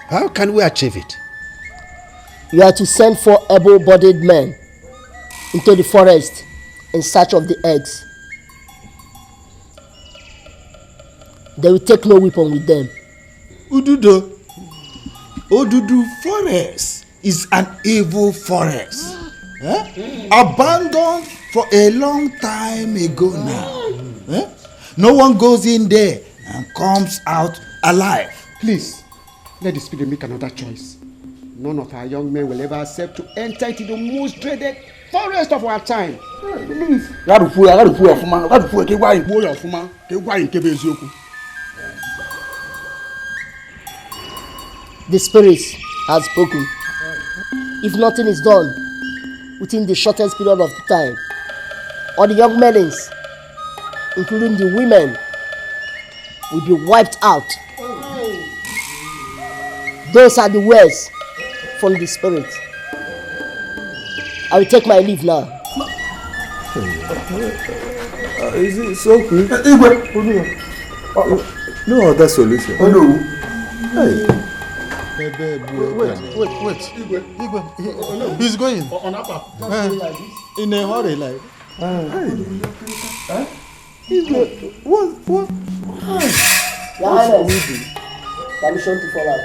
How can we achieve it? You are to send 4 able-bodied men into the forest in search of the eggs. They will take no weapon with them. Odudu forest is an evil forest. Abandoned for a long time ago now. No one goes in there and comes out alive. Please, let the spirit make another choice. none of our young men will ever accept to enter into the most dreaded forest of our time. The spirit has spoken. If nothing is done within the shortest period of time, all the young men, including the women, will be wiped out. Those are the words from the spirit. I will take my leave now. Is it so quick? No other solution. Oh no. Hey. Wait. He's going. In a hurry, like. What? Your Highness, permission to fall out.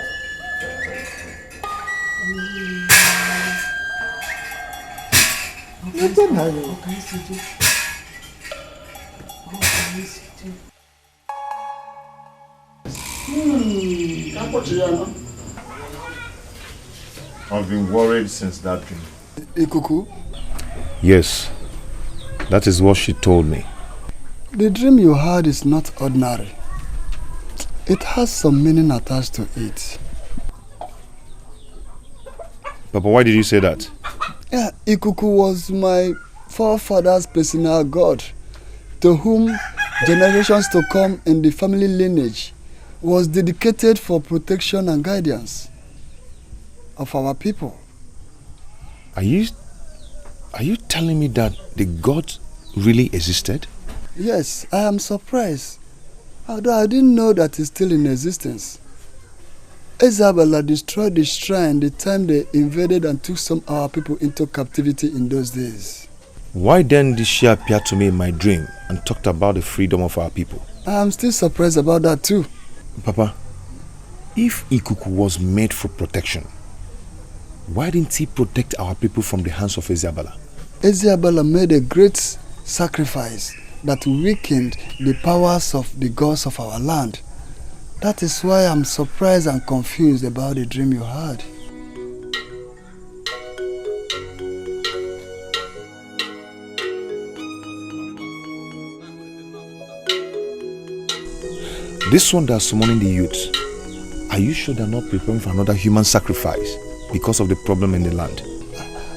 I've been worried since that dream. Ikuku? Yes, that is what she told me. The dream you had is not ordinary. It has some meaning attached to it. Papa, why did you say that? Yeah, Ikuku was my forefather's personal god, to whom generations to come in the family lineage was dedicated for protection and guidance of our people. Are you telling me that the god really existed? Yes, I am surprised, although I didn't know that it's still in existence. Isabella destroyed the shrine the time they invaded and took some of our people into captivity in those days. Why then did she appear to me in my dream and talked about the freedom of our people? I am still surprised about that too. Papa, if Ikuku was made for protection, why didn't he protect our people from the hands of Isabella? Isabella made a great sacrifice that weakened the powers of the gods of our land. That is why I'm surprised and confused about the dream you had. This one that's summoning the youth, are you sure they're not preparing for another human sacrifice because of the problem in the land?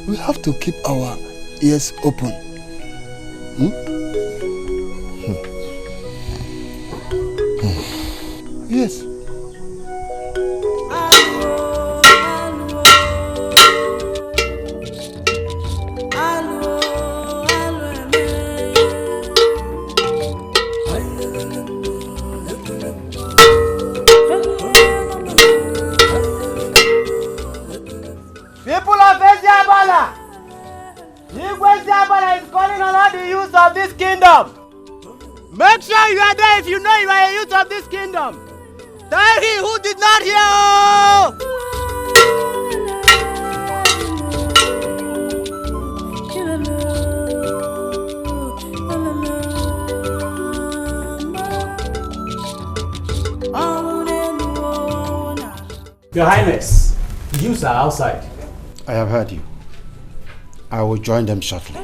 We have to keep our ears open. Yes. People of Eziabala, Eziabala is calling on all the youths of this kingdom. Make sure you are there if you know you are a youth of this kingdom. Tell he who did not hear. Your Highness, the youths are outside. I have heard you. I will join them shortly.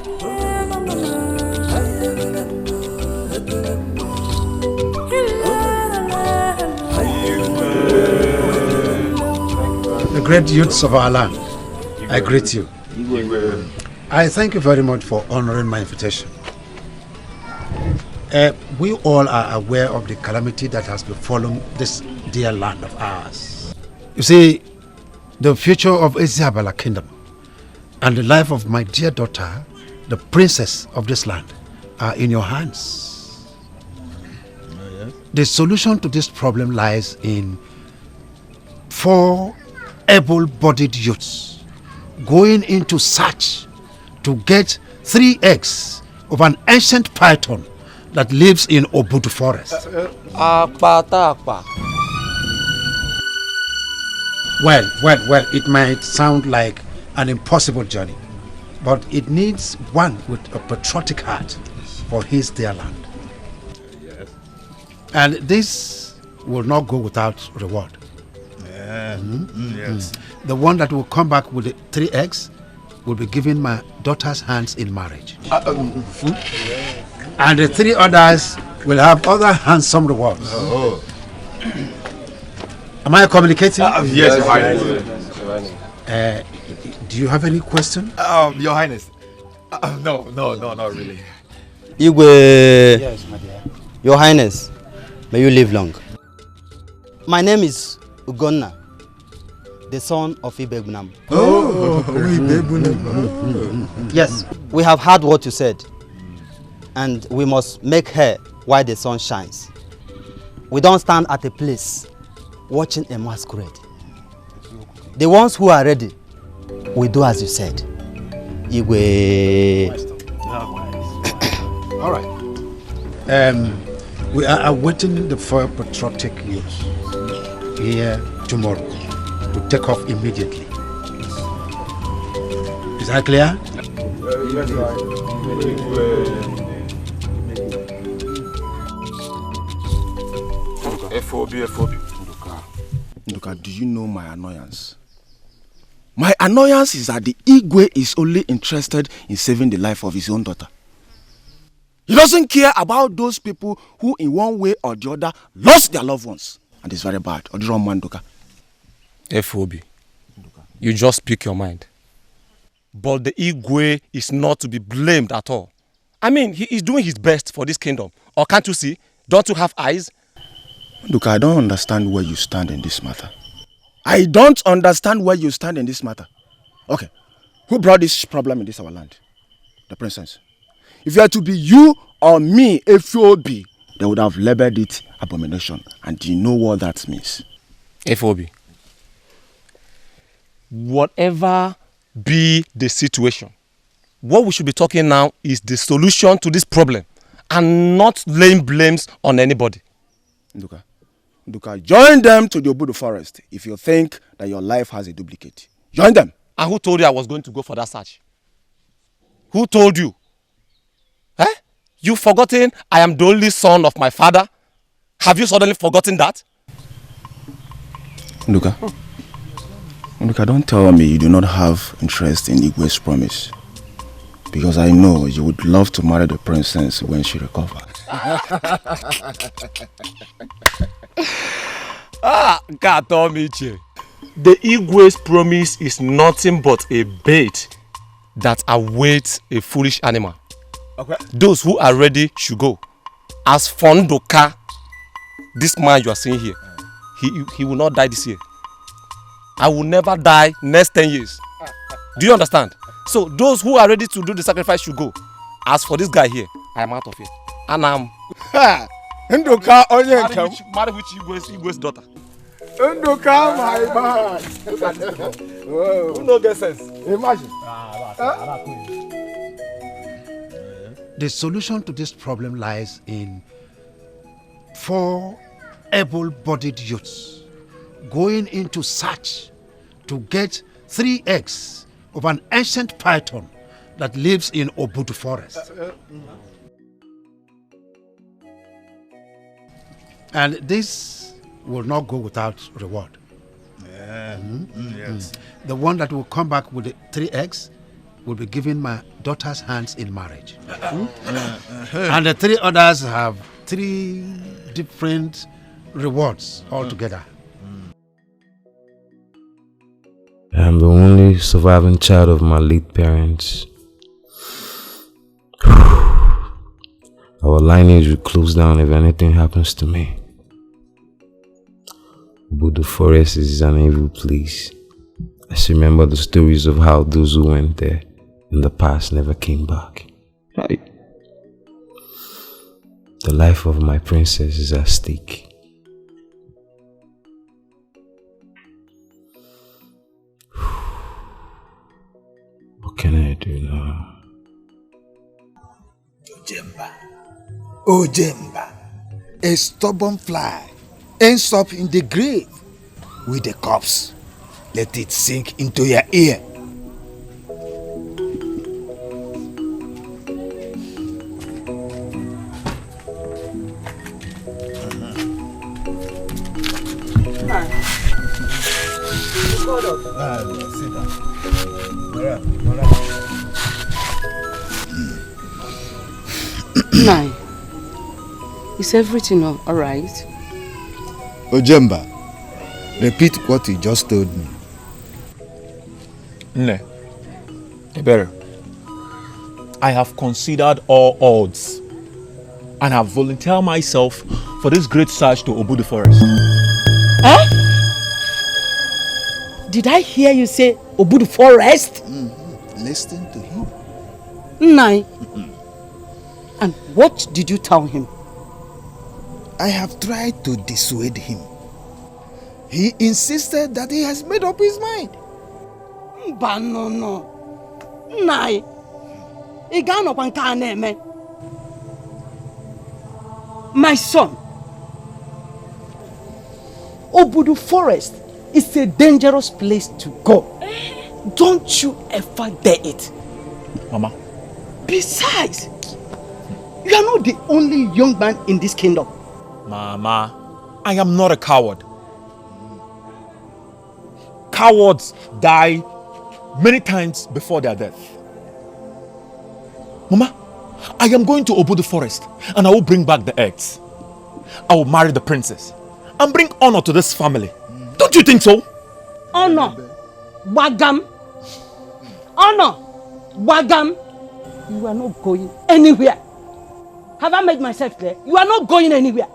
The great youths of our land, I greet you. I thank you very much for honoring my invitation. We all are aware of the calamity that has befallen this dear land of ours. You see, the future of Eziabala Kingdom and the life of my dear daughter, the princess of this land, are in your hands. The solution to this problem lies in 4 able-bodied youths going into search to get 3 eggs of an ancient python that lives in Obudu forest. Well, it might sound like an impossible journey, but it needs one with a patriotic heart for his dear land. Yes. And this will not go without reward. Yes. The one that will come back with the 3 eggs will be given my daughter's hands in marriage. And the 3 others will have other handsome rewards. Oh. Am I communicating? Yes, Your Highness. Do you have any question? Your Highness. No, not really. Igwe. Yes, my dear. Your Highness, may you live long. My name is Ugonna, the son of Ibegunam. Yes, we have heard what you said, and we must make hay while the sun shines. We don't stand at a place watching a masquerade. The ones who are ready, we do as you said. Igwe. All right. We are awaiting the 4 patriotic youths here tomorrow to take off immediately. Is that clear? FOB. Nduka, do you know my annoyance? My annoyance is that the Igwe is only interested in saving the life of his own daughter. He doesn't care about those people who in one way or the other lost their loved ones. And it's very bad. Nduka. FOB, you just speak your mind. But the Igwe is not to be blamed at all. I mean, he is doing his best for this kingdom. Or can't you see? Don't you have eyes? Nduka, I don't understand where you stand in this matter. I don't understand where you stand in this matter. Okay, who brought this problem in this our land? The princess. If it had to be you or me, FOB, they would have labeled it abomination. And do you know what that means? FOB, whatever be the situation, what we should be talking now is the solution to this problem and not laying blames on anybody. Nduka, join them to the Obudu forest if you think that your life has a duplicate. Join them. And who told you I was going to go for that search? Who told you? You forgotten I am the only son of my father? Have you suddenly forgotten that? Nduka, don't tell me you do not have interest in Igwe's promise. Because I know you would love to marry the princess when she recovers. God told me, Che. The Igwe's promise is nothing but a bait that awaits a foolish animal. Okay. Those who are ready should go. As Fondoka, this man you are seeing here, he will not die this year. I will never die next 10 years. Do you understand? So those who are ready to do the sacrifice should go. As for this guy here, I am out of here. And I'm... Nduka Onyenkam. Marry which Igwe's daughter. Nduka, my man. Who no get sense? Imagine. The solution to this problem lies in 4 able-bodied youths going into search to get 3 eggs of an ancient python that lives in Obudu forest. And this will not go without reward. Yes. The one that will come back with the 3 eggs will be given my daughter's hands in marriage. And the 3 others have 3 different rewards altogether. I'm the only surviving child of my late parents. Our lineage will close down if anything happens to me. But the forest is an evil place. I still remember the stories of how those who went there in the past never came back. The life of my princess is at stake. What can I do now? Ojemba, a stubborn fly, ends up in the grave with the corpse. Let it sink into your ear. Sit down. Nai, is everything all right? Ojemba, repeat what you just told me. Nne, Ebere, I have considered all odds and have volunteered myself for this great search to Obudu Forest. Eh? Did I hear you say Obudu Forest? Listen to him. Nai. And what did you tell him? I have tried to dissuade him. He insisted that he has made up his mind. But no. Nai. My son, Obudu Forest is a dangerous place to go. Don't you ever dare it. Mama. Besides, you are not the only young man in this kingdom. Mama, I am not a coward. Cowards die many times before their death. Mama, I am going to Obudu Forest and I will bring back the eggs. I will marry the princess and bring honor to this family. Don't you think so? Honor, Wagam. Honor, Wagam. You are not going anywhere. Have I made myself clear? You are not going anywhere.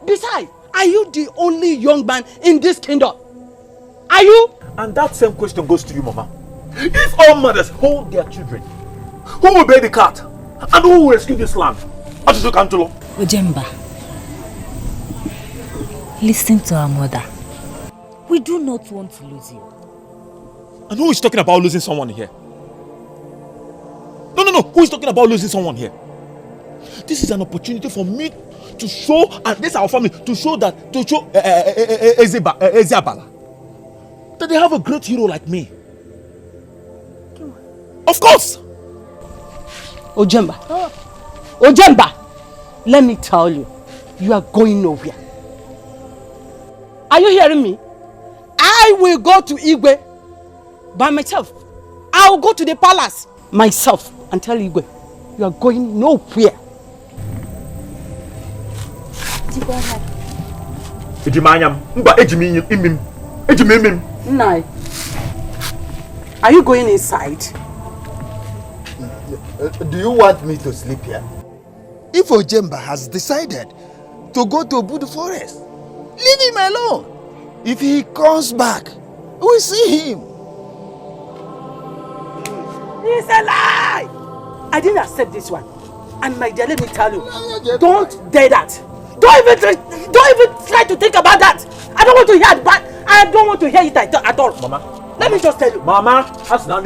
Besides, are you the only young man in this kingdom? Are you? And that same question goes to you, Mama. If all mothers hold their children, who will bear the cat? And who will rescue this land? Ojemba, listen to our mother. We do not want to lose you. And who is talking about losing someone here? No. Who is talking about losing someone here? This is an opportunity for me to show, and this our family, to show Ezeabala that they have a great hero like me. Of course! Ojemba, let me tell you, you are going nowhere. Are you hearing me? I will go to Igwe by myself. I will go to the palace myself and tell Igwe, you are going nowhere. Nai, are you going inside? Do you want me to sleep here? If Ojemba has decided to go to Obudu Forest, leave him alone. If he comes back, we'll see him. It's a lie! I didn't accept this one. And my dear, let me tell you, don't dare that. Don't even try to think about that. I don't want to hear it, but I don't want to hear it at all. Mama. Let me just tell you. Mama, come and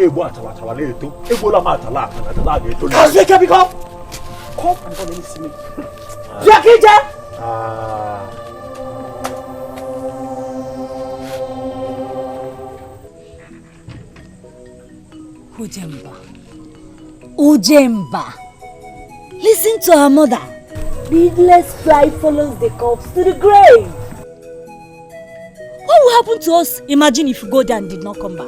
let me see me. Jakija! Ojemba, listen to our mother. Beadless pride follows the corpse to the grave. What will happen to us? Imagine if we go there and did not come back.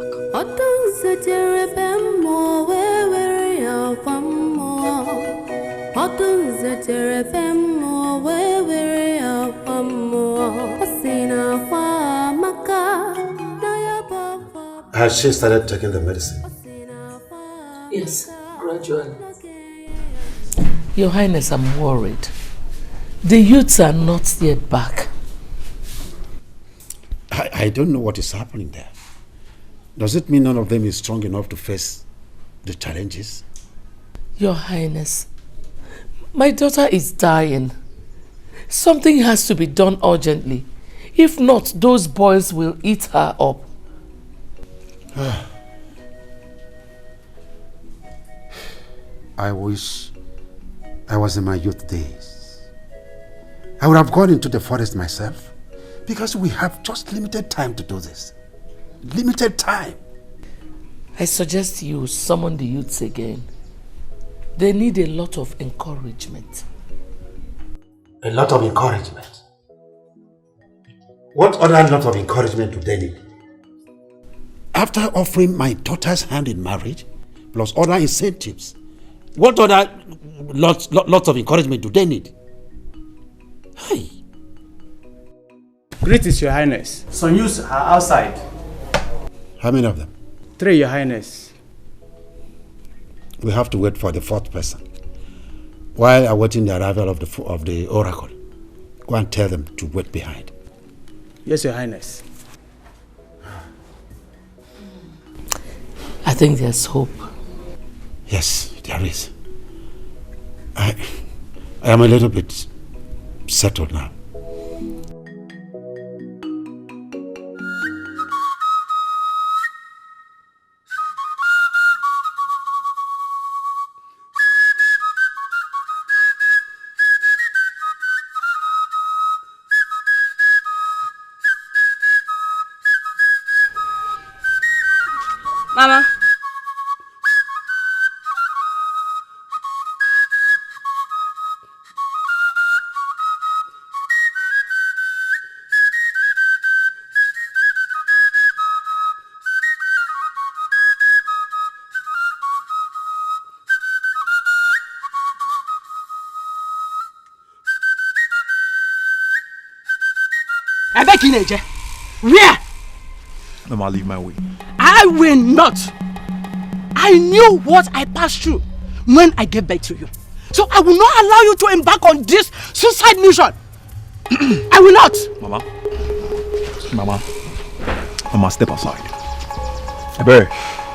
Has she started taking the medicine? Yes, gradually. Your Highness, I'm worried. The youths are not yet back. I don't know what is happening there. Does it mean none of them is strong enough to face the challenges? Your Highness, my daughter is dying. Something has to be done urgently. If not, those boys will eat her up. I wish I was in my youth days. I would have gone into the forest myself, because we have just limited time to do this. Limited time. I suggest you summon the youths again. They need a lot of encouragement. A lot of encouragement? What other lot of encouragement do they need? After offering my daughter's hand in marriage, plus other incentives, what other lots of encouragement do they need? Hey. Greetings, Your Highness. Some youths are outside. How many of them? 3, Your Highness. We have to wait for the 4th person. While awaiting the arrival of the oracle, go and tell them to wait behind. Yes, Your Highness. I think there's hope. Yes, there is. I am a little bit settled now. Mama. I beg you, where? Mama, leave my way. I will not. I knew what I passed through when I gave birth to you. So I will not allow you to embark on this suicide mission. I will not. Mama, step aside. I better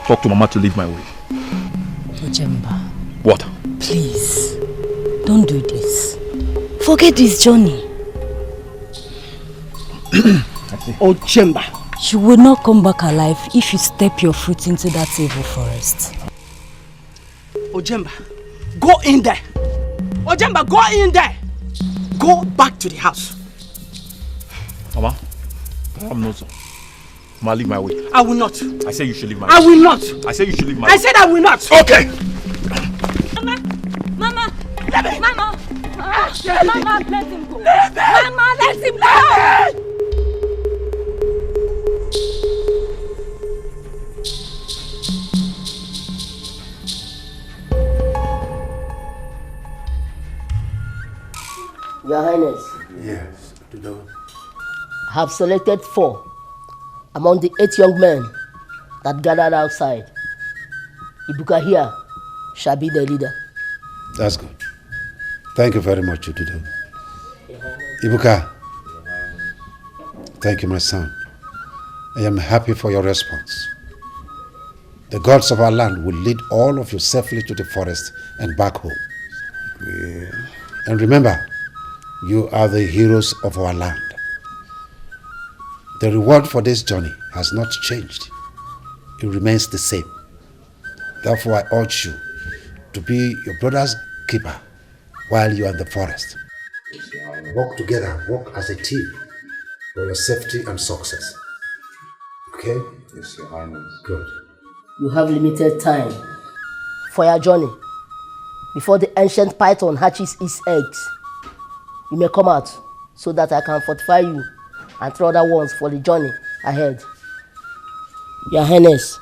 talk to Mama to leave my way. Ojemba. What? Please, don't do this. Forget this journey. Ojemba. You will not come back alive if you step your foot into that evil forest. Ojemba, go in there. Ojemba, go in there. Go back to the house. Mama, I'm not so. Mama, leave my way. I will not. I say you should leave my way. I will not. I say you should leave my way. I said I will not. Okay. Mama, let me. Mama, let him go. Mama, let him go. Your Highness. Yes, I have selected 4 among the 8 young men that gathered outside. Ibuka here shall be the leader. That's good. Thank you very much, Ududo. Ibuka, thank you, my son. I am happy for your response. The gods of our land will lead all of you safely to the forest and back home. Yeah. And remember, you are the heroes of our land. The reward for this journey has not changed. It remains the same. Therefore, I urge you to be your brother's keeper while you are in the forest. Work together, work as a team for your safety and success. Okay? Yes, Your Highness. Good. You have limited time for your journey. Before the ancient python hatches its eggs, you may come out so that I can fortify you and 3 other ones for the journey ahead. Your Highness,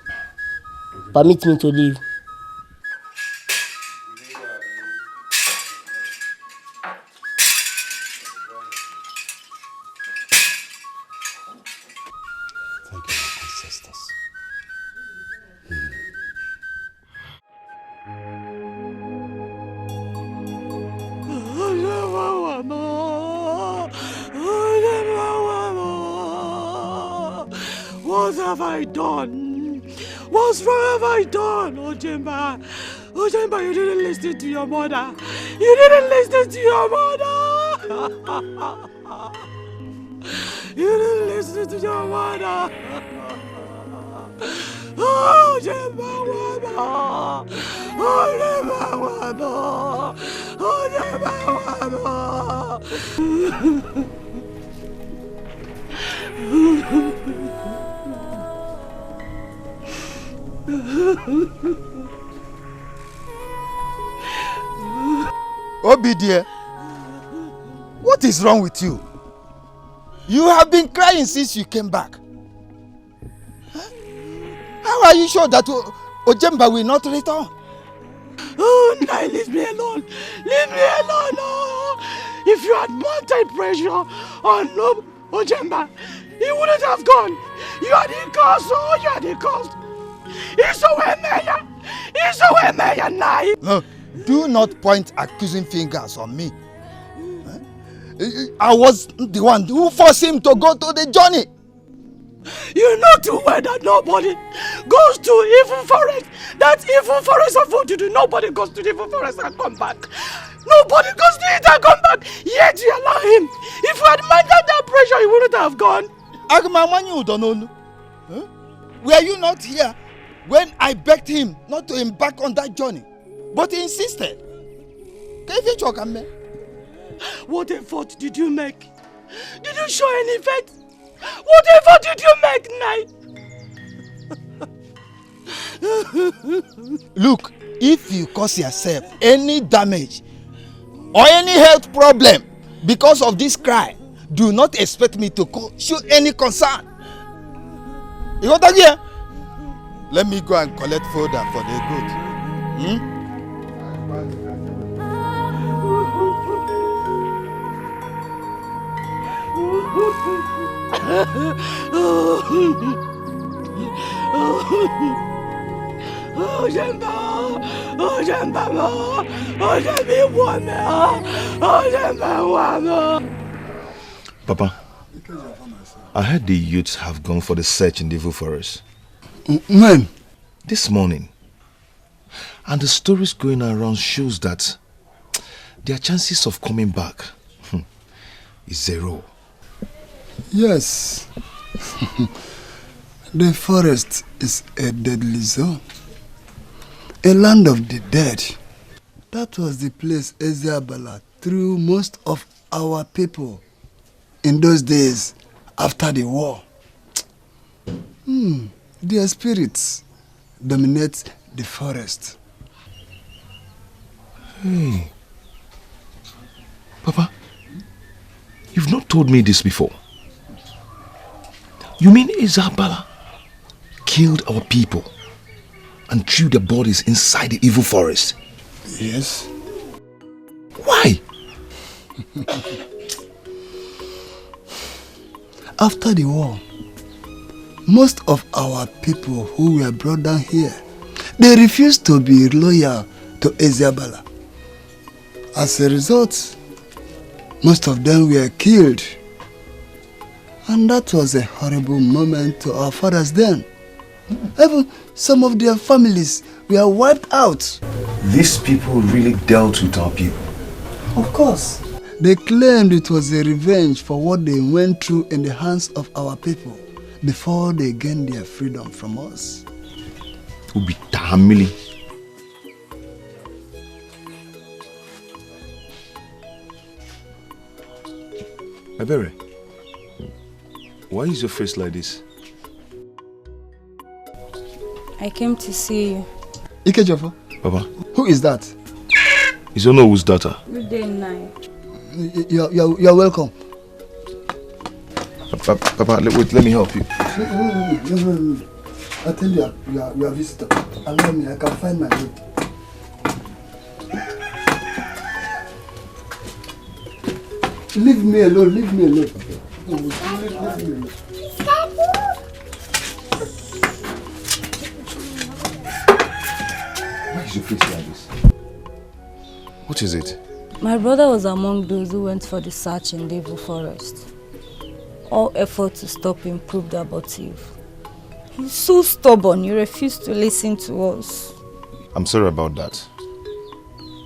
permit me to leave. Thank you, my ancestors. What have I done? What wrong have I done, Ojemba? Ojemba, you didn't listen to your mother. You didn't listen to your mother. You didn't listen to your mother. Ojemba, Waba. Ojemba, Waba. Ojemba, Waba. Obi dear, what is wrong with you? You have been crying since you came back. Huh? are you sure that Ojemba will not return? Oh, Nai, leave me alone. Leave me alone. Oh. If you had mounted pressure on Ojemba, he wouldn't have gone. You are the cause. Oh, you are the cause. He's away, Mayor. He's away, Mayor, Nai. No, do not point accusing fingers on me. I was the one who forced him to go to the journey. You know too well that nobody goes to evil forest. That evil forest of what you do. Nobody goes to the evil forest and come back. Nobody goes to it and come back. Yet you allow him. If you had minded that pressure, he wouldn't have gone. Were you not here when I begged him not to embark on that journey? But he insisted. What effort did you make? Did you show any faith? What effort did you make, Nai? Look, if you cause yourself any damage or any health problem because of this cry, do not expect me to show any concern. You got that here? Let me go and collect fodder for the goat. Papa, I heard the youths have gone for the search in the evil forest. When? This morning. And the stories going around shows that their chances of coming back is 0. Yes. The forest is a deadly zone. A land of the dead. That was the place Ezeabala threw most of our people in those days after the war. Their spirits dominate the forest. Hey. Papa, you've not told me this before. You mean Ezeabala killed our people and threw their bodies inside the evil forest? Yes. Why? After the war, most of our people who were brought down here, they refused to be loyal to Ezeabala. As a result, most of them were killed. And that was a horrible moment to our fathers then. Even some of their families were wiped out. These people really dealt with our people. Of course. They claimed it was a revenge for what they went through in the hands of our people before they gained their freedom from us. Ebere, why is your face like this? I came to see you. Ikejofo? Papa? Who is that? You don't know whose daughter? Good day, Nai. You're welcome. Papa, wait, let me help you. No. I tell you, you are a visitor. Allow me, I can find my way. Leave me alone, leave me alone. Leave me alone. Why is your face like this? What is it? My brother was among those who went for the search in the evil forest. All effort to stop him proved abortive. He's so stubborn, he refused to listen to us. I'm sorry about that.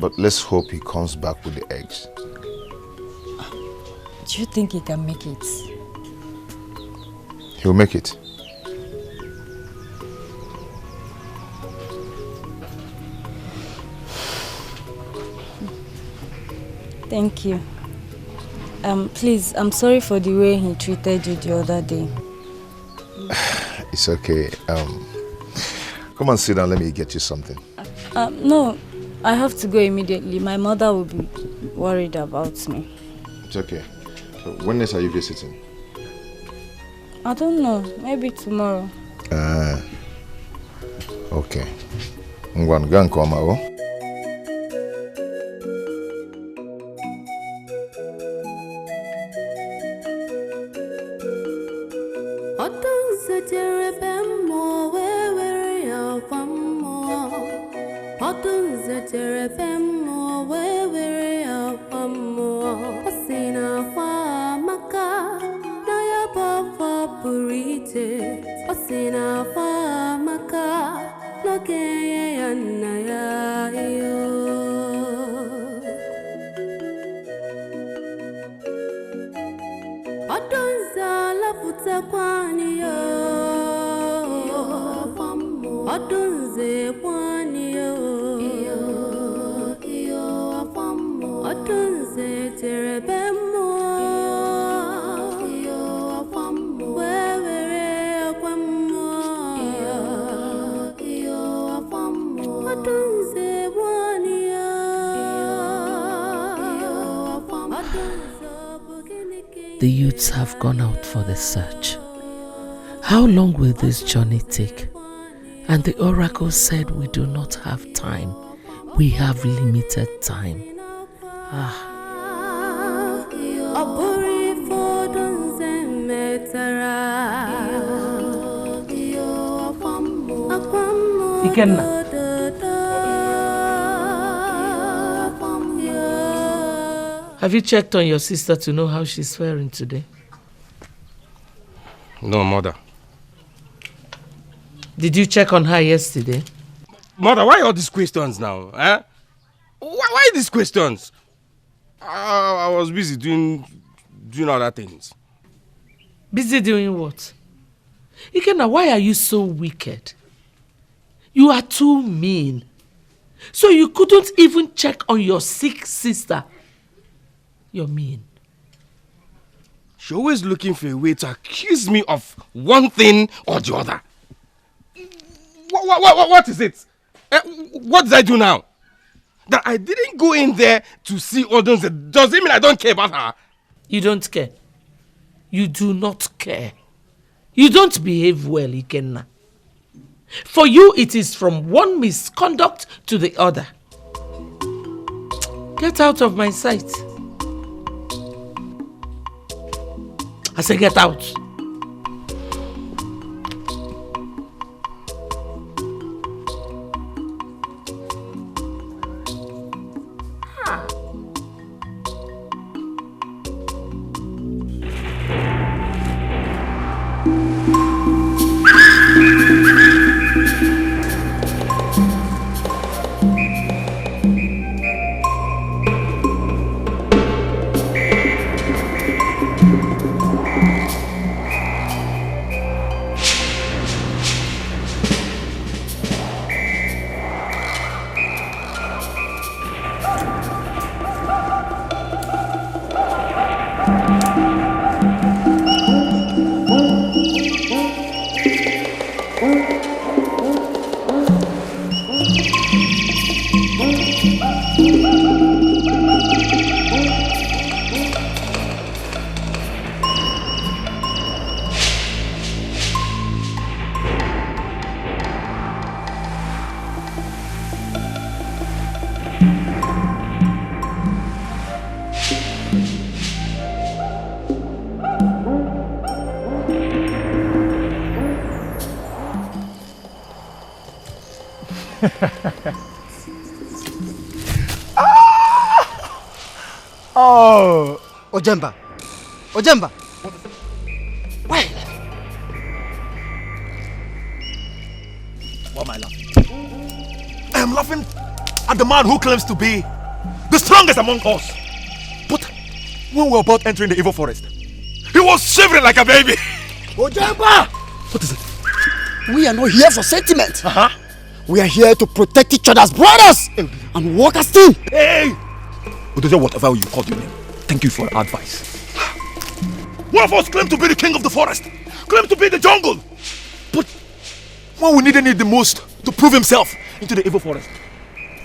But let's hope he comes back with the eggs. Do you think he can make it? He'll make it. Thank you. Please, I'm sorry for the way he treated you the other day. It's okay. Come and sit down, let me get you something. No, I have to go immediately. My mother will be worried about me. It's okay. So when next are you visiting? I don't know, maybe tomorrow. Okay. Ngwan gang koma o. The youths have gone out for the search. How long will this journey take? And the oracle said we do not have time. We have limited time. Ikenna. Have you checked on your sister to know how she's faring today? No, mother. Did you check on her yesterday? Mother, why all these questions now? Eh? Why these questions? I was busy doing other things. Busy doing what? Ikenna, why are you so wicked? You are too mean. So you couldn't even check on your sick sister. You're mean. She's always looking for a way to accuse me of one thing or the other. What is it? What did I do now? That I didn't go in there to see Odunze. Does it mean I don't care about her? You don't care. You do not care. You don't behave well, Ikenna. For you, it is from one misconduct to the other. Get out of my sight. I say get out. Oh, Ojemba. Why? Why am I laughing? I am laughing at the man who claims to be the strongest among us. But when we were about entering the evil forest, he was shivering like a baby. Ojemba! What is it? We are not here for sentiment. We are here to protect each other's brothers and work as team. Hey! Whatever you call your name, thank you for the advice. One of us claimed to be the king of the forest, claimed to be the jungle. But when we needed it the most to prove himself into the evil forest,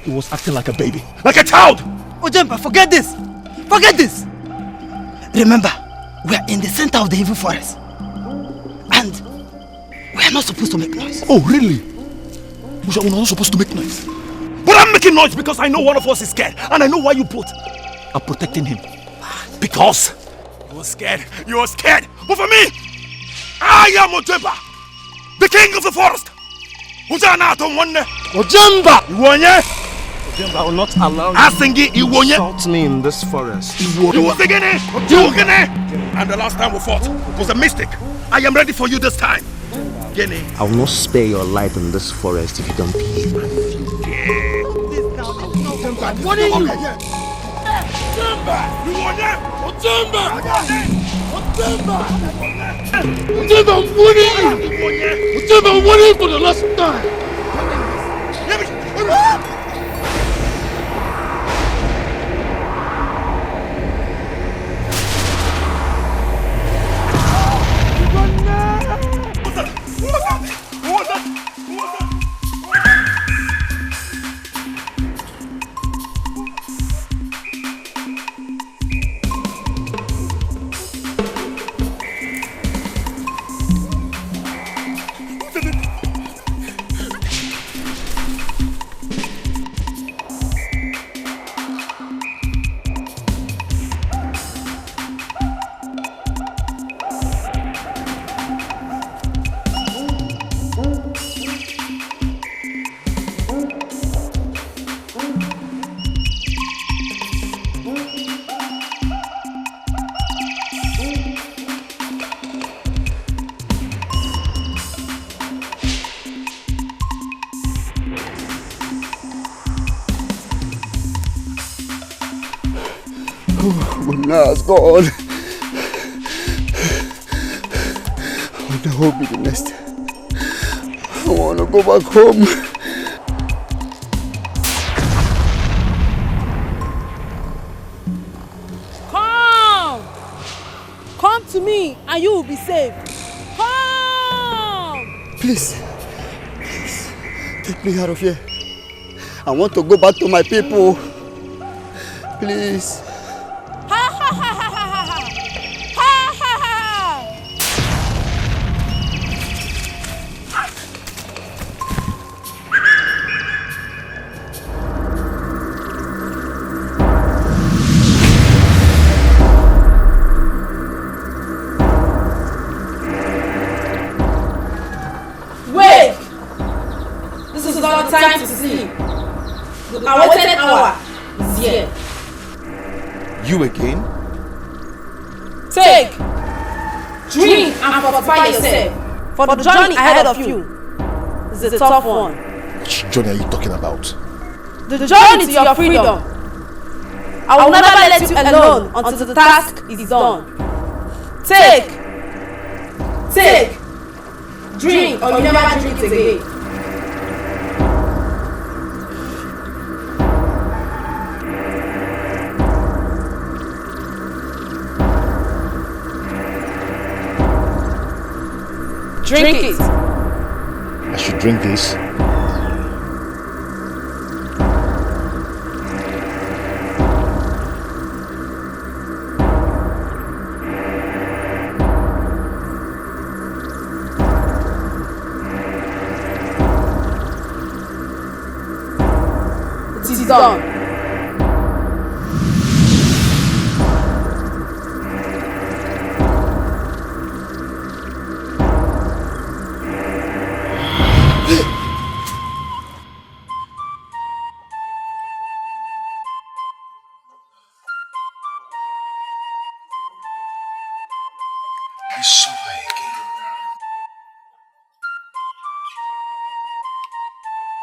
he was acting like a baby, like a child. Ojemba, forget this. Forget this. Remember, we are in the center of the evil forest. And we are not supposed to make noise. Oh, really? We're not supposed to make noise. But I'm making noise because I know one of us is scared. And I know why you both are protecting him. Because you were scared. You were scared. But for me, I am Ojemba, the king of the forest. Ojemba! I will not allow you to insult me in this forest. You was again, and the last time we fought was a mistake. I am ready for you this time. I will not spare your life in this forest if you don't behave. What are you? I'm warning for the last time. Goodness, God. What the hope be the next? I want to go back home. Come to me and you will be saved. Come! Please, take me out of here. I want to go back to my people. Please. Time to sleep. The awaited hour is here. You again? Take, drink and fortify yourself. For the journey ahead of you is a tough one. Which journey are you talking about? The journey to your freedom. I will never let you alone until the task is done. Take, drink or you never drink it again. Drink it. I should drink this. It is done. I saw her again.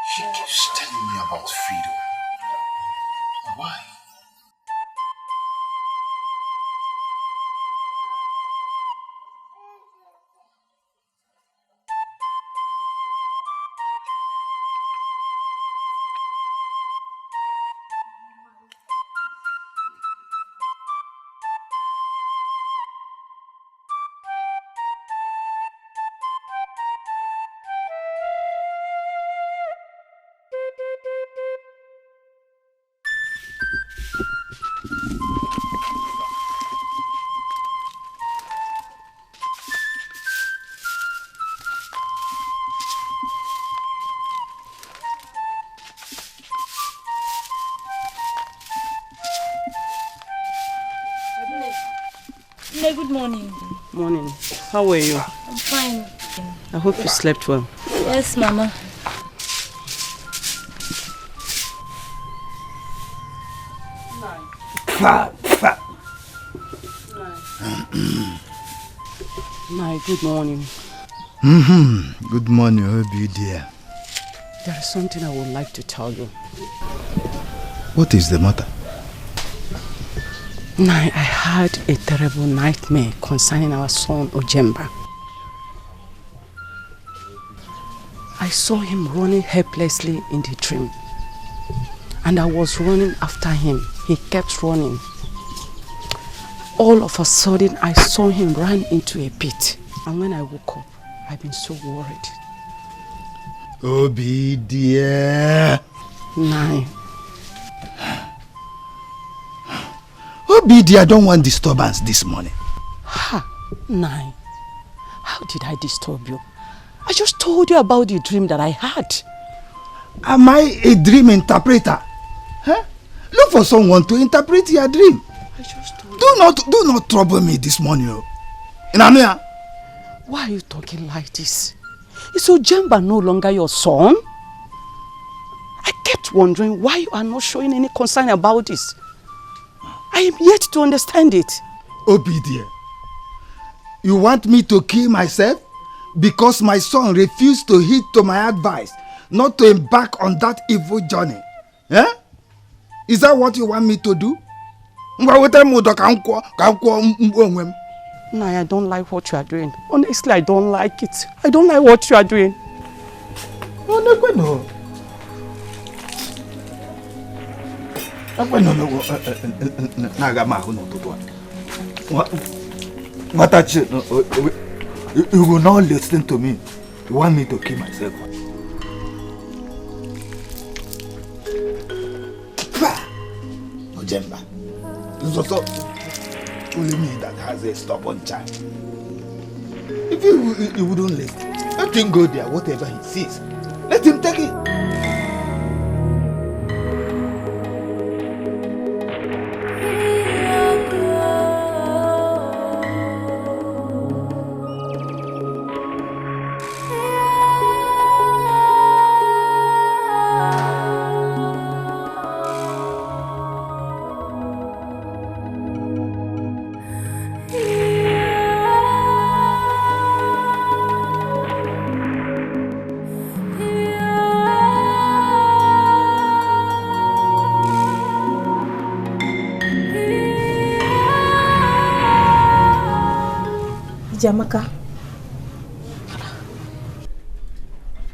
She keeps telling me about freedom. Why? Nne, good morning. Morning. How are you? I'm fine. I hope you slept well. Yes, Mama. My good morning. Good morning, Obi dear. There is something I would like to tell you. What is the matter? I had a terrible nightmare concerning our son Ojemba. I saw him running helplessly in the dream. And I was running after him. He kept running. All of a sudden, I saw him run into a pit. And when I woke up, I've been so worried. Obi dear. Obi dear, I don't want disturbance this morning. Ha! Nai, how did I disturb you? I just told you about the dream that I had. Am I a dream interpreter? Huh? Look for someone to interpret your dream. Do not trouble me this morning. Inamia. Why are you talking like this? Is Ojemba no longer your son? I kept wondering why you are not showing any concern about this. I am yet to understand it. Obi dear, you want me to kill myself because my son refused to heed to my advice not to embark on that evil journey? Eh? Is that what you want me to do? No, I don't like what you are doing. Honestly, I don't like it. I don't like what you are doing. No. You will not listen to me. You want me to kill myself? Ojemba. It's also only me that has a stubborn child. If you wouldn't listen, let him go there, whatever he sees. Let him take it. Jamaka,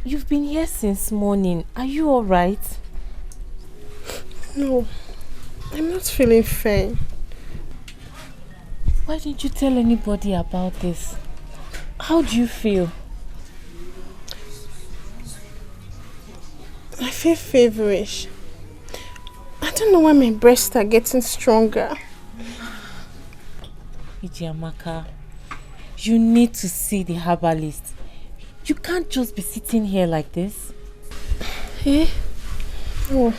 you've been here since morning. Are you all right? No, I'm not feeling fine. Why didn't you tell anybody about this? How do you feel? I feel feverish. I don't know why my breasts are getting stronger. Jamaka, you need to see the herbalist. You can't just be sitting here like this. Eh? Oh.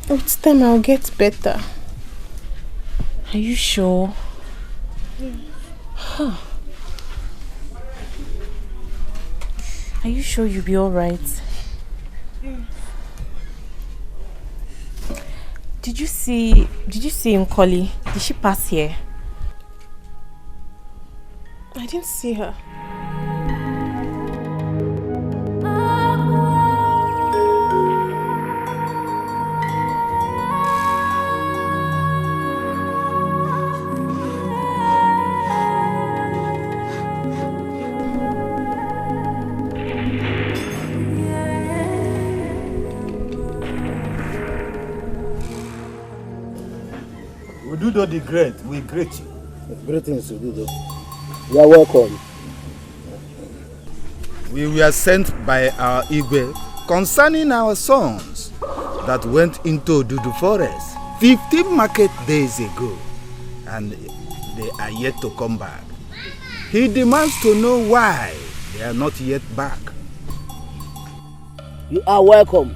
With time I'll get better. Are you sure? Yeah. Huh. Are you sure you'll be alright? Yeah. Did you see Nkoli? Did she pass here? I didn't see her. Ududo the Great, we greet you. Greetings, Ududo. You are welcome. We were sent by our Igwe concerning our sons that went into Dudu Forest 15 market days ago, and they are yet to come back. He demands to know why they are not yet back. You are welcome.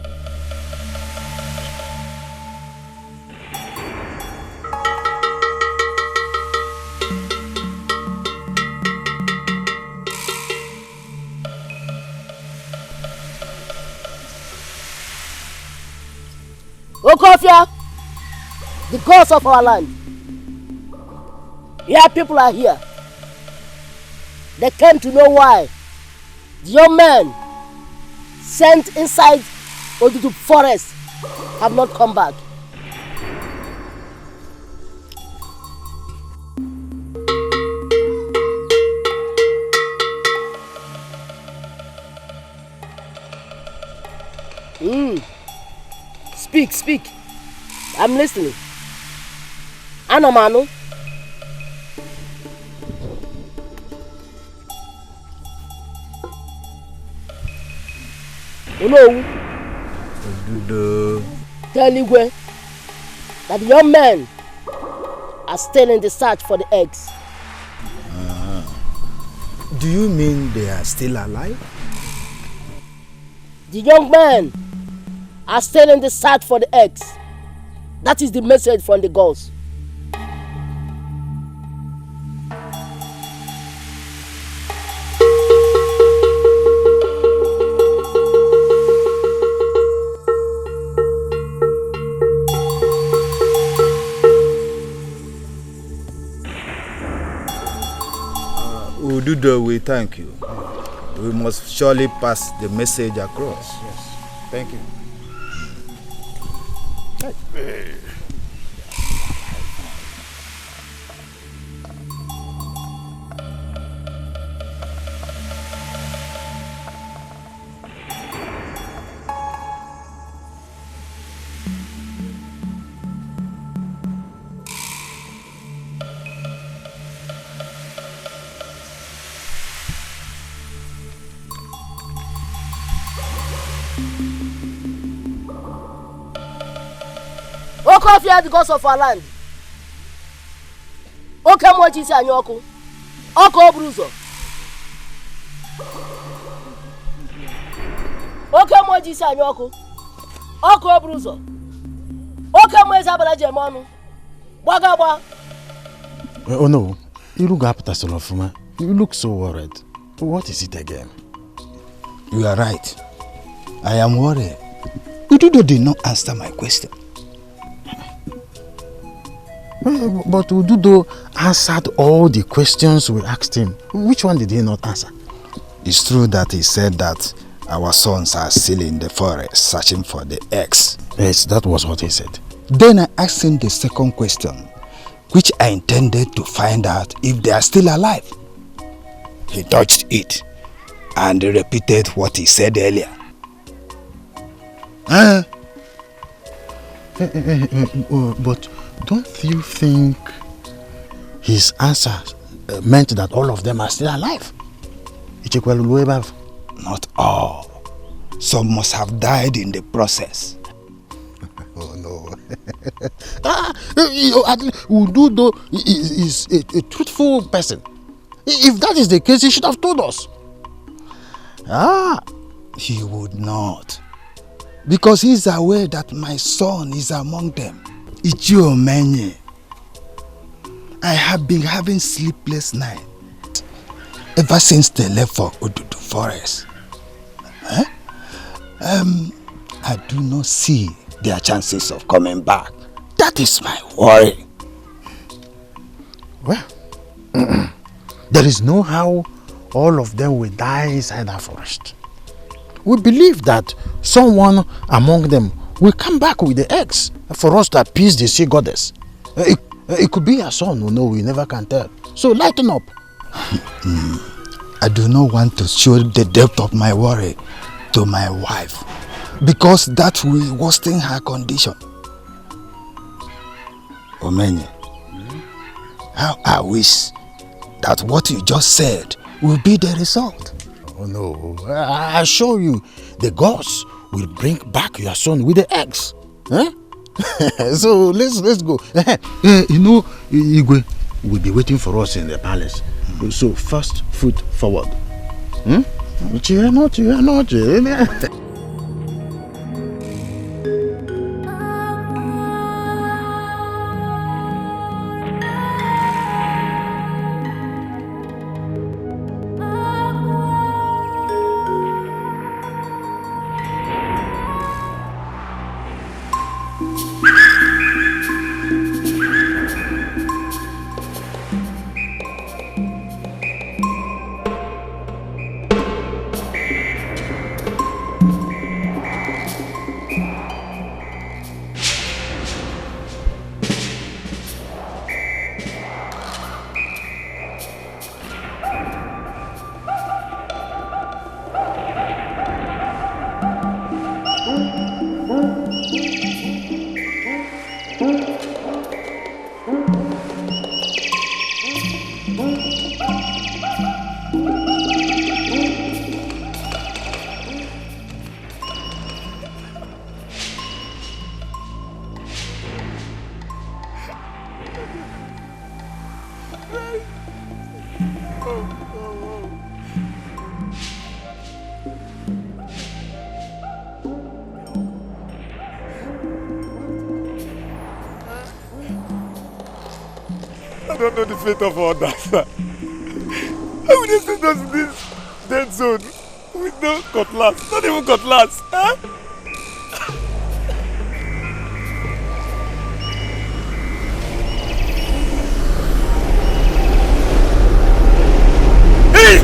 Okofia, the gods of our land. Your people are here. They came to know why the young men sent inside Odudu forest have not come back. Speak. I'm listening. Anamano. Hello. Tell Igwe that the young men are still in the search for the eggs. Do you mean they are still alive? The young men are still in the search for the eggs. That is the message from the gods. Ududo, we thank you. We must surely pass the message across. Yes. Thank you. Okofia, the gods of our land. Okemoji si anyoku. Oko bruzo. Okemoji si anyoku. Oko bruzo. Okemoji abala jemonu. Bagaba. Oh no, you look up to Solofuma. You look so worried. What is it again? You are right. I am worried. Ududo did not answer my question. But Ududo answered all the questions we asked him. Which one did he not answer? It's true that he said that our sons are still in the forest searching for the eggs. Yes, that was what he said. Then I asked him the second question, which I intended to find out if they are still alive. He dodged it and repeated what he said earlier. But don't you think his answer meant that all of them are still alive? Not all. Some must have died in the process. Oh no. Ududo is a truthful person. If that is the case, he should have told us. He would not. Because he is aware that my son is among them. Ichiomenye. I have been having sleepless nights ever since they left for Odudu Forest. I do not see their chances of coming back. That is my worry. Well, there is no how all of them will die inside that forest. We believe that someone among them will come back with the eggs for us to appease the sea goddess. It could be a son, we never can tell. So lighten up. I do not want to show the depth of my worry to my wife, because that will worsen her condition. Omenye, how I wish that what you just said will be the result. Oh no, I assure you, the gods will bring back your son with the eggs. So let's go. Igwe will be waiting for us in the palace. So first foot forward. I don't know the fate of all that, sir. How would you send us in this dead zone with no cutlass? Not even cutlass, huh? Hey!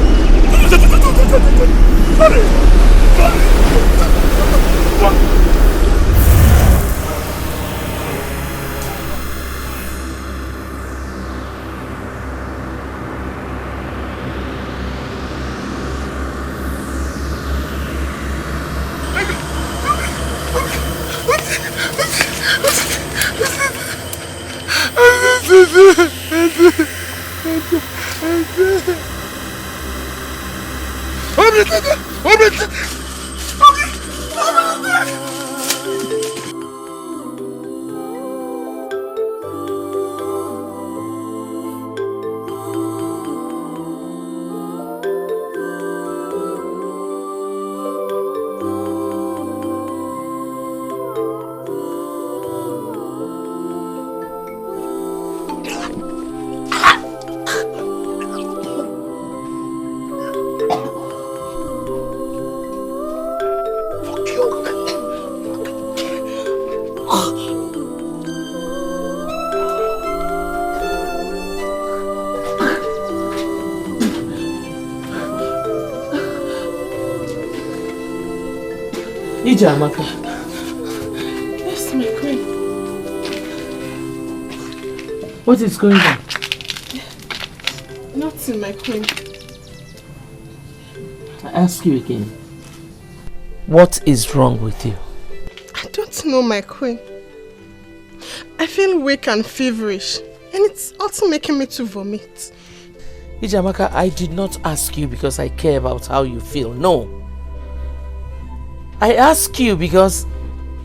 Amaka. Yes, my queen. What is going on? Nothing, my queen. I ask you again. What is wrong with you? I don't know, my queen. I feel weak and feverish, and it's also making me to vomit. Amaka, I did not ask you because I care about how you feel. No. I ask you because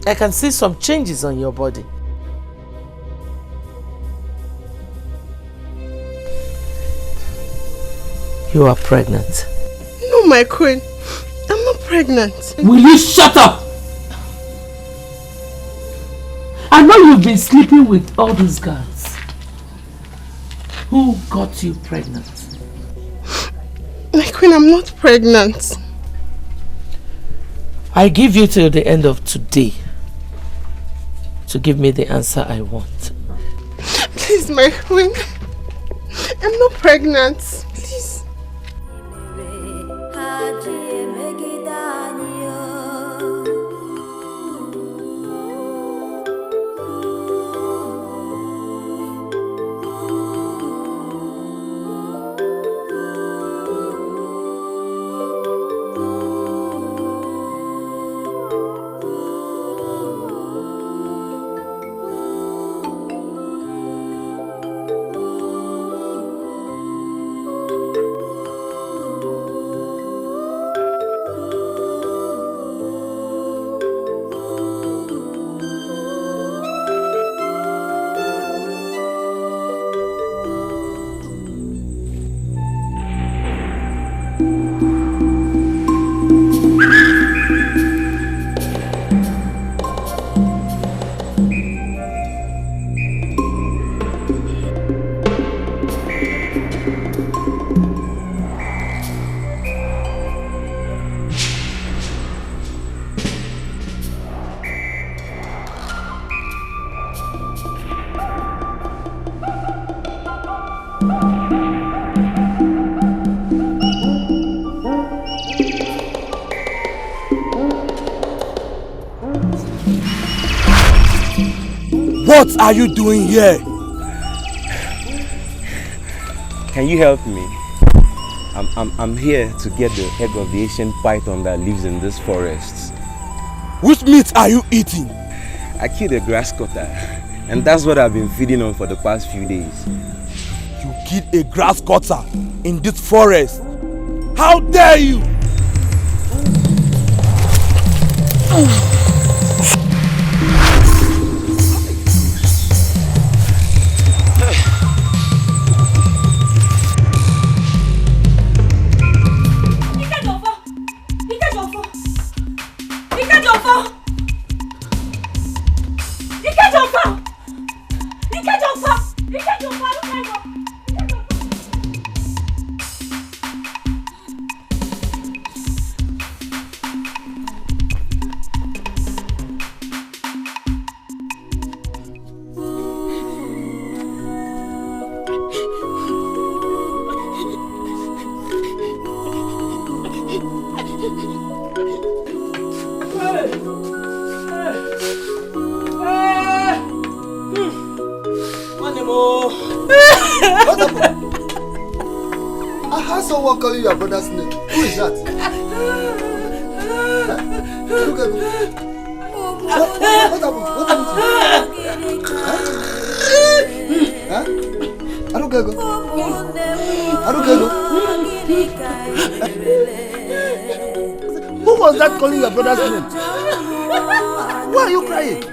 I can see some changes on your body. You are pregnant. No, my queen. I'm not pregnant. Will you shut up? I know you've been sleeping with all those girls. Who got you pregnant? My queen, I'm not pregnant. I give you till the end of today to give me the answer I want. Please, my queen. I'm not pregnant. Please. What are you doing here? Can you help me? I'm here to get the egg of the ancient python that lives in this forest. Which meat are you eating? I killed a grass cutter. And that's what I've been feeding on for the past few days. You killed a grass cutter in this forest. How dare you! Calling your brother's name. Who is that? Look at me. What happened? What happened? I don't get go. Who was that calling your brother's name? Why are you crying?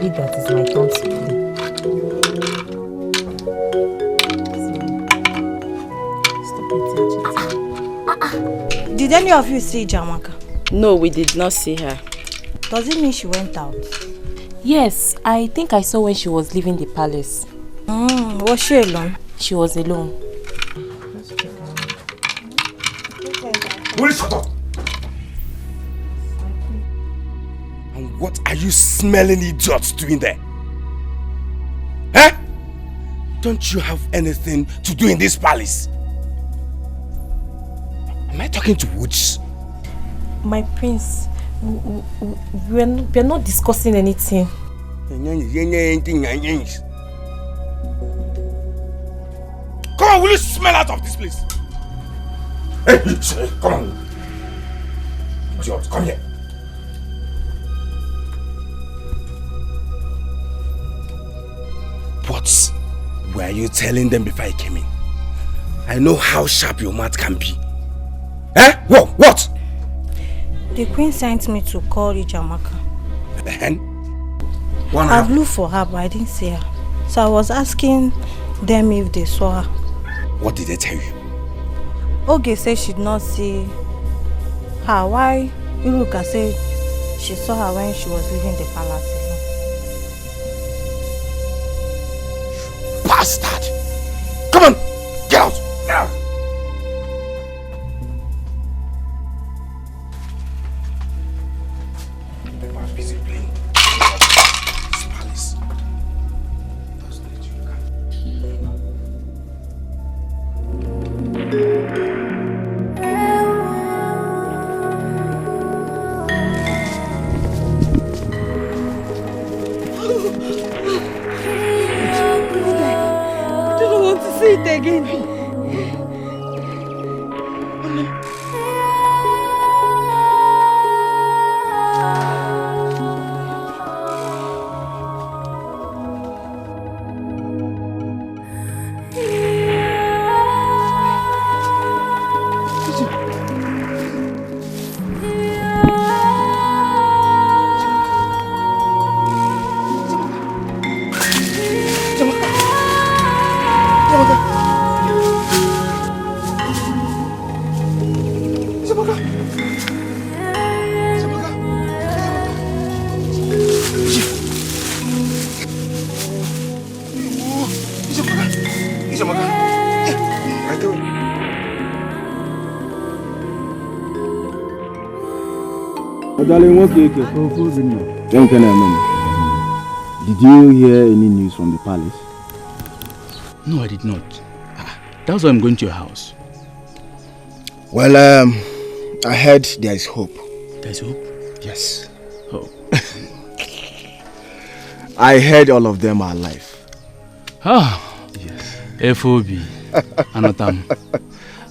That is my turn to play. Did any of you see Jamaka? No, we did not see her. Does it mean she went out? Yes, I think I saw when she was leaving the palace. Was she alone? She was alone. Will you shut up? And what are you smelling idiots doing there? Eh? Don't you have anything to do in this palace? Am I talking to witches? My prince, we're not discussing anything. Come on, will you smell out of this place? Hey, come on. Idiot, come here. What were you telling them before I came in? I know how sharp your mouth can be. Eh? What? The queen sent me to call Ijamaka. And? I looked for her, but I didn't see her. So I was asking them if they saw her. What did they tell you? Oge said she did not see her. Why? Iruka said she saw her when she was leaving the palace alone. Bastard! Come on! Get out! Get out! I was busy playing. This palace. Doesn't let you see it again. Did you hear any news from the palace? No, I did not. That's why I'm going to your house. Well, I heard there is hope. There's hope? Yes. Hope. I heard all of them are alive. Yes. FOB. Anatam.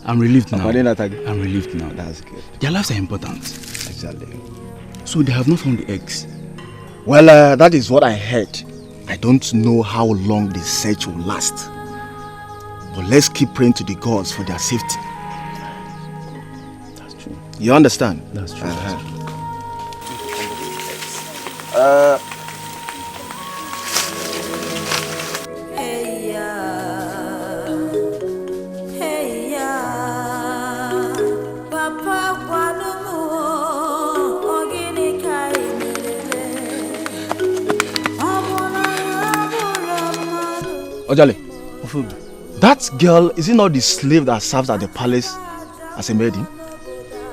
I'm relieved now. I'm relieved now. That's good. Their lives are important. Exactly. So they have not found the eggs? Well, that is what I heard. I don't know how long the search will last. But let's keep praying to the gods for their safety. That's true. You understand? That's true. Ojale, that girl, is it not the slave that serves at the palace as a maiden?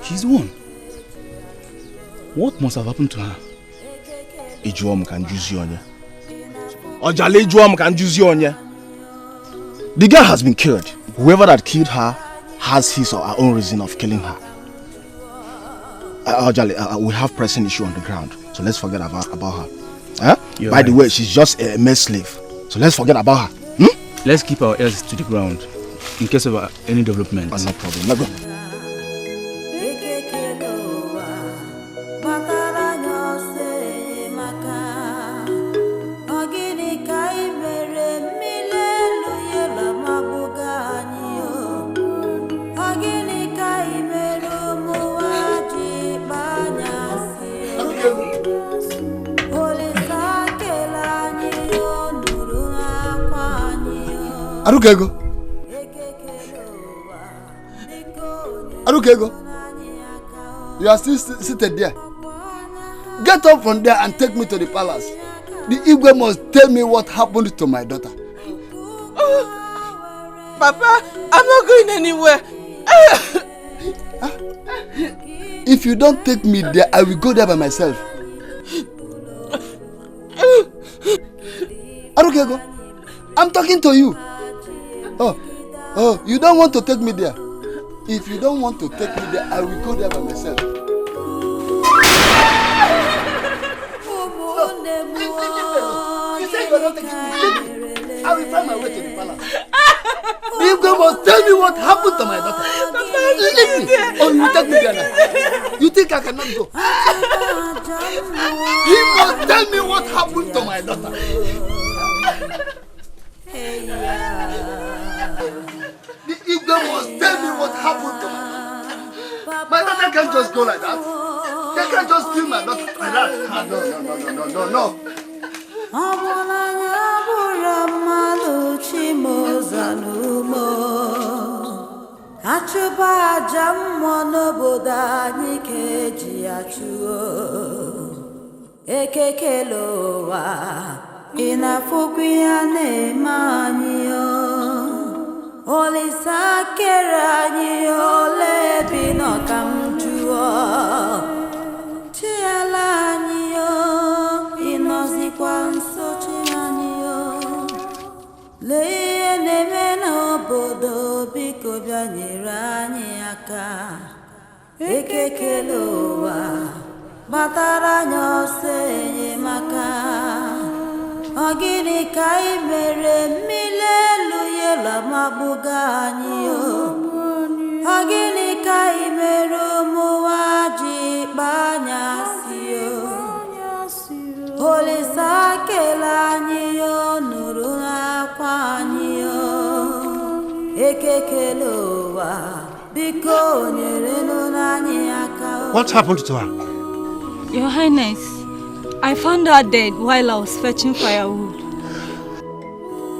She's the one. What must have happened to her? Ijuom can use you on you. Ojale Ijuom can use you on you. The girl has been killed. Whoever that killed her has his or her own reason of killing her. Ojale, we have pressing issue on the ground, so let's forget about her. Huh? By the way, she's just a male slave, so let's forget about her. Let's keep our ears to the ground in case of any developments. No problem. Let's go. Arukego. Arukego. You are still seated there. Get up from there and take me to the palace. The Igwe must tell me what happened to my daughter. Papa, I'm not going anywhere. If you don't take me there, I will go there by myself. Arukego, I'm talking to you. Oh, you don't want to take me there. If you don't want to take me there, I will go there by myself. You said you are not taking me. I will find my way to the palace. You must tell me what happened to my daughter. Leave me. Oh, you will take me there now. You think I cannot go? He must tell me what happened to my daughter. The Igwe must tell me what happened to my daughter. My daughter can't just go like that. They can't just kill my daughter like that. No. Olisa kerani ole bino kamjuo Chialani yo inozi kwanso chinani yo Le nemeno bodo biko byanyirani aka Ekekelowa batara nyose maka Ogini kai mere milelu yela mabugani yo Ogini kai meru muwaji banyasi yo Olisa kelani yo nuruna kwani yo Ekekelowa biko nyerenu nani aka What happened to her? Your Highness, I found her dead while I was fetching firewood.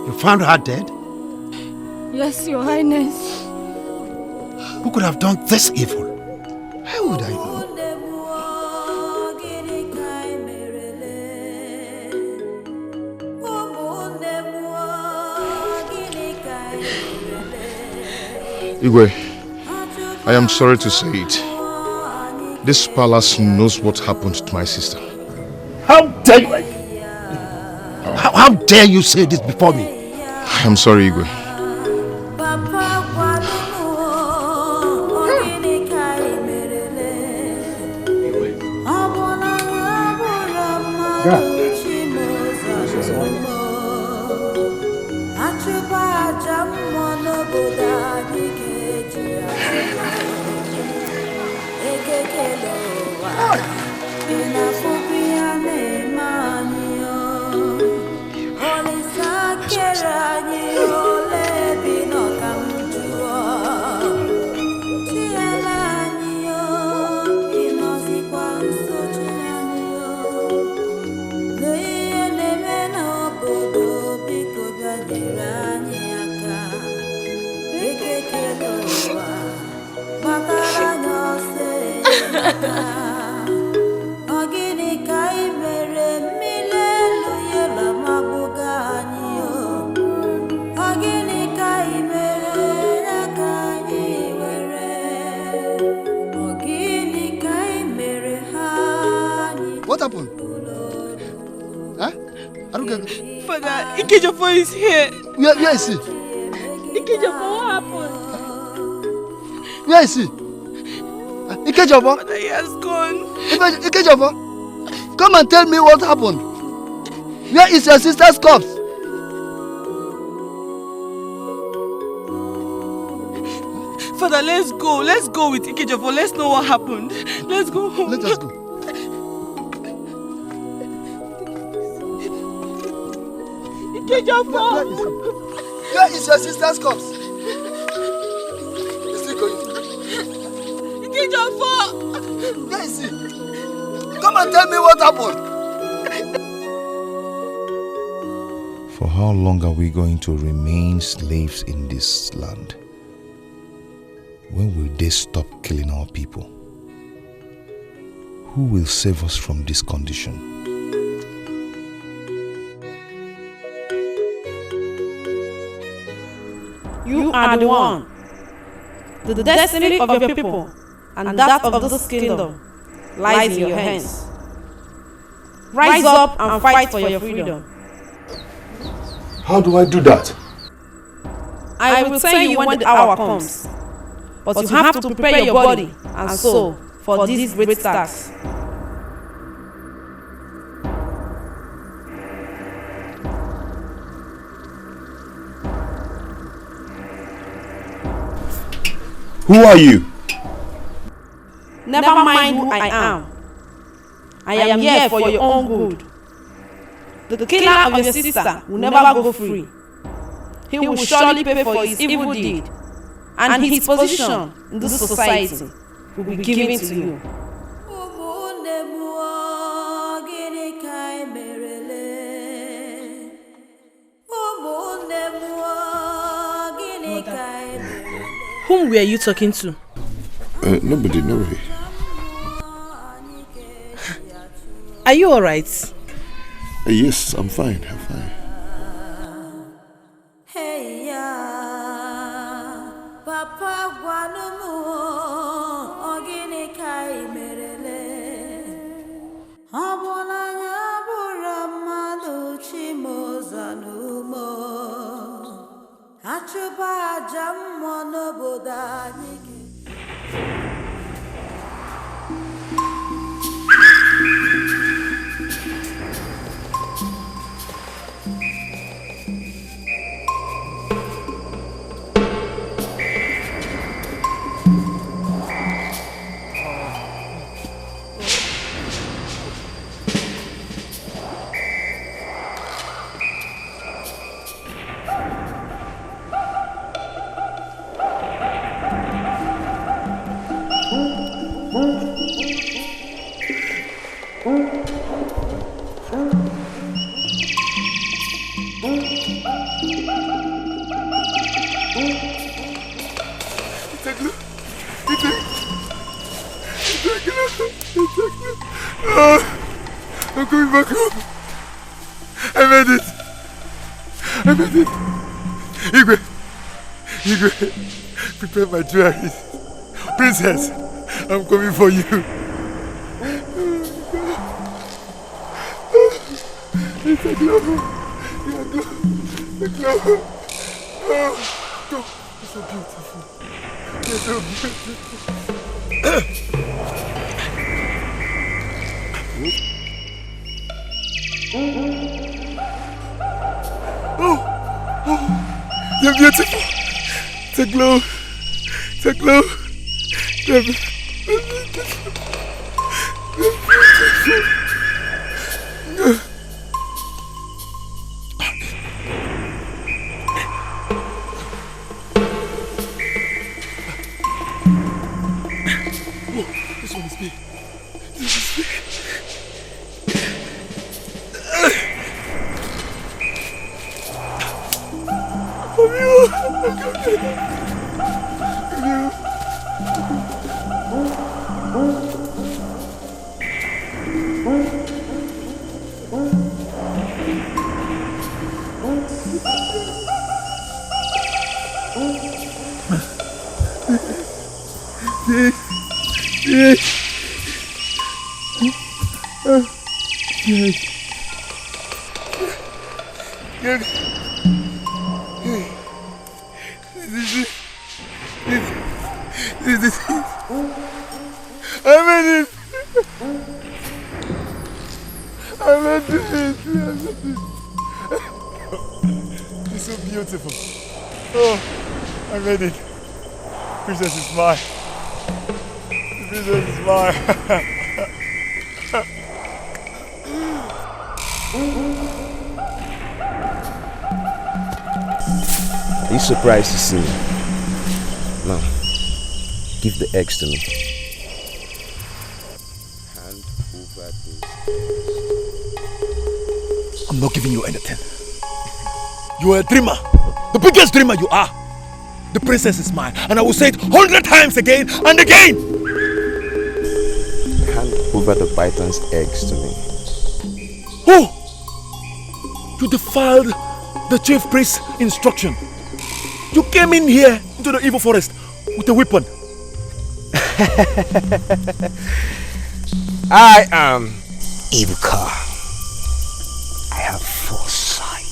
You found her dead? Yes, Your Highness. Who could have done this evil? How would I know? Igwe, I am sorry to say it, This palace knows what happened to my sister. How dare you? How dare you say this before me? I'm sorry, Igwe. What happened? Huh? Father, Ikejofo is here. Where is he? Ikejofo, what happened? Where is he? Ikejofo? Father, he has gone. Ikejofo, come and tell me what happened. Where is your sister's corpse? Father, let's go. Let's go with Ikejofo. Let's know what happened. Let's go home. Let us go. Ikejofo! Where is your sister's corpse? Is he going? Ikejofo! Where is he? Come and tell me what happened. For how long are we going to remain slaves in this land? When will they stop killing our people? Who will save us from this condition? You are the one. The destiny of your people and that of this kingdom lies in your hands. Rise up and fight for your freedom. How do I do that? I will tell you when the hour comes. But you have to prepare your body and soul for this great task. Who are you? Never mind who I am. I am here for your own good. The killer of your sister will never go free. He will surely pay for his evil deed, and his position in this society will be given to you. Whom were you talking to? Nobody. Are you alright? Yes, I'm fine. I'm coming back home. I made it. Igwe, prepare my jewelry. Princess, I'm coming for you. It's a glow. The glow. Oh, it's so beautiful. It's so beautiful. Oh, they're beautiful. The glow. The glow. They're beautiful. This one is big. This is big. From you. It's so beautiful. Oh, I made it. Princess is mine. The princess is mine. Are you surprised to see me? Now, give the eggs to me. Hand over this. I'm not giving you anything. You are a dreamer. The biggest dreamer you are. The princess is mine, and I will say it 100 times again and again. Hand over the python's eggs to me. Oh! You defiled the chief priest's instruction. You came in here into the evil forest with a weapon. I am Ibuka. I have foresight.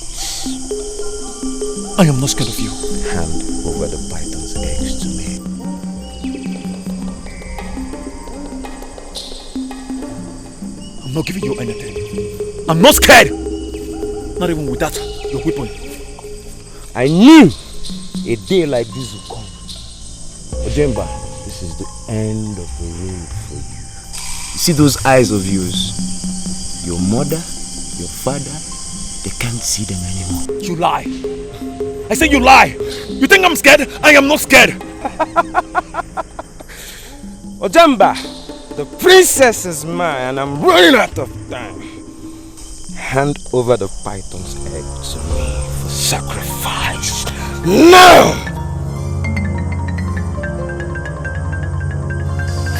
I am not scared of you. Hand over the python's eggs to me. I'm not giving you anything. I'm not scared. Not even with that, your weapon. I knew a day like this would come. Ojemba, this is the end of the road for you. You see those eyes of yours? Your mother, your father, they can't see them anymore. You lie. I say you lie. You think I'm scared? I am not scared. Ojemba, the princess is mine and I'm running out of time. Hand over the python's egg to me for sacrifice. Now!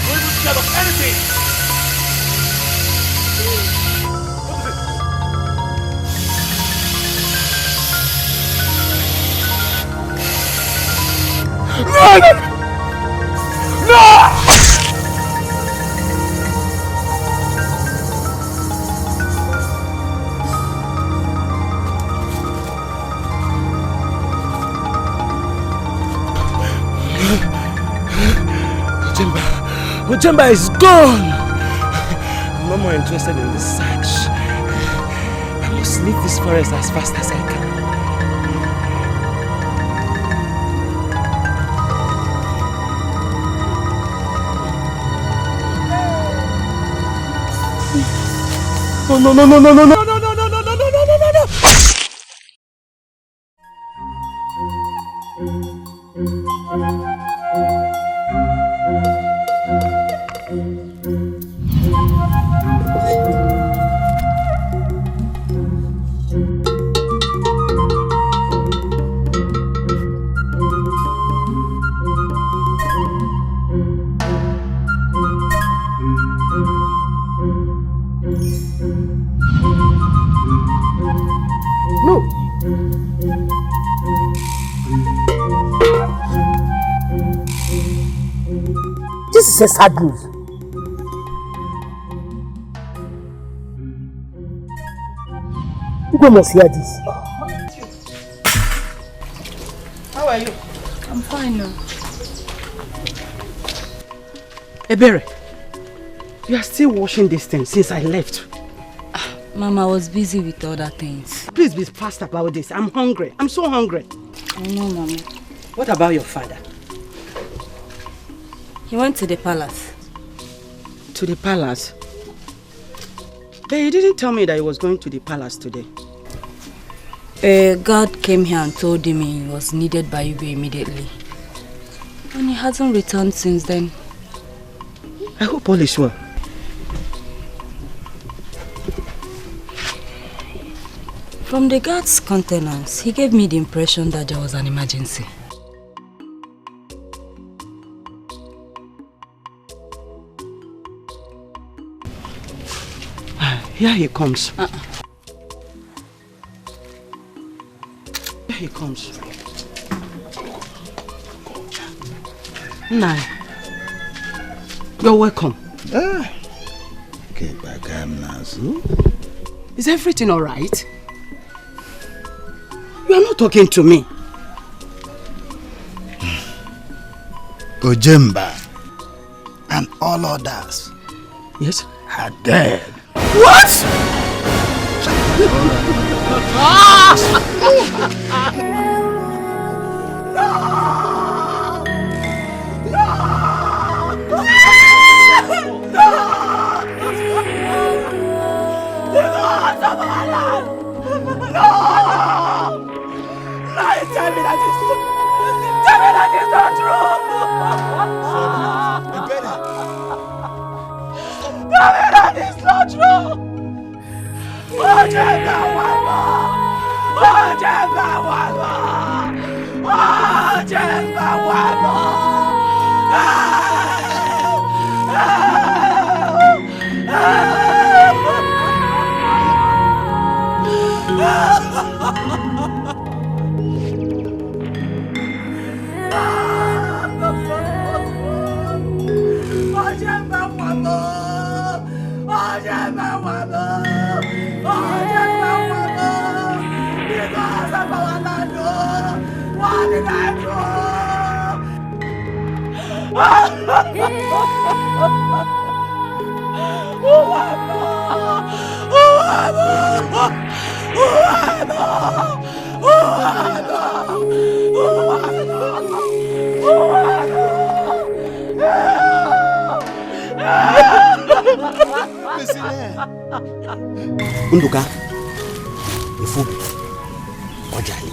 We're not scared of anything. What is it? No! No! Ojemba is gone! I'm no more interested in this search. I must leave this forest as fast as I can. No, no, no, no, no, no, no, no, no, no, no, no, no, no, no, no. This is a sad news. Ugo must hear this. How are you? I'm fine now. Ebere, you are still washing this thing since I left. Mama, I was busy with other things. Please be fast about this. I'm hungry. I'm so hungry. I know, Mama. What about your father? He went to the palace. To the palace? But he didn't tell me that he was going to the palace today. A guard came here and told him he was needed by you immediately. And he hasn't returned since then. I hope all is well. From the guard's countenance, he gave me the impression that there was an emergency. Here he comes. Here he comes. Nah. You're welcome. Is everything alright? You are not talking to me. Ojemba and all others, yes, are dead. What? Unduka, Ifubi, Ojani,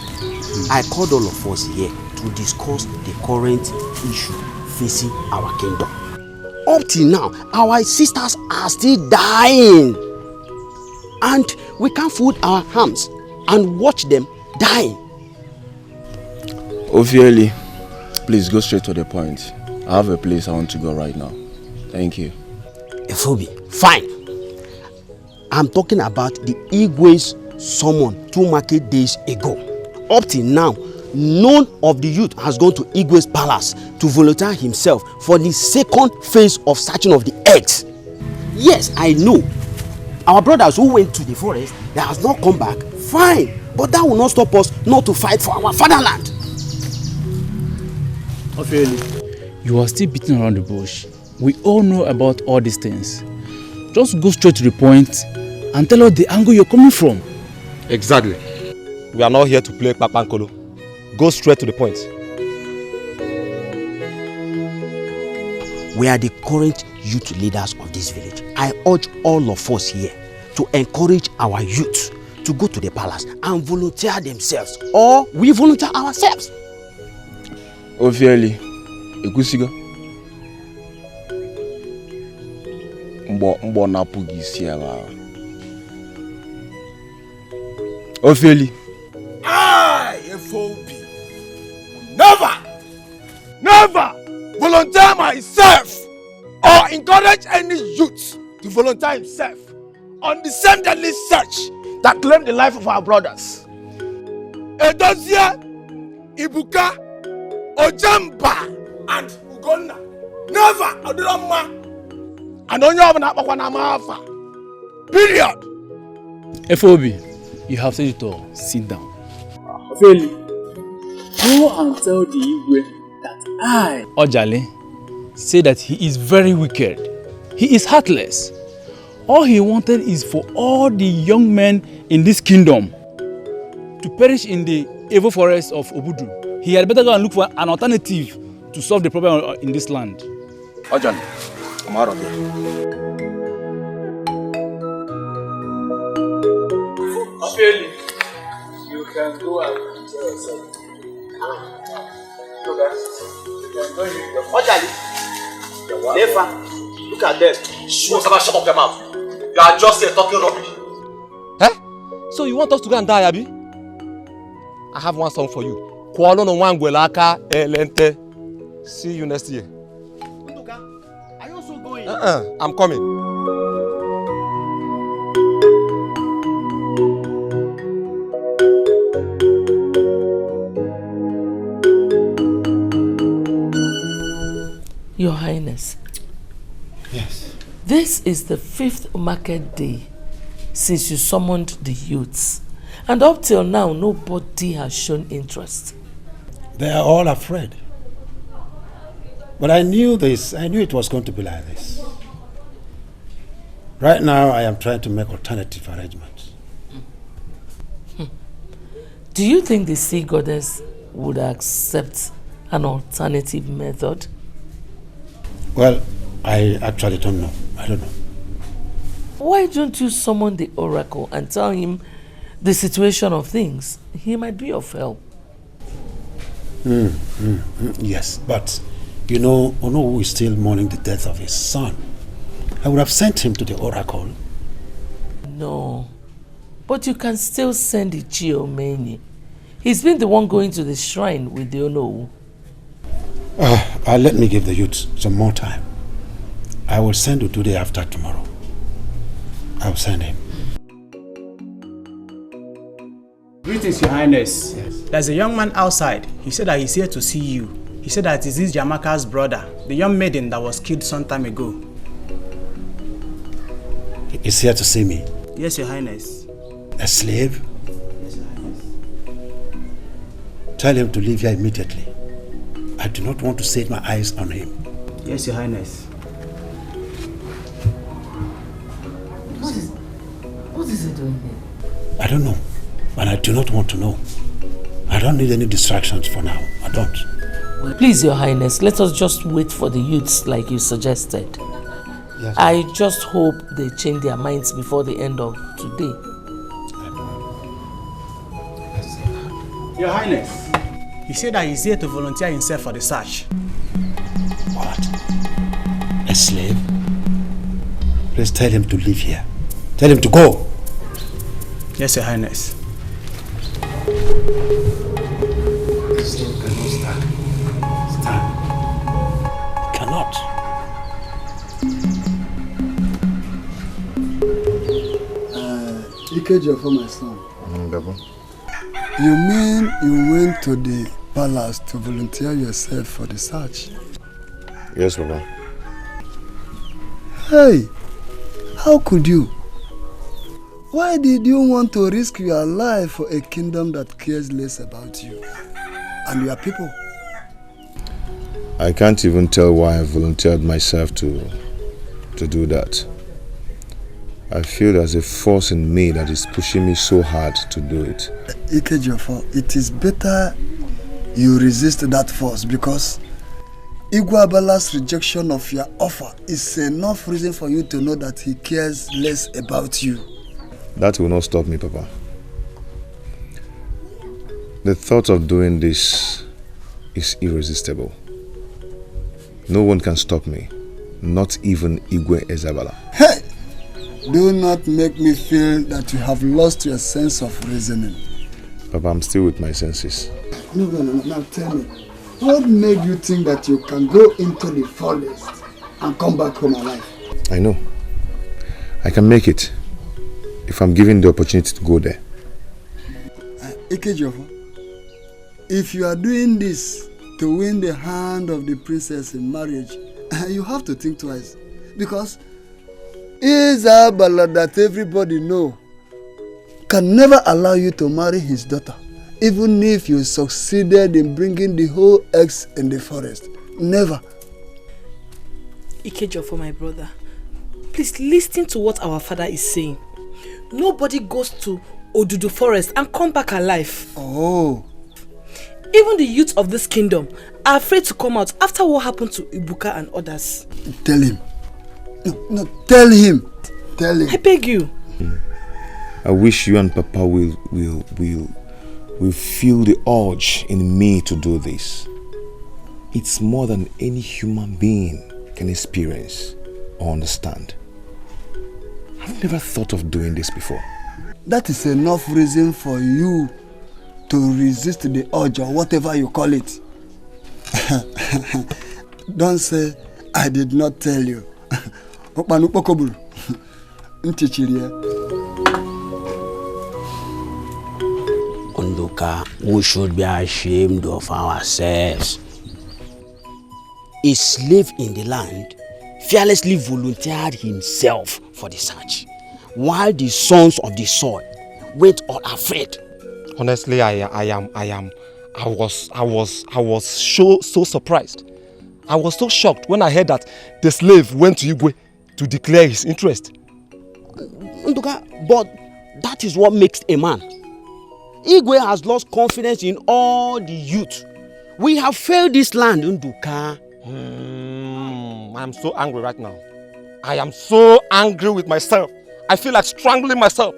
I called all of us here to discuss the current issue facing our kingdom. Up till now, our sisters are still dying. And we can't fold our arms and watch them dying. Obviously, please go straight to the point. I have a place I want to go right now. Thank you. Ifubi, fine. I'm talking about the Igwe's summon 2 market days ago. Up till now, none of the youth has gone to Igwe's palace to volunteer himself for the second phase of searching of the eggs. Yes, I know. Our brothers who went to the forest, they have not come back. Fine, but that will not stop us not to fight for our fatherland. Ophieli, you are still beating around the bush. We all know about all these things. Just go straight to the point and tell us the angle you're coming from. Exactly. We are not here to play Papankolo. Go straight to the point. We are the current youth leaders of this village. I urge all of us here to encourage our youth to go to the palace and volunteer themselves, or we volunteer ourselves. Ophieli, Ekusigo. Mbo na pugi siaba. Ophieli. I, FOP, never volunteer myself or encourage any youth to volunteer himself on the same deadly search that claimed the life of our brothers. Edozia, Ibuka, Ojamba, and Ugonna. Never, Odurama. And only have an Period. FOB, You have said it all. Sit down. Feli, go and tell the Igwe that I, Ojale, say that he is very wicked. He is heartless. All he wanted is for all the young men in this kingdom to perish in the evil forest of Obudu. He had better go and look for an alternative to solve the problem in this land. Ojale, I'm out of here. Feli, you can go and enjoy yourself. Ojale, Nefa, look at them. Shut up your mouth. You are just here talking rubbish. Eh? So you want us to go and die, Abi? I have one song for you. Kwalo no wangwelaka elente. See you next year. Are you also going? I'm coming. Your Highness. Yes. This is the 5th market day since you summoned the youths. And up till now, nobody has shown interest. They are all afraid. But I knew this. I knew it was going to be like this. Right now, I am trying to make alternative arrangements. Do you think the sea goddess would accept an alternative method? Well, I actually don't know. I don't know. Why don't you summon the oracle and tell him the situation of things? He might be of help. Yes, but you know, Ono is still mourning the death of his son. I would have sent him to the oracle. No, but you can still send Ichie Omeni. He's been the one going to the shrine with the Ono. Let me give the youth some more time. I will send you today after tomorrow. I will send him. Greetings, Your Highness. Yes. There's a young man outside. He said that he's here to see you. He said that it is Jamaka's brother, the young maiden that was killed some time ago. He's here to see me. Yes, Your Highness. A slave? Yes, Your Highness. Tell him to leave here immediately. I do not want to set my eyes on him. Yes, Your Highness. What is he doing here? I don't know, and I do not want to know. I don't need any distractions for now. I don't. Well, please, Your Highness, let us just wait for the youths like you suggested. Yes. I just hope they change their minds before the end of today. Your Highness, he said that he's here to volunteer himself for the search. What? A slave? Please tell him to leave here. Tell him to go. Yes, Your Highness. The slave cannot stand. Stand. Cannot. Ikeja for my son. You mean you went to the palace to volunteer yourself for the search? Yes, Baba. Hey, how could you? Why did you want to risk your life for a kingdom that cares less about you and your people? I can't even tell why I volunteered myself to do that. I feel there's a force in me that is pushing me so hard to do it. Ikejofo, it is better you resist that force because Igwabala's rejection of your offer is enough reason for you to know that he cares less about you. That will not stop me, Papa. The thought of doing this is irresistible. No one can stop me, not even Igwe Ezabala. Hey! Do not make me feel that you have lost your sense of reasoning. Papa, I'm still with my senses. No. Now tell me, what made you think that you can go into the forest and come back home alive? I know. I can make it if I'm given the opportunity to go there. Ikejofo, if you are doing this to win the hand of the princess in marriage, you have to think twice. Because Isabella that everybody know can never allow you to marry his daughter, even if you succeeded in bringing the whole eggs in the forest. Never. Ikejo, for my brother, please listen to what our father is saying. Nobody goes to Odudu forest and come back alive. Oh. Even the youth of this kingdom are afraid to come out after what happened to Ibuka and others. Tell him. No, tell him. Tell him. I beg you. I wish you and Papa will feel the urge in me to do this. It's more than any human being can experience or understand. I've never thought of doing this before. That is enough reason for you to resist the urge or whatever you call it. Don't say I did not tell you. Ondoka, we should be ashamed of ourselves. A slave in the land fearlessly volunteered himself for the search, while the sons of the soil went unafraid. Honestly, I was so surprised. I was so shocked when I heard that the slave went to Igwe to declare his interest. Ondoka, but that is what makes a man. Igwe has lost confidence in all the youth. We have failed this land, Ondoka. I'm so angry right now. I am so angry with myself. I feel like strangling myself.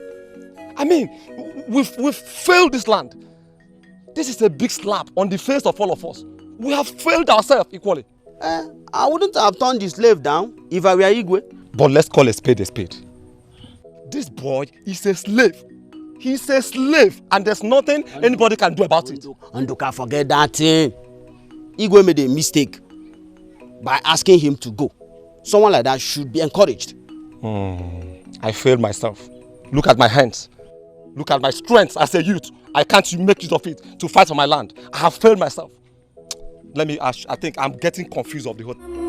I mean, we've failed this land. This is a big slap on the face of all of us. We have failed ourselves equally. I wouldn't have turned the slave down if I were Igwe. But let's call a spade a spade. This boy is a slave. He's a slave, and there's nothing anybody can do about it. Ondoka, forget that thing. Igwe made a mistake by asking him to go. Someone like that should be encouraged. I failed myself. Look at my hands. Look at my strength as a youth. I can't make use of it to fight for my land. I have failed myself. Let me ask, I think I'm getting confused of the whole thing.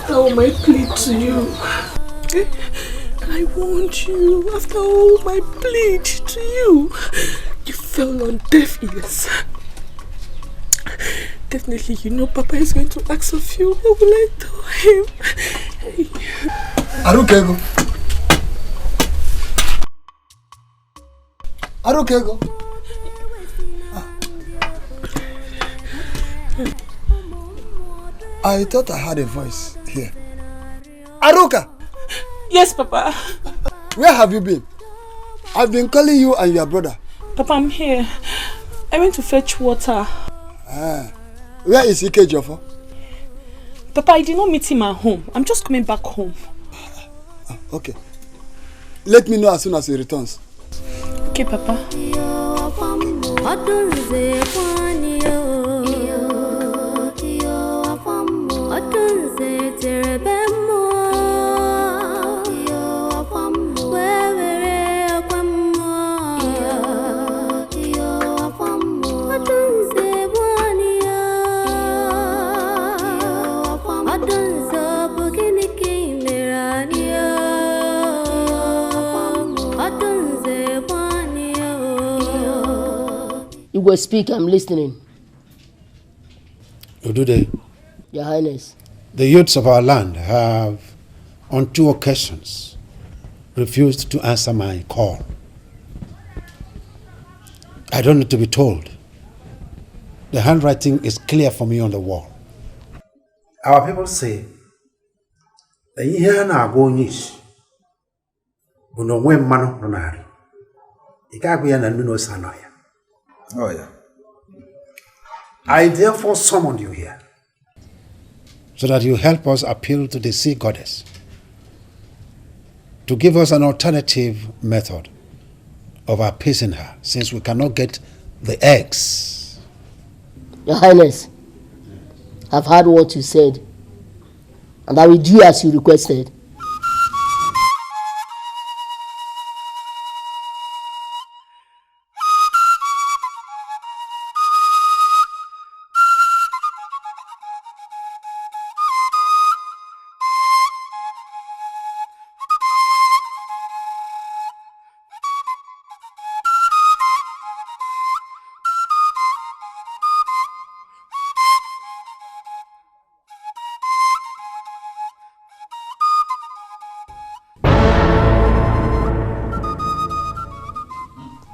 All my plea to you. I want you. After all my plead to you, you fell on deaf ears. Definitely, you know Papa is going to ask of you. What will I tell him? Arukego. Arukego. I thought I heard a voice here. Aruka! Yes, Papa. Where have you been? I've been calling you and your brother. Papa, I'm here. I went to fetch water. Where is Ikejo? Papa, I did not meet him at home. I'm just coming back home. Okay. Let me know as soon as he returns. Okay, Papa. You will speak, I'm listening. Odude, Your Highness. the youths of our land have, on 2 occasions, refused to answer my call. I don't need to be told. The handwriting is clear for me on the wall. Our people say, oh yeah. I therefore summoned you here so that you help us appeal to the sea goddess to give us an alternative method of appeasing her, since we cannot get the eggs. Your Highness, I've heard what you said, and I will do as you requested.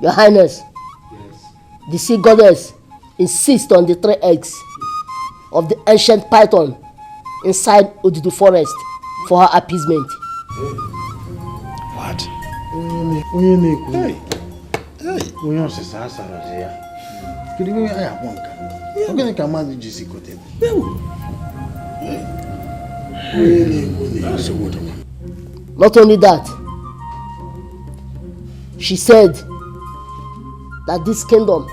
Your Highness, the sea goddess insists on the 3 eggs of the ancient python inside Odudu forest for her appeasement. What? Hey. Not only that, she said that this kingdom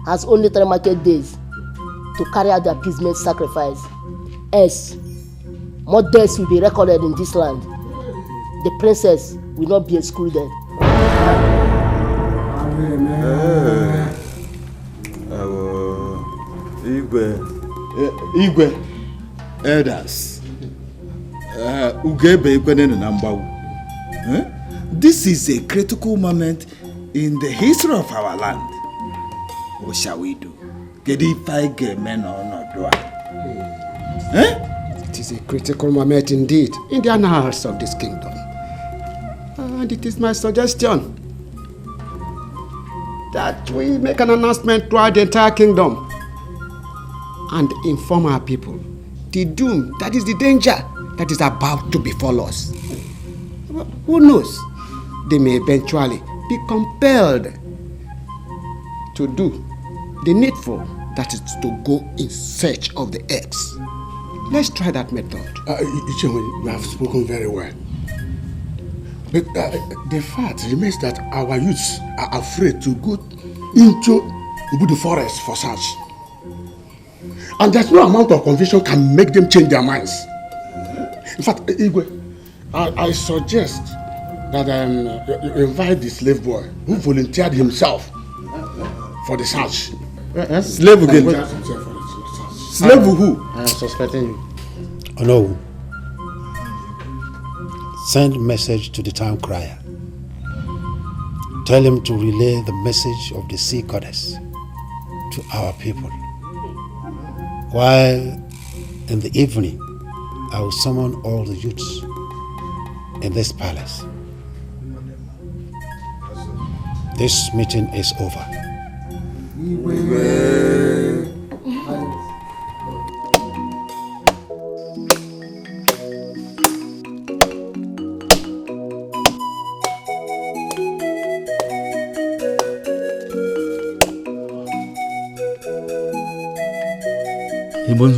has only 3 market days to carry out the appeasement sacrifice. Else, more deaths will be recorded in this land. The princess will not be excluded. Igwe elders, Ugebe Igwe Nambawu. This is a critical moment in the history of our land. What shall we do? It is a critical moment indeed in the annals of this kingdom. And it is my suggestion that we make an announcement throughout the entire kingdom and inform our people the doom, that is the danger that is about to befall us. Who knows? They may eventually be compelled to do the needful, that is to go in search of the eggs. Let's try that method. You have spoken very well. But the fact remains that our youths are afraid to go into the forest for search. And there's no amount of conviction can make them change their minds. In fact, Igwe, I suggest that you invite the slave boy who volunteered himself for the search. Slave again? Slave who? I am suspecting you. Oh no. Send message to the town crier. Tell him to relay the message of the sea goddess to our people. While in the evening, I will summon all the youths in this palace. This meeting is over.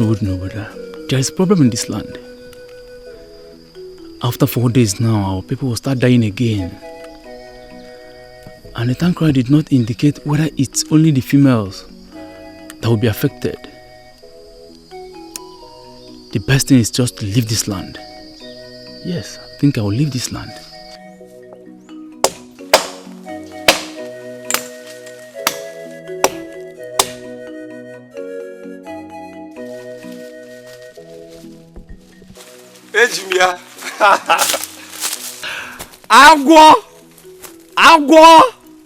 would know, but there is a problem in this land. After 4 days now, our people will start dying again. And the town crier did not indicate whether it's only the females that will be affected. The best thing is just to leave this land. Yes, I think I will leave this land. Ejimia. Agwo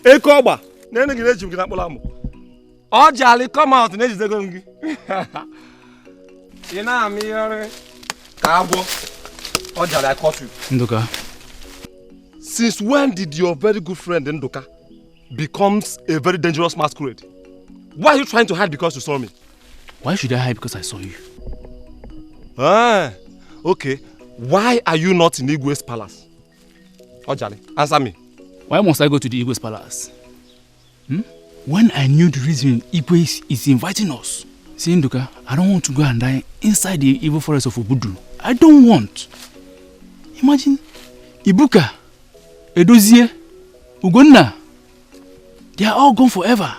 Ekoba. Nene gine ejim gina kpola mu. Ojali come out na ejidego ngi. Ina amiyore. Ka agwo. Ojali I caught you. Ndoka. Since when did your very good friend Ndoka becomes a very dangerous masquerade? Why are you trying to hide because you saw me? Why should I hide because I saw you? Okay. Why are you not in Igwe's palace? Ojali, answer me. Why must I go to the Igwe's palace? When I knew the reason Igwe is inviting us. See, Nduka, I don't want to go and die inside the evil forest of Obudu. I don't want. Imagine, Ibuka Edozie, Ugonna, they are all gone forever.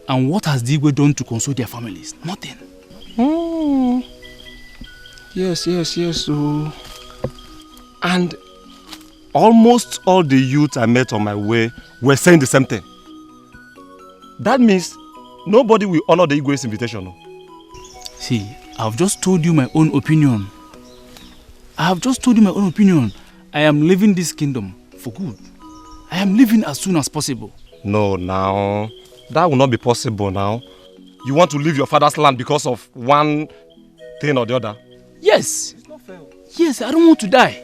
And what has the Igwe done to console their families? Nothing. Yes. Oh. And almost all the youth I met on my way were saying the same thing. That means nobody will honor the Igwe's invitation. No? See, I've just told you my own opinion. I am leaving this kingdom for good. I am leaving as soon as possible. No, now. That will not be possible now. You want to leave your father's land because of one thing or the other? Yes. It's not fair. Yes, I don't want to die.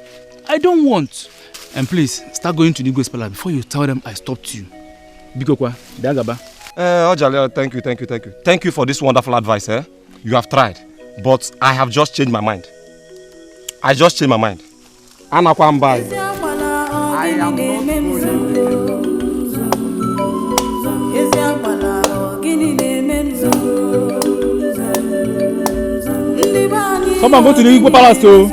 I don't want. And please, start going to the Igwe's palace before you tell them I stopped you. Bikokwa, Dagaba. Ojale, thank you. Thank you for this wonderful advice. You have tried. But I have just changed my mind. I am not going. Come on, go to the Igwe palace too.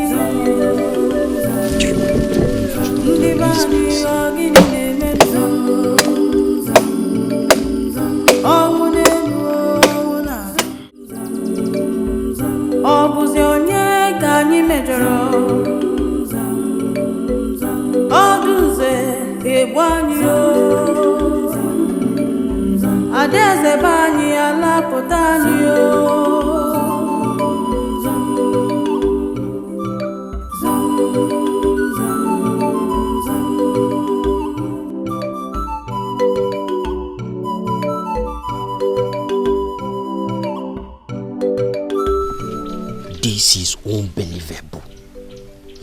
This is unbelievable.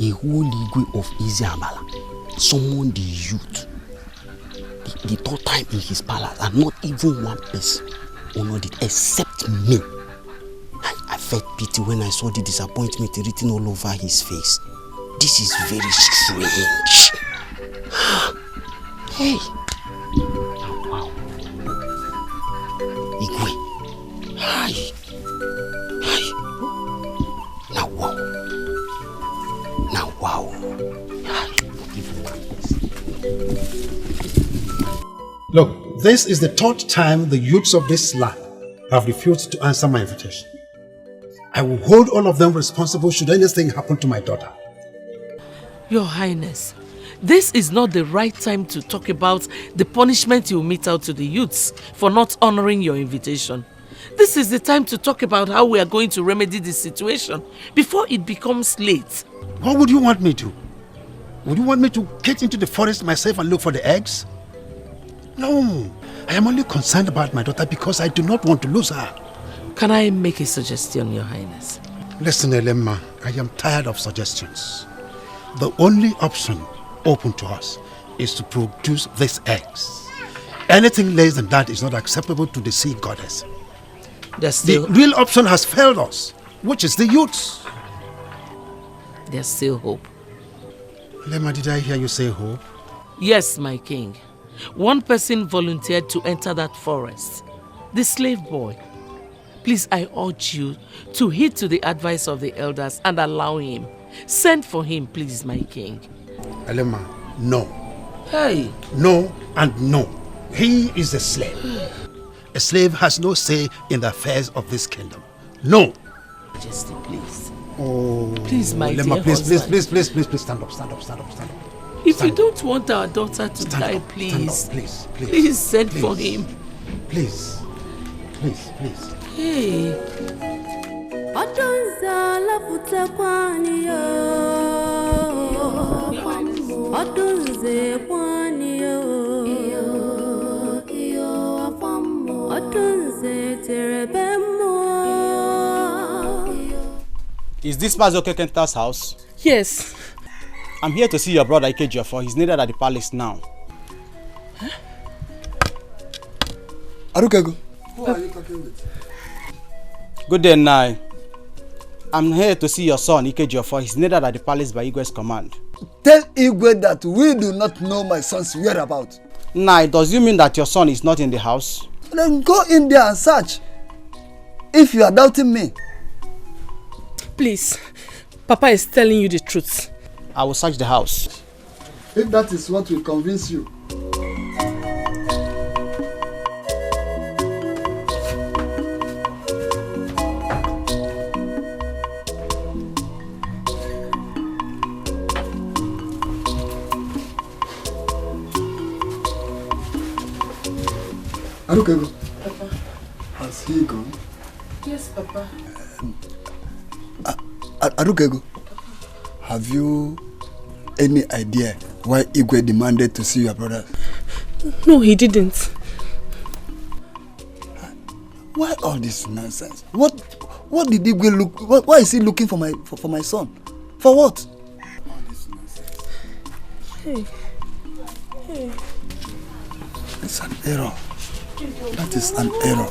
A whole Igwe of Iziamala summoned the youth the third time in his palace, and not even one person honored it except me. I felt pity when I saw the disappointment written all over his face. This is very strange. Hey. Wow. Igwe. Hi. Now wow. Look, this is the third time the youths of this land have refused to answer my invitation. I will hold all of them responsible should anything happen to my daughter. Your Highness, this is not the right time to talk about the punishment you mete out to the youths for not honoring your invitation. This is the time to talk about how we are going to remedy the situation before it becomes late. What would you want me to? Would you want me to get into the forest myself and look for the eggs? No, I am only concerned about my daughter because I do not want to lose her. Can I make a suggestion, Your Highness? Listen, Elemma, I am tired of suggestions. The only option open to us is to produce these eggs. Anything less than that is not acceptable to the sea goddess. The real option has failed us, which is the youths. There's still hope. Lema, did I hear you say hope? Yes, my king. One person volunteered to enter that forest. The slave boy. Please, I urge you to heed to the advice of the elders and allow him. Send for him, please, my king. Elema, no. Hey. No and no. He is a slave. A slave has no say in the affairs of this kingdom. No. Majesty, please. Oh. Please, my Lema, dear please, husband. please, stand up. If you don't want our daughter to die, please. Please send for him. Please. Hey. Is this Mazoke Kenta's house? Yes. I'm here to see your brother Ikejiofo. He's needed at the palace now. Huh? Arukego, who are you talking with? Good day, Nai. I'm here to see your son Ikejiofo. He's needed at the palace by Igwe's command. Tell Igwe that we do not know my son's whereabouts. Nai, does you mean that your son is not in the house? Then go in there and search. If you are doubting me. Please, Papa is telling you the truth. I will search the house. If that is what will convince you. Arukego. Papa. Has he gone? Yes, Papa. Arukego. Have you any idea why Igwe demanded to see your brother? No, he didn't. Why all this nonsense? What did Igwe look? Why is he looking for my son? For what? All this nonsense. Hey. It's an error. That is an error.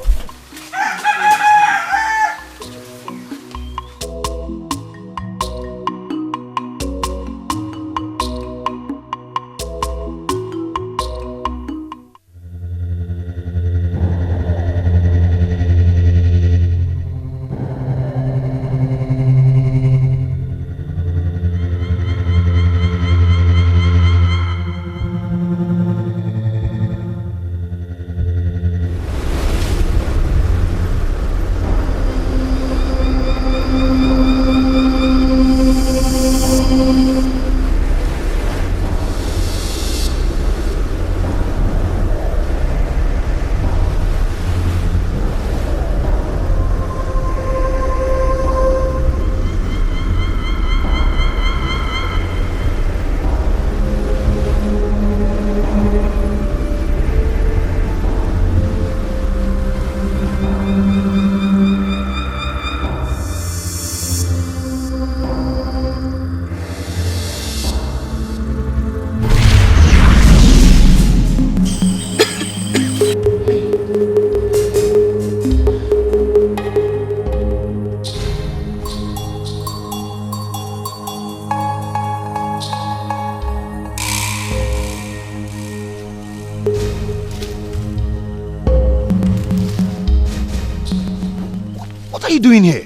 What are you doing here?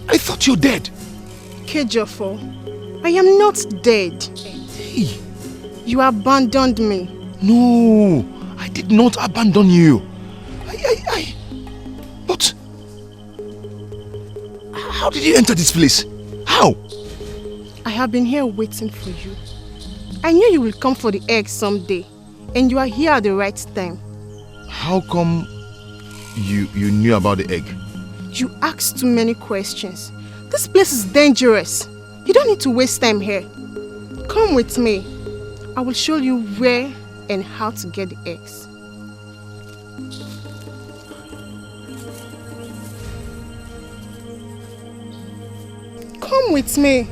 I thought you're dead. Kejofo, I am not dead. Hey. You abandoned me. No, I did not abandon you. But how did you enter this place? How? I have been here waiting for you. I knew you will come for the egg someday, and you are here at the right time. How come you knew about the egg? You asked too many questions. This place is dangerous. You don't need to waste time here. Come with me. I will show you where and how to get the eggs. Come with me.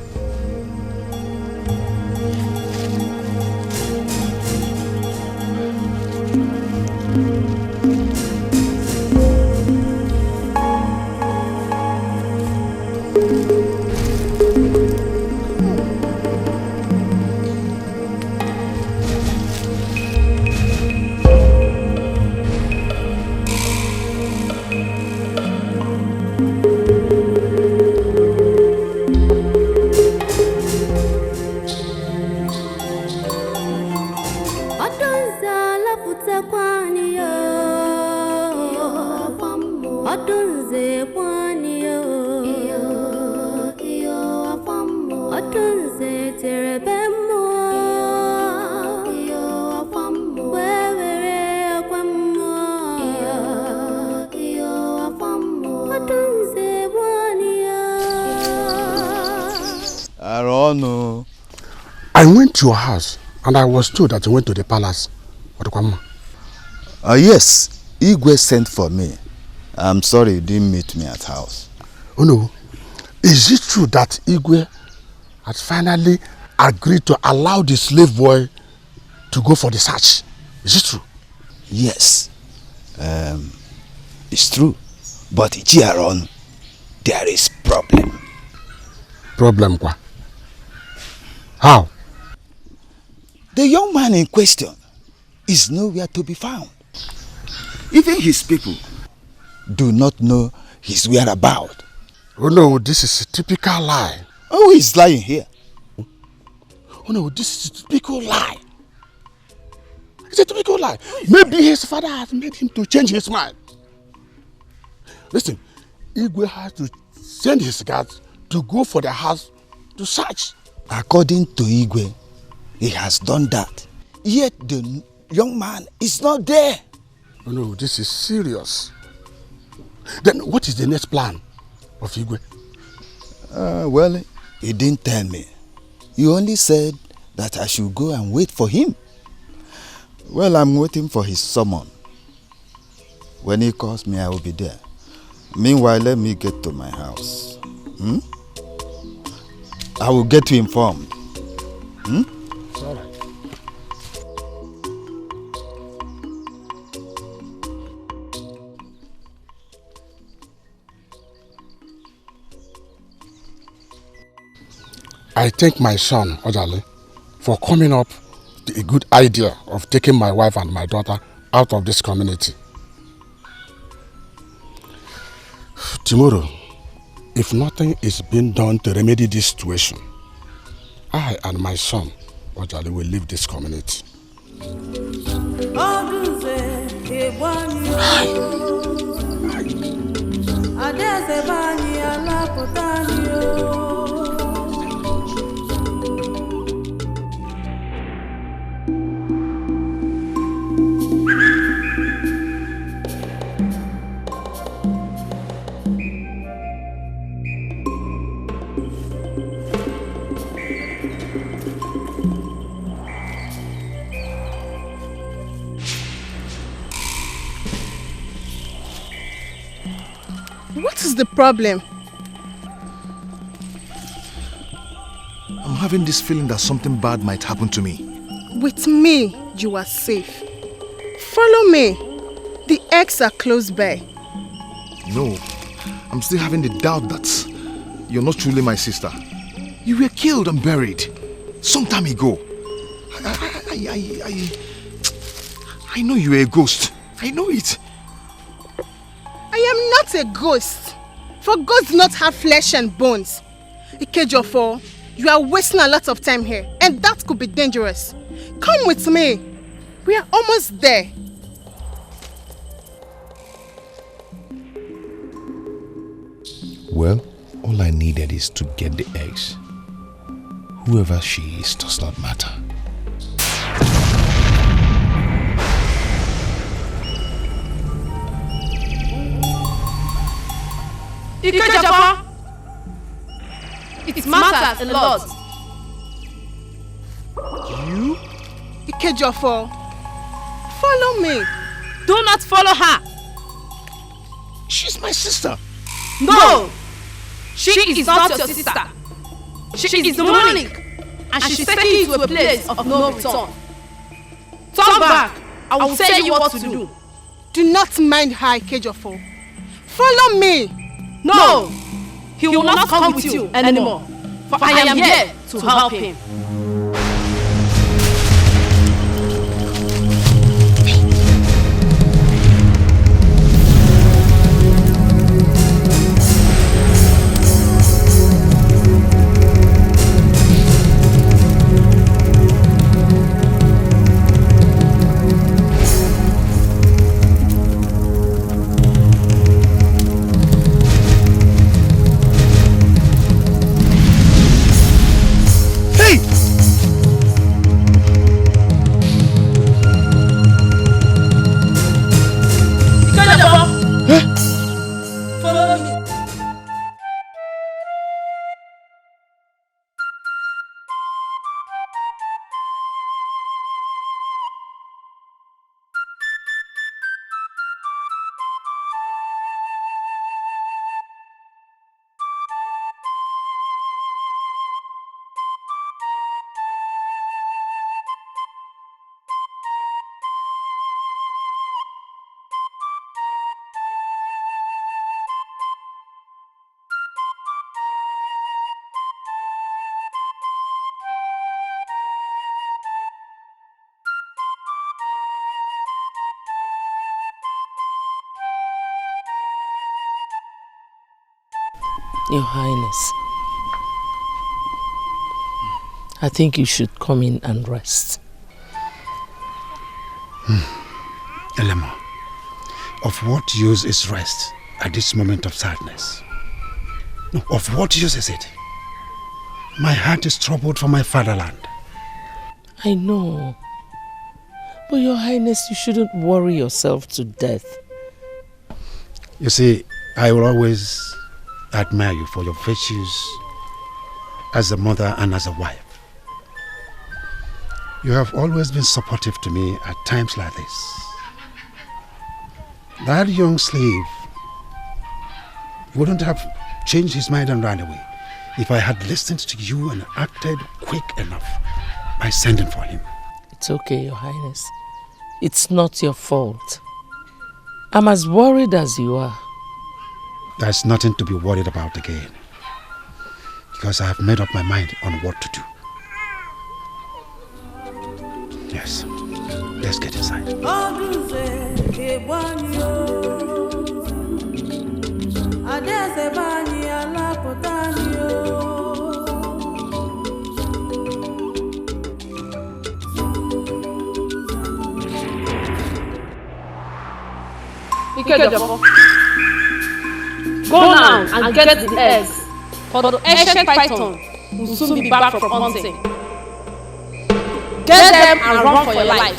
I went to your house and I was told that you went to the palace. Yes, Igwe sent for me. I'm sorry you didn't meet me at house. Oh no, is it true that Igwe has finally agreed to allow the slave boy to go for the search? Is it true? Yes, it's true. But Chiaron, there is problem. Problem quoi? How? The young man in question is nowhere to be found. Even his people do not know his whereabouts. Oh no, this is a typical lie. Oh, he's lying here. Oh no, this is a typical lie. It's a typical lie. Maybe his father has made him to change his mind. Listen, Igwe has to send his guards to go for the house to search. According to Igwe, he has done that. Yet the young man is not there. Oh no, this is serious. Then what is the next plan of Igwe? Well, he didn't tell me. He only said that I should go and wait for him. Well, I'm waiting for his summon. When he calls me, I will be there. Meanwhile, let me get to my house. I will get you informed. It's all right. I thank my son, Ojale, for coming up with a good idea of taking my wife and my daughter out of this community. Tomorrow, if nothing is being done to remedy this situation, I and my son, Ojale, will leave this community. What is the problem? I'm having this feeling that something bad might happen to me. With me, you are safe. Follow me. The eggs are close by. No, I'm still having the doubt that you're not truly my sister. You were killed and buried some time ago. I know you were a ghost. I know it. I am not a ghost. For ghosts do not have flesh and bones. Ikejofo, you are wasting a lot of time here, and that could be dangerous. Come with me. We are almost there. Well, all I needed is to get the eggs. Whoever she is does not matter. Dikeh, it matters a lot. You? Ikejofo, follow me. Do not follow her. She's my sister. No, she is not your sister. She is demonic, and she's taking you to a place of no return. Turn back. I will tell you what to do. Do not mind her, Ikejofo. Follow me. No, he will not come with you anymore, for I am here to help him. Your Highness, I think you should come in and rest. Elema, of what use is rest at this moment of sadness? No, of what use is it? My heart is troubled for my fatherland. I know. But Your Highness, you shouldn't worry yourself to death. You see, I will always admire you for your virtues as a mother and as a wife. You have always been supportive to me at times like this. That young slave wouldn't have changed his mind and ran away if I had listened to you and acted quick enough by sending for him. It's okay, Your Highness. It's not your fault. I'm as worried as you are. There's nothing to be worried about again, because I have made up my mind on what to do. Yes, let's get inside. Go now and get the eggs, for the ancient python will soon be back from hunting. Get them and run for your life.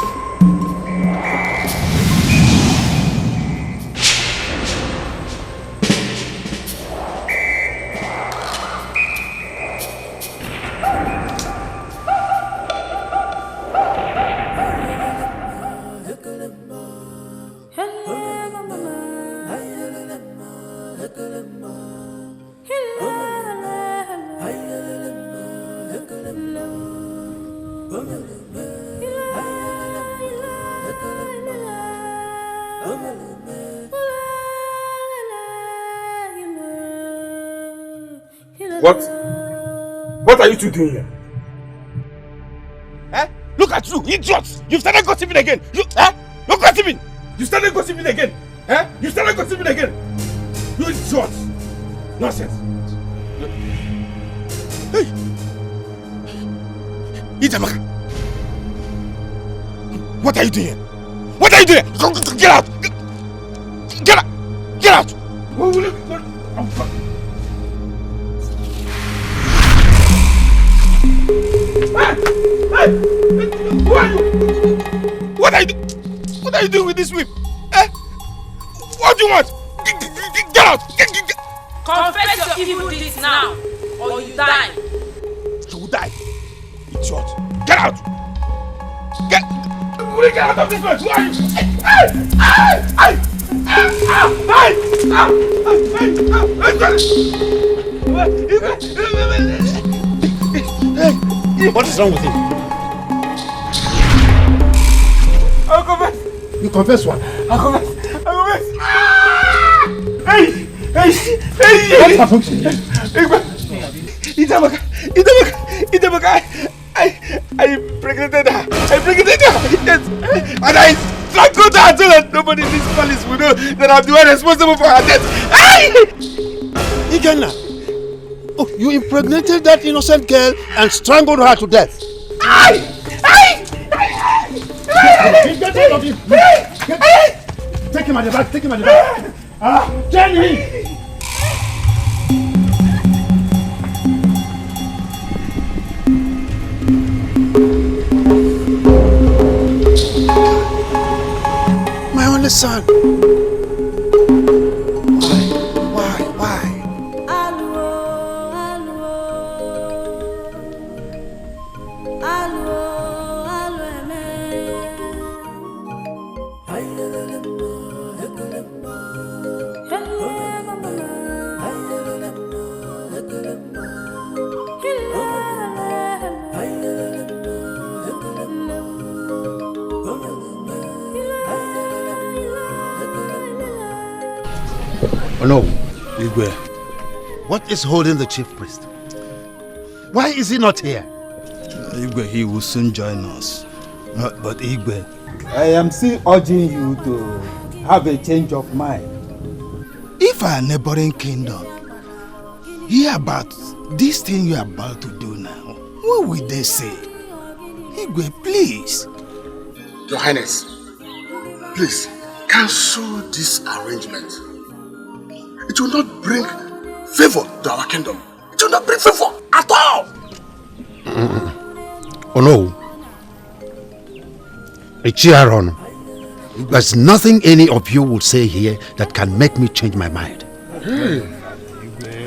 What are you two doing here? Eh? Look at you, idiots! You've started gossiping again! You're gossiping! You started gossiping again! Eh? You started gossiping again! You idiots! Nonsense! Hey! Ijamaka! What are you doing here? What are you doing here? Get out! Get out! Get out! Hey! Who are you? What are you doing with this whip? Eh? What do you want? Get out! Confess your evil deeds now, or you die. You will die, idiot! Get out! Will you get out of this place? Who are you? What is wrong with him? I'll confess. You confess what? I'll confess. Hey! What happened to you? Ijamaka, I impregnated her. Yes. And I strangled her so that nobody in this palace will know that I'm the one responsible for her death. Ikenna, oh, you impregnated that innocent girl and strangled her to death. Get out of him! Take him at the back, Jenny! My only son. Why? Oh no, Igwe. What is holding the chief priest? Why is he not here? Igwe, he will soon join us. But Igwe, I am still urging you to have a change of mind. If our neighboring kingdom hear about this thing you are about to do now, What will they say? Igwe, please. Your Highness, please cancel this arrangement. It will not bring favor to our kingdom. It will not bring favor at all. Oh no. Ichiaron, there's nothing any of you will say here that can make me change my mind.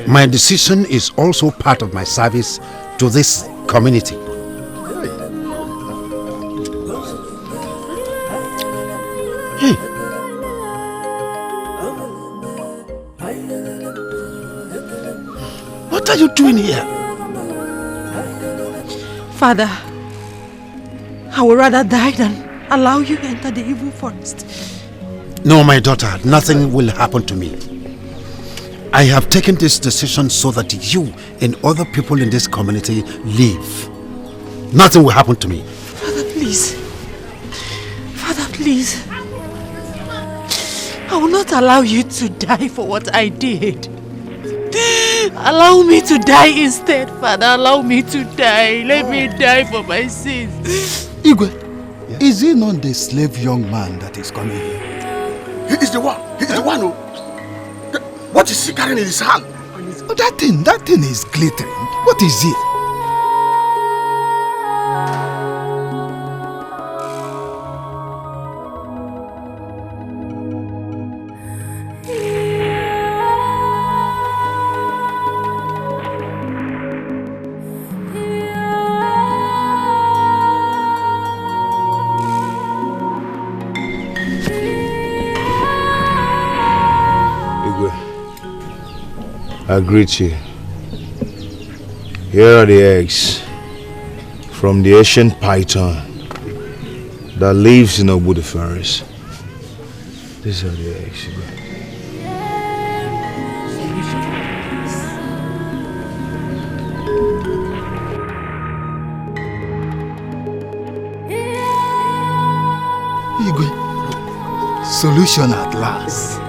My decision is also part of my service to this community. Hey. What are you doing here? Father, I would rather die than allow you enter the evil forest. No, my daughter, nothing will happen to me. I have taken this decision so that you and other people in this community live. Nothing will happen to me. Father, please. Father, please. I will not allow you to die for what I did. Allow me to die instead, Father. Allow me to die. Let me die for my sins. Igwe, is he not the slave young man that is coming here? He is the one. He is the one who... What is he carrying in his hand? Oh, that thing is glittering. What is it? I greet you. Here are the eggs from the ancient python that lives in Obudu forest. These are the eggs. Igwe, solution at last.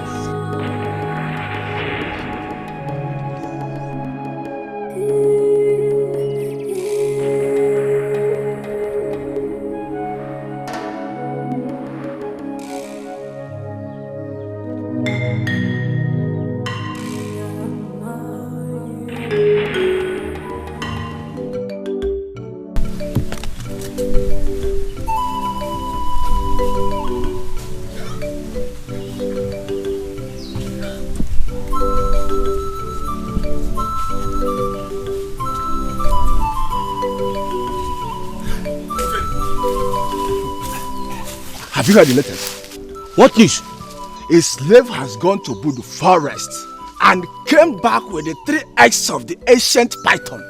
Have you heard the latest? What news? A slave has gone to Obudu forest and came back with the 3 eggs of the ancient python.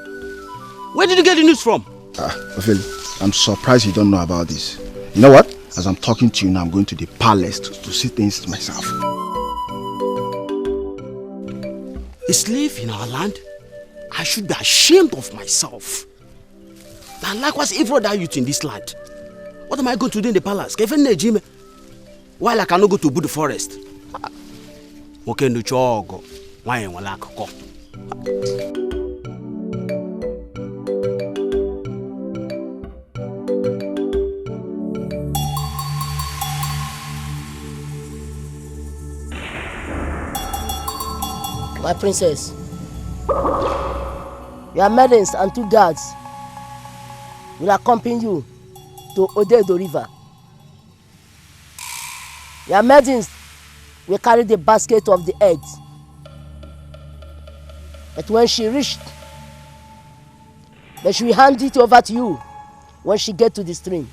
Where did you get the news from? Ophelia, I'm surprised you don't know about this. You know what? As I'm talking to you now, I'm going to the palace to see things myself. A slave in our land? I should be ashamed of myself. And likewise, every other youth in this land. What am I going to do in the palace? While I cannot go to Obudu forest. Okay, no chogo. Why am I go? My princess, your maidens and 2 guards will accompany you to Odedo River. Your maidens will carry the basket of the eggs. But when she reached, she will hand it over to you when she gets to the stream.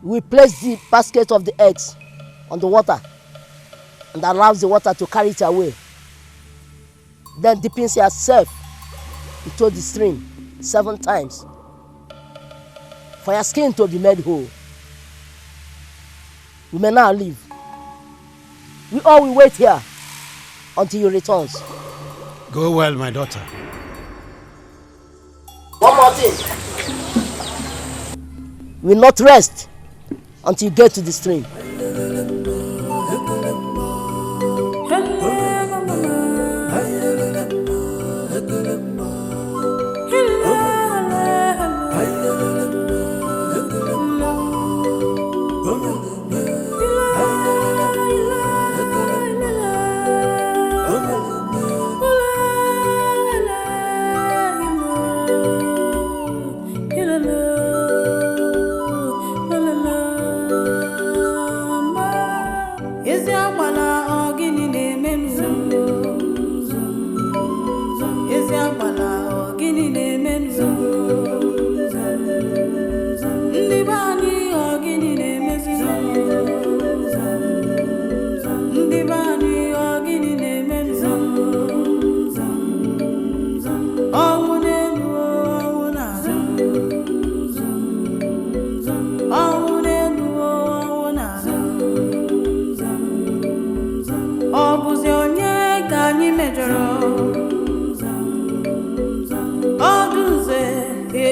We place the basket of the eggs on the water and allows the water to carry it away. Then dipping yourself into the stream 7 times for your skin to be made whole. You may now leave. We all will wait here until you returns. Go well, my daughter. One more thing. We will not rest until you get to the stream.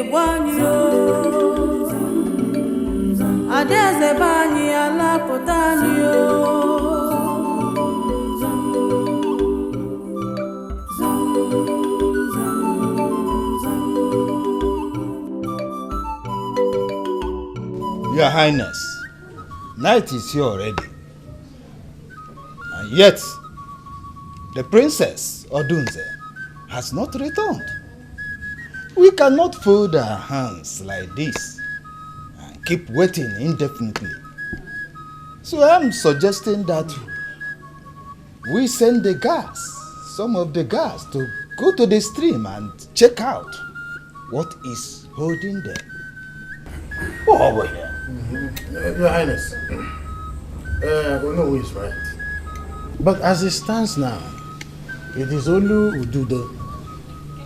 banyi adeze banyi alapotani Your Highness, night is here already. And yet, the Princess Odunze has not returned. We cannot fold our hands like this and keep waiting indefinitely. So I'm suggesting that we send the guards, some of the guards, to go to the stream and check out what is holding them. Oh, over here. Your Highness, I don't know who is right. But as it stands now, it is only Ududo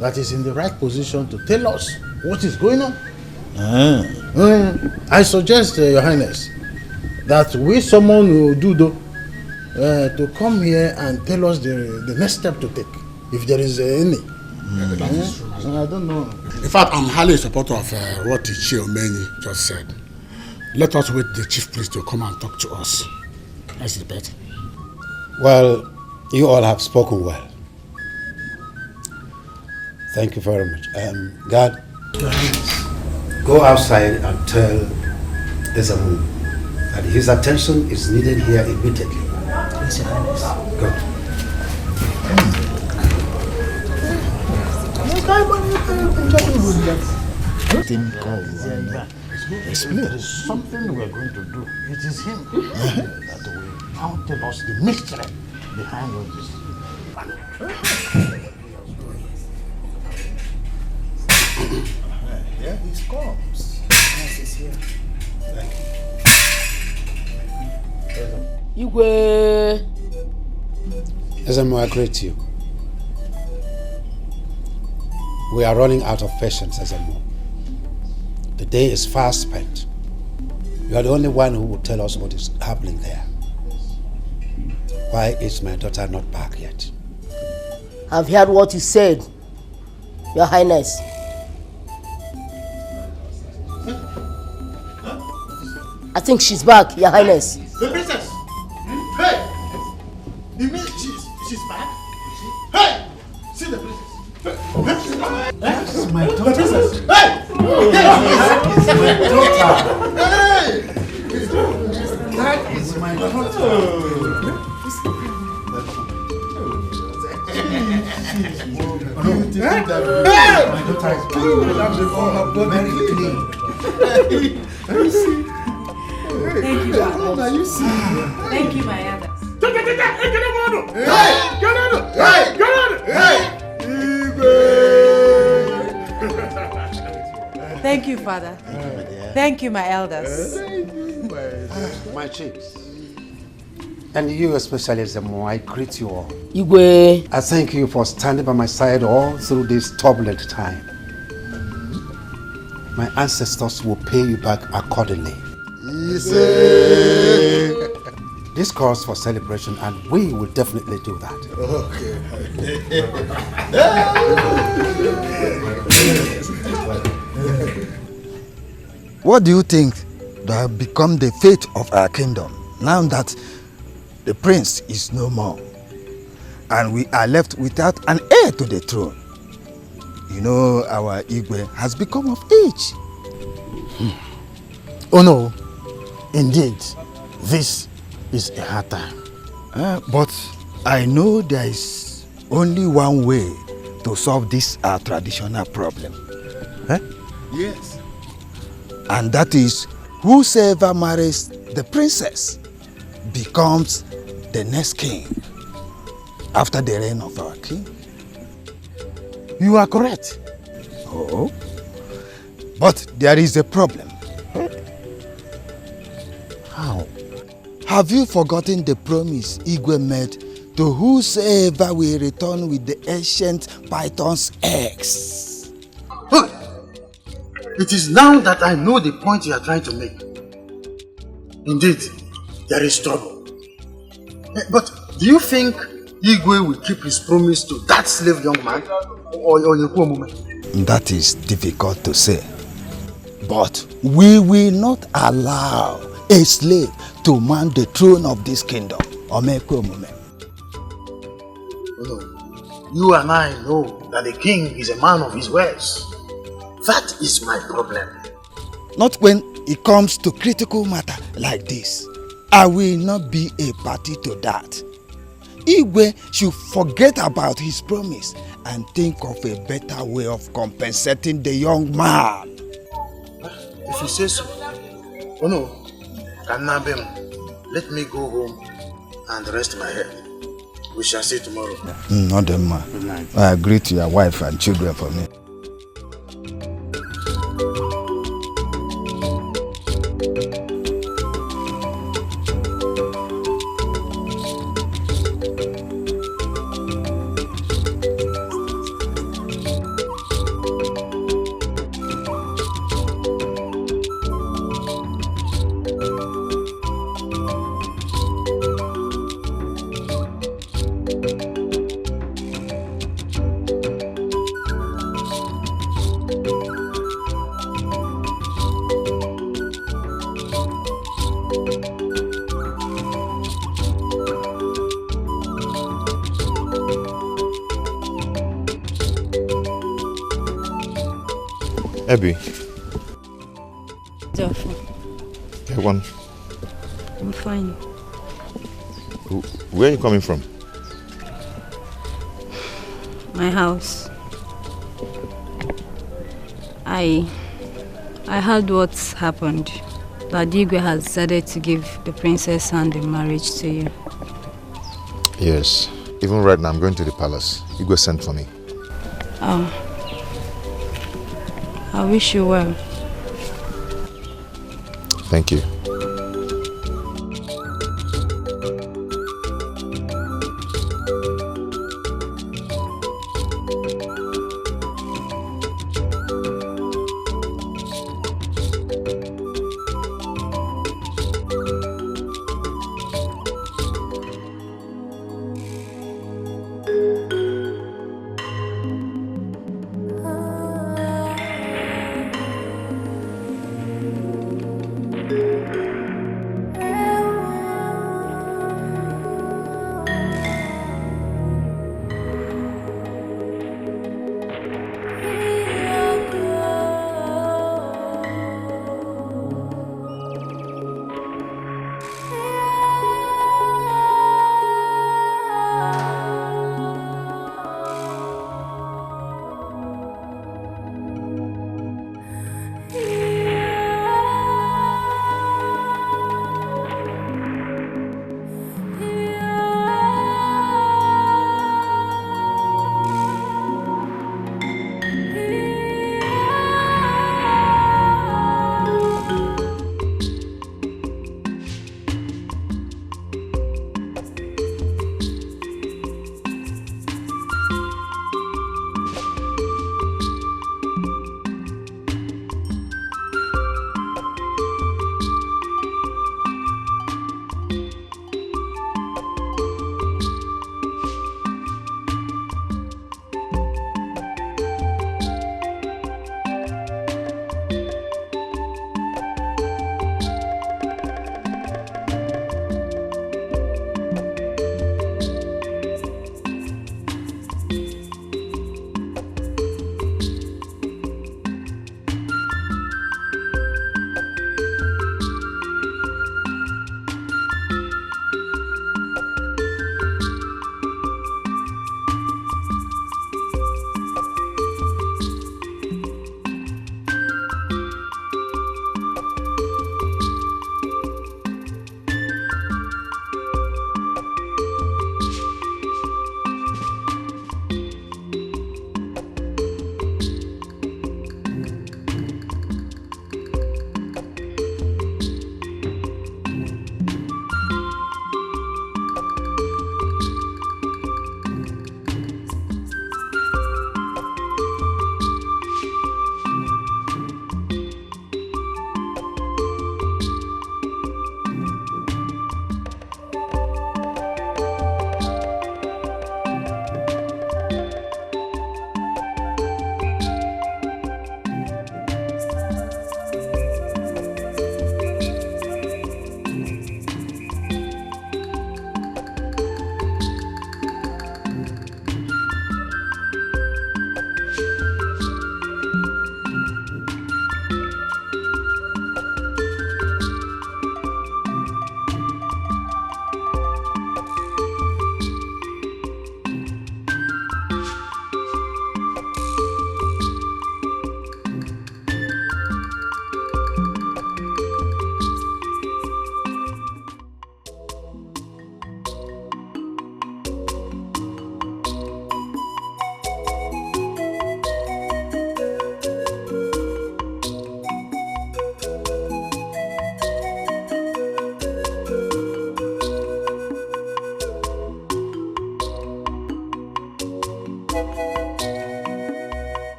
that is in the right position to tell us what is going on. I suggest, Your Highness, that we summon Ududo to come here and tell us the next step to take, if there is any. That is true. I don't know. In fact, I'm highly in support of what Ichie Omeni just said. Let us wait the chief priest to come and talk to us. That's the bet. Well, you all have spoken well. Thank you very much. God, go outside and tell Ezamu that his attention is needed here immediately. Yes, Your Highness. Good. Explain. There is something we are going to do. It is him that will now tell us the mystery behind all this. Here he comes. Yes, he's here. Igwe. Ezamu, I greet you. We are running out of patience, Ezamu. The day is fast spent. You are the only one who will tell us what is happening there. Why is my daughter not back yet? I've heard what you said, Your Highness. I think she's back, Your Highness. The princess! Hey! You mean she's back? Hey! See the princess! That is my daughter. Princess! Hey! That is my daughter. Hey! That is my daughter. My daughter is very clean. Thank you, Father. Thank you, my elders. Thank you, Father. Thank you, my elders. My chiefs. And you especially, Zemo, I greet you all. Igwe. I thank you for standing by my side all through this turbulent time. My ancestors will pay you back accordingly. This calls for celebration and we will definitely do that. What do you think that have become the fate of our kingdom now that the prince is no more and we are left without an heir to the throne? You know, our Igwe has become of age. Oh no, indeed, this is a hard time. But I know there is only one way to solve this our traditional problem. Yes. And that is, whosoever marries the princess becomes the next king after the reign of our king. You are correct. Oh, but there is a problem. How? Have you forgotten the promise Igwe made to whosoever will return with the ancient python's eggs? It is now that I know the point you are trying to make. Indeed, there is trouble. But do you think Igwe will keep his promise to that slave young man? Or Yekuo woman? That is difficult to say. But we will not allow a slave to man the throne of this kingdom. You and I know that the king is a man of his words. That is my problem. Not when it comes to critical matter like this. I will not be a party to that. Igwe should forget about his promise and think of a better way of compensating the young man. If you say so. Oh no, Kannabem, let me go home and rest my head. We shall see tomorrow. Not them, man. Good night. I agree to your wife and children for me. Abby. Joffrey. Everyone. I'm fine. Where are you coming from? My house. I heard what's happened. That Dikeh has decided to give the princess hand in marriage to you. Yes. Even right now, I'm going to the palace. Igwe sent for me. Oh. I wish you well. Thank you.